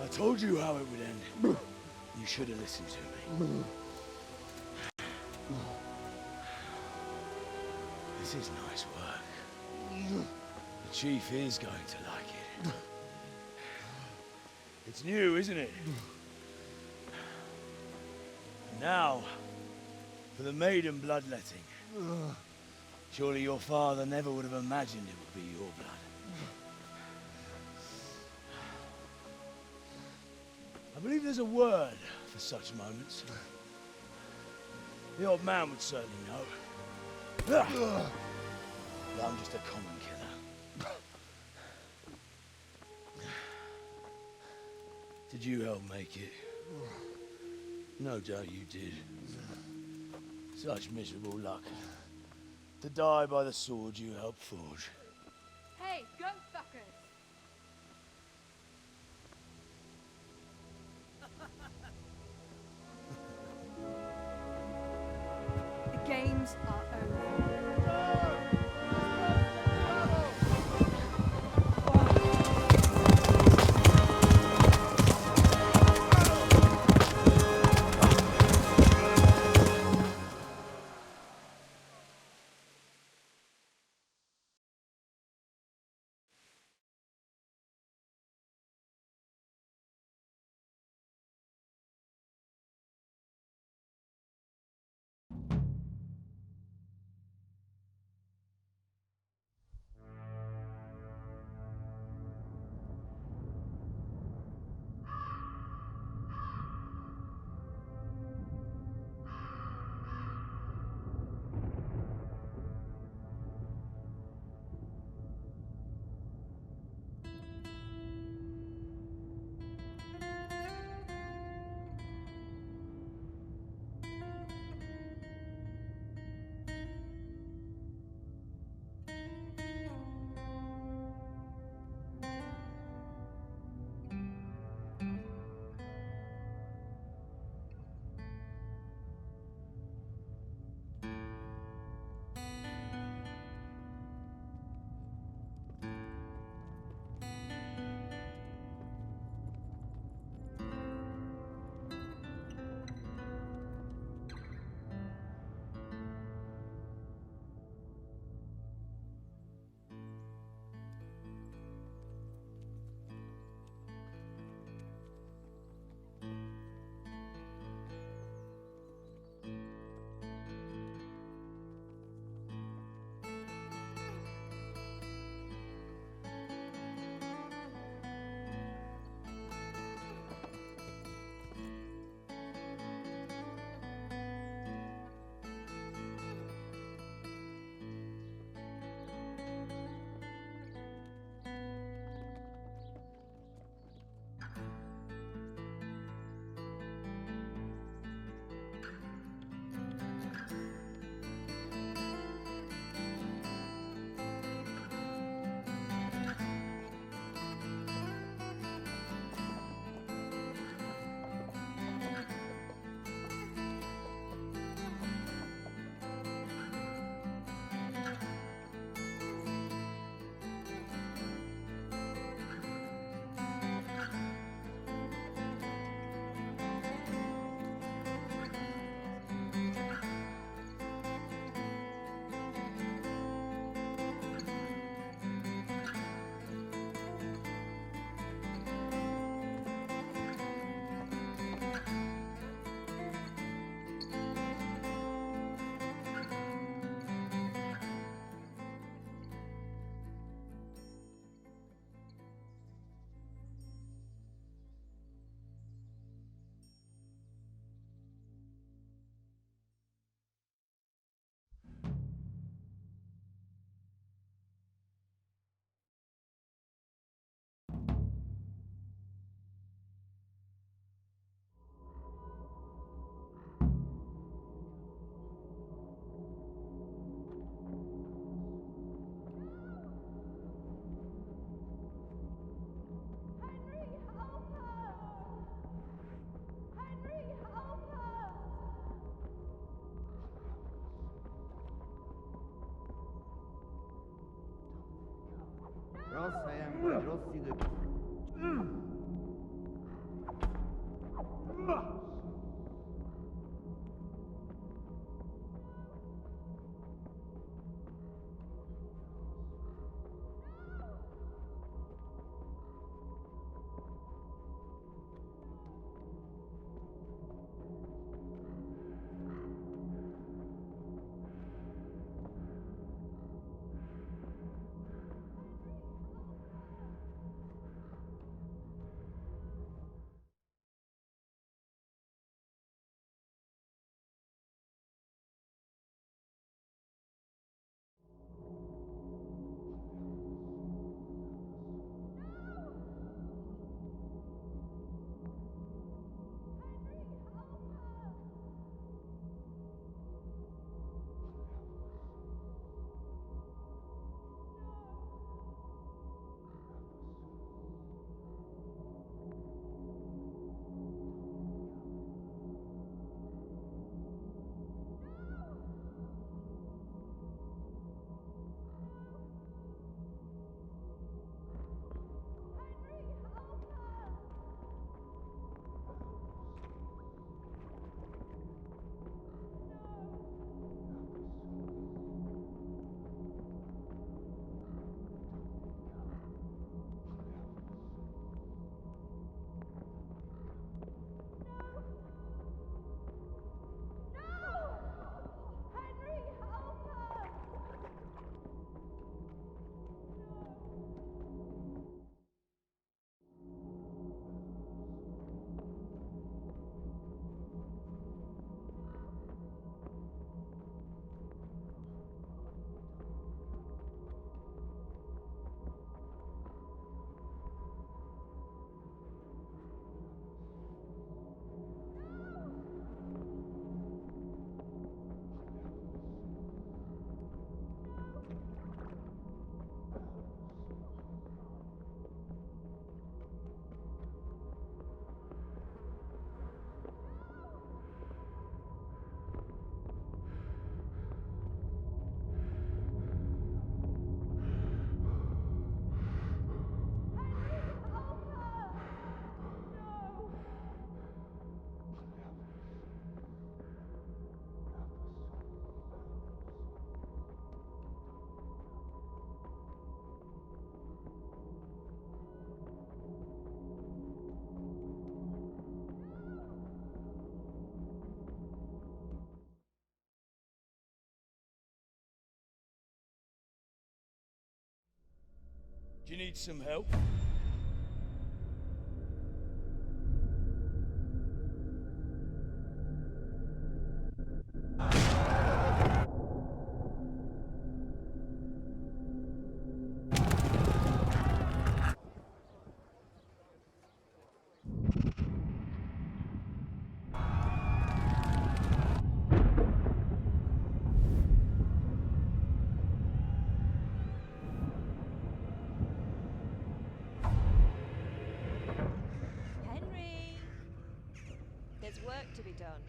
I told you how it would end. You should have listened to me. This is nice work. The chief is going to like it. It's new, isn't it? Now, for the maiden bloodletting. Surely your father never would have imagined it would be your blood. I believe there's a word for such moments. The old man would certainly know. But I'm just a common killer. Did you help make it? No doubt you did. Such miserable luck. To die by the sword you helped forge. Hey, go fuckers! The games are over. Do you need some help? There's work to be done.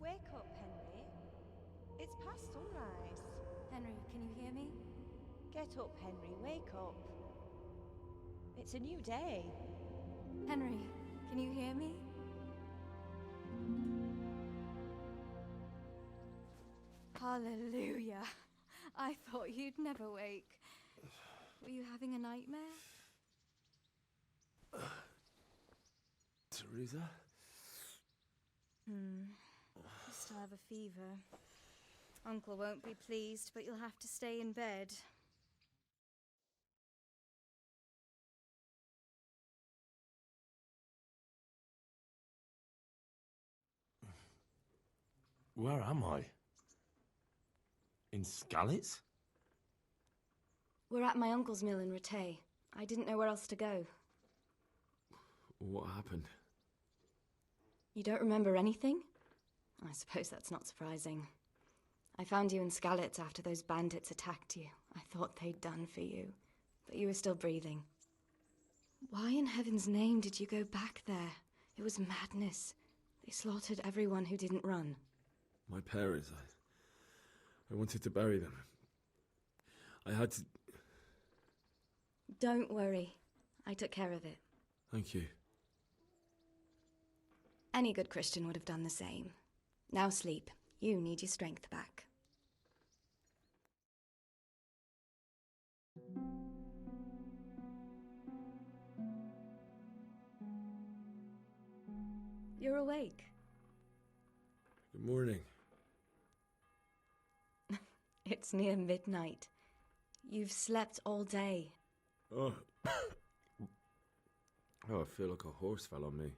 Wake up, Henry. It's past sunrise. Henry, can you hear me? Get up, Henry. Wake up. It's a new day. Henry, can you hear me? Hallelujah. I thought you'd never wake. Were you having a nightmare? Teresa? You still have a fever. Uncle won't be pleased, but you'll have to stay in bed. Where am I? In Skalitz? We're at my uncle's mill in Rattay. I didn't know where else to go. What happened? You don't remember anything? I suppose that's not surprising. I found you in Skalitz after those bandits attacked you. I thought they'd done for you, but you were still breathing. Why in heaven's name did you go back there? It was madness. They slaughtered everyone who didn't run. My parents, I wanted to bury them. I had to... Don't worry. I took care of it. Thank you. Any good Christian would have done the same. Now sleep. You need your strength back. You're awake. Good morning. It's near midnight. You've slept all day. Oh. Oh, I feel like a horse fell on me.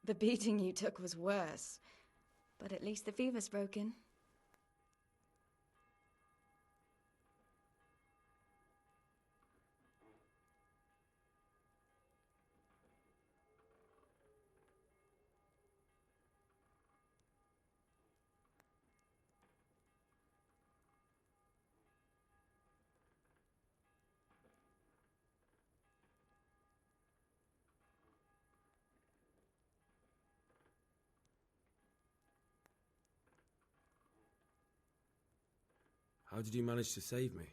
The beating you took was worse, but at least the fever's broken. How did you manage to save me?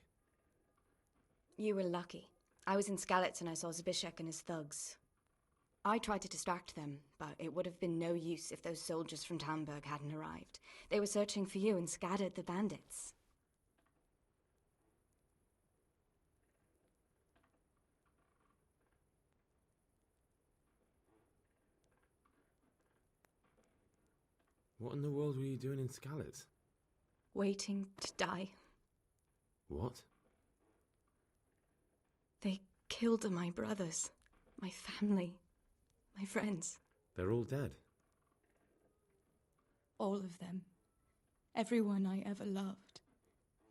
You were lucky. I was in Skalitz and I saw Zbyszek and his thugs. I tried to distract them, but it would have been no use if those soldiers from Tamburg hadn't arrived. They were searching for you and scattered the bandits. What in the world were you doing in Skalitz? Waiting to die. What? They killed my brothers, my family, my friends. They're all dead. All of them. Everyone I ever loved.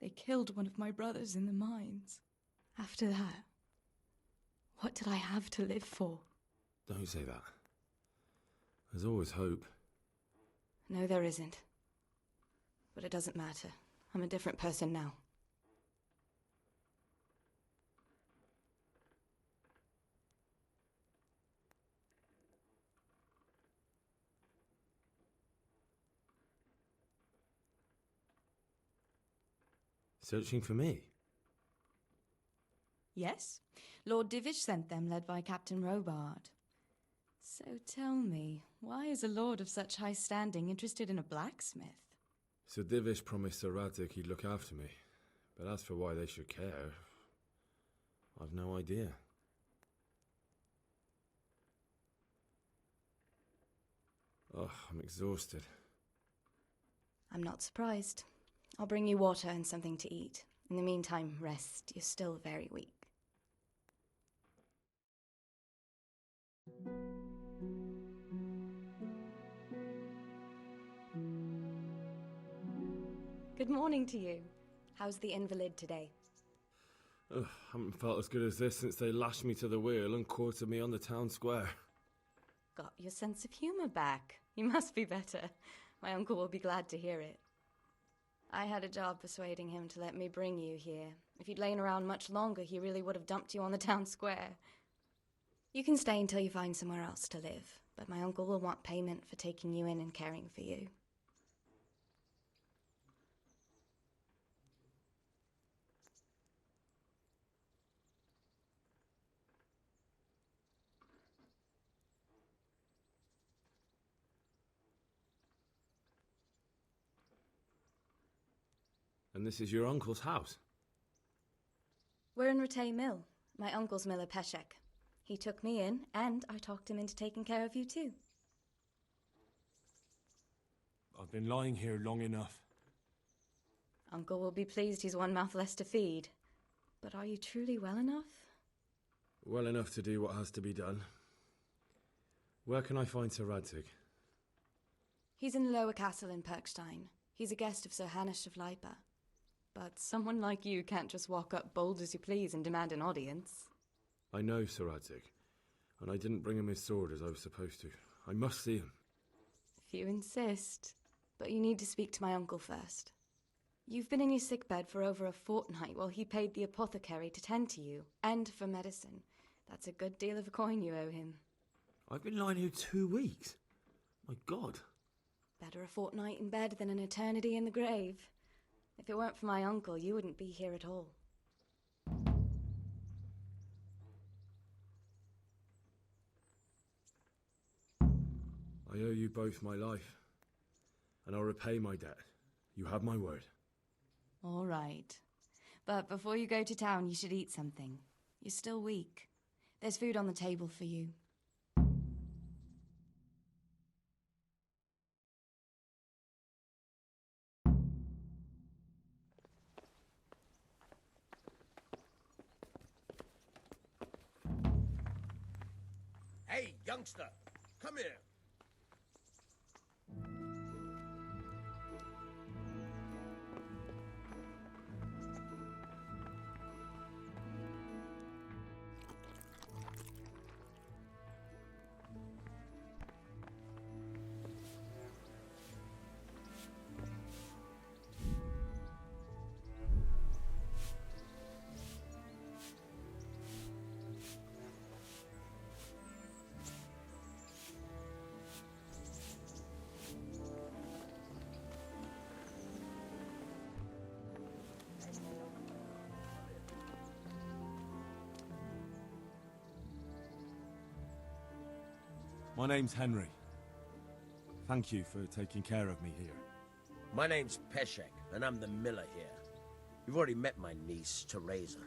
They killed one of my brothers in the mines. After that, what did I have to live for? Don't say that. There's always hope. No, there isn't. But it doesn't matter. I'm a different person now. Searching for me? Yes. Lord Divish sent them, led by Captain Robard. So tell me, why is a lord of such high standing interested in a blacksmith? Sir Divish promised Sir Radzig he'd look after me. But as for why they should care, I've no idea. Oh, I'm exhausted. I'm not surprised. I'll bring you water and something to eat. In the meantime, rest. You're still very weak. Good morning to you. How's the invalid today? Ugh, haven't felt as good as this since they lashed me to the wheel and quartered me on the town square. Got your sense of humour back. You must be better. My uncle will be glad to hear it. I had a job persuading him to let me bring you here. If you'd lain around much longer, he really would have dumped you on the town square. You can stay until you find somewhere else to live, but my uncle will want payment for taking you in and caring for you. And this is your uncle's house? We're in Ratay Mill, my uncle's miller Peshek. He took me in, and I talked him into taking care of you too. I've been lying here long enough. Uncle will be pleased he's one mouth less to feed. But are you truly well enough? Well enough to do what has to be done. Where can I find Sir Radzig? He's in the lower castle in Perkstein. He's a guest of Sir Hanush of Leipa. But someone like you can't just walk up bold as you please and demand an audience. I know Sir Radzig, and I didn't bring him his sword as I was supposed to. I must see him. If you insist. But you need to speak to my uncle first. You've been in your sickbed for over a fortnight while he paid the apothecary to tend to you, and for medicine. That's a good deal of a coin you owe him. I've been lying here 2 weeks. My God. Better a fortnight in bed than an eternity in the grave. If it weren't for my uncle, you wouldn't be here at all. I owe you both my life, and I'll repay my debt. You have my word. All right. But before you go to town, you should eat something. You're still weak. There's food on the table for you. Hey, youngster, come here. My name's Henry. Thank you for taking care of me here. My name's Peshek, and I'm the miller here. You've already met my niece, Teresa.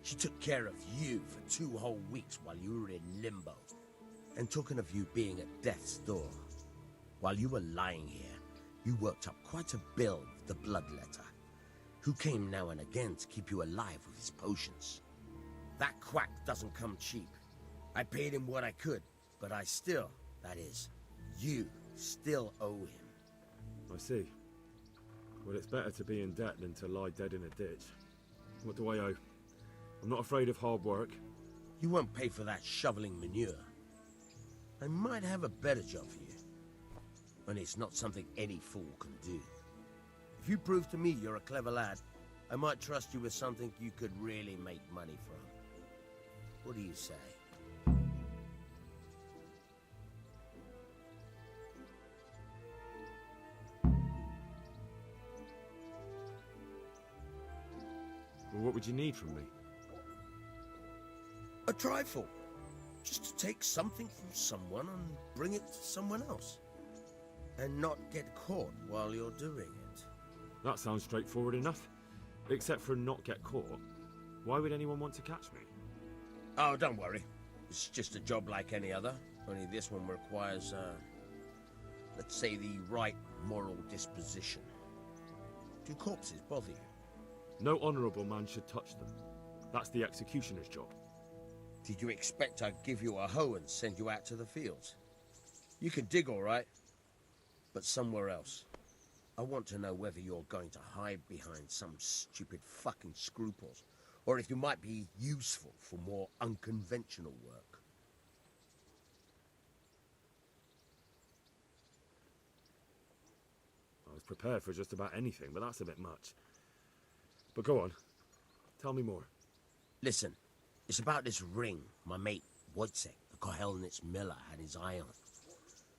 She took care of you for 2 whole weeks while you were in limbo. And talking of you being at death's door, while you were lying here, you worked up quite a bill with the bloodletter, who came now and again to keep you alive with his potions. That quack doesn't come cheap. I paid him what I could, but I still, that is, you still owe him. I see. Well, it's better to be in debt than to lie dead in a ditch. What do I owe? I'm not afraid of hard work. You won't pay for that shoveling manure. I might have a better job for you. And it's not something any fool can do. If you prove to me you're a clever lad, I might trust you with something you could really make money from. What do you say? Well, what would you need from me? A trifle. Just to take something from someone and bring it to someone else. And not get caught while you're doing it. That sounds straightforward enough. Except for not get caught. Why would anyone want to catch me? Oh, don't worry. It's just a job like any other. Only this one requires, let's say, the right moral disposition. Do corpses bother you? No honourable man should touch them. That's the executioner's job. Did you expect I'd give you a hoe and send you out to the fields? You can dig all right, but somewhere else. I want to know whether you're going to hide behind some stupid fucking scruples, or if you might be useful for more unconventional work. I was prepared for just about anything, but that's a bit much. But go on. Tell me more. Listen, it's about this ring my mate Wojciech, the Kohelnitz miller, had his eye on.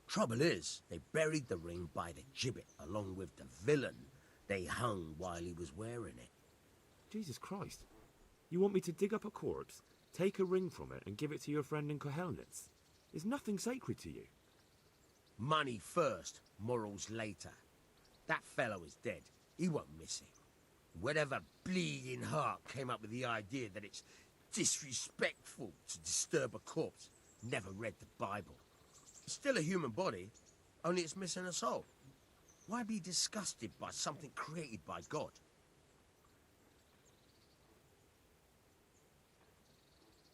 Trouble is, they buried the ring by the gibbet along with the villain they hung while he was wearing it. Jesus Christ. You want me to dig up a corpse, take a ring from it, and give it to your friend in Kohelnitz? Is nothing sacred to you? Money first, morals later. That fellow is dead. He won't miss it. Whatever bleeding heart came up with the idea that it's disrespectful to disturb a corpse never read the Bible. It's still a human body, only it's missing a soul. Why be disgusted by something created by God?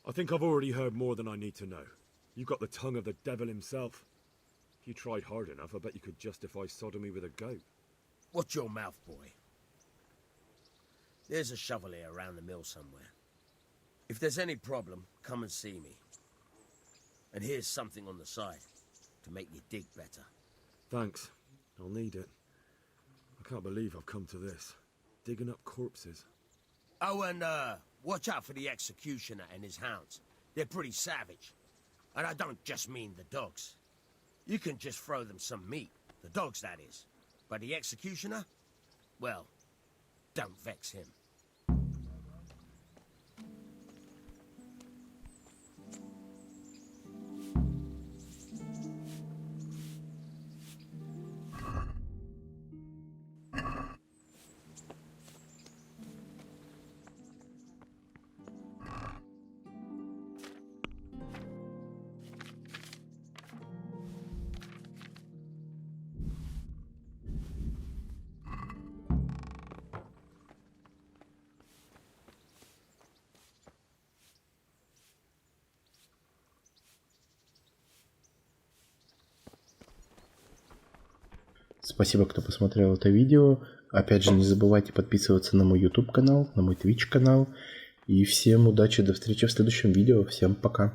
I think I've already heard more than I need to know. You've got the tongue of the devil himself. If you tried hard enough, I bet you could justify sodomy with a goat. Watch your mouth, boy. There's a shovel here around the mill somewhere. If there's any problem, come and see me. And here's something on the side to make you dig better. Thanks. I'll need it. I can't believe I've come to this. Digging up corpses. Oh, and watch out for the executioner and his hounds. They're pretty savage. And I don't just mean the dogs. You can just throw them some meat. The dogs, that is. But the executioner? Well, don't vex him. Спасибо, кто посмотрел это видео. Опять же, не забывайте подписываться на мой YouTube канал, на мой Twitch канал. И всем удачи, до встречи в следующем видео. Всем пока.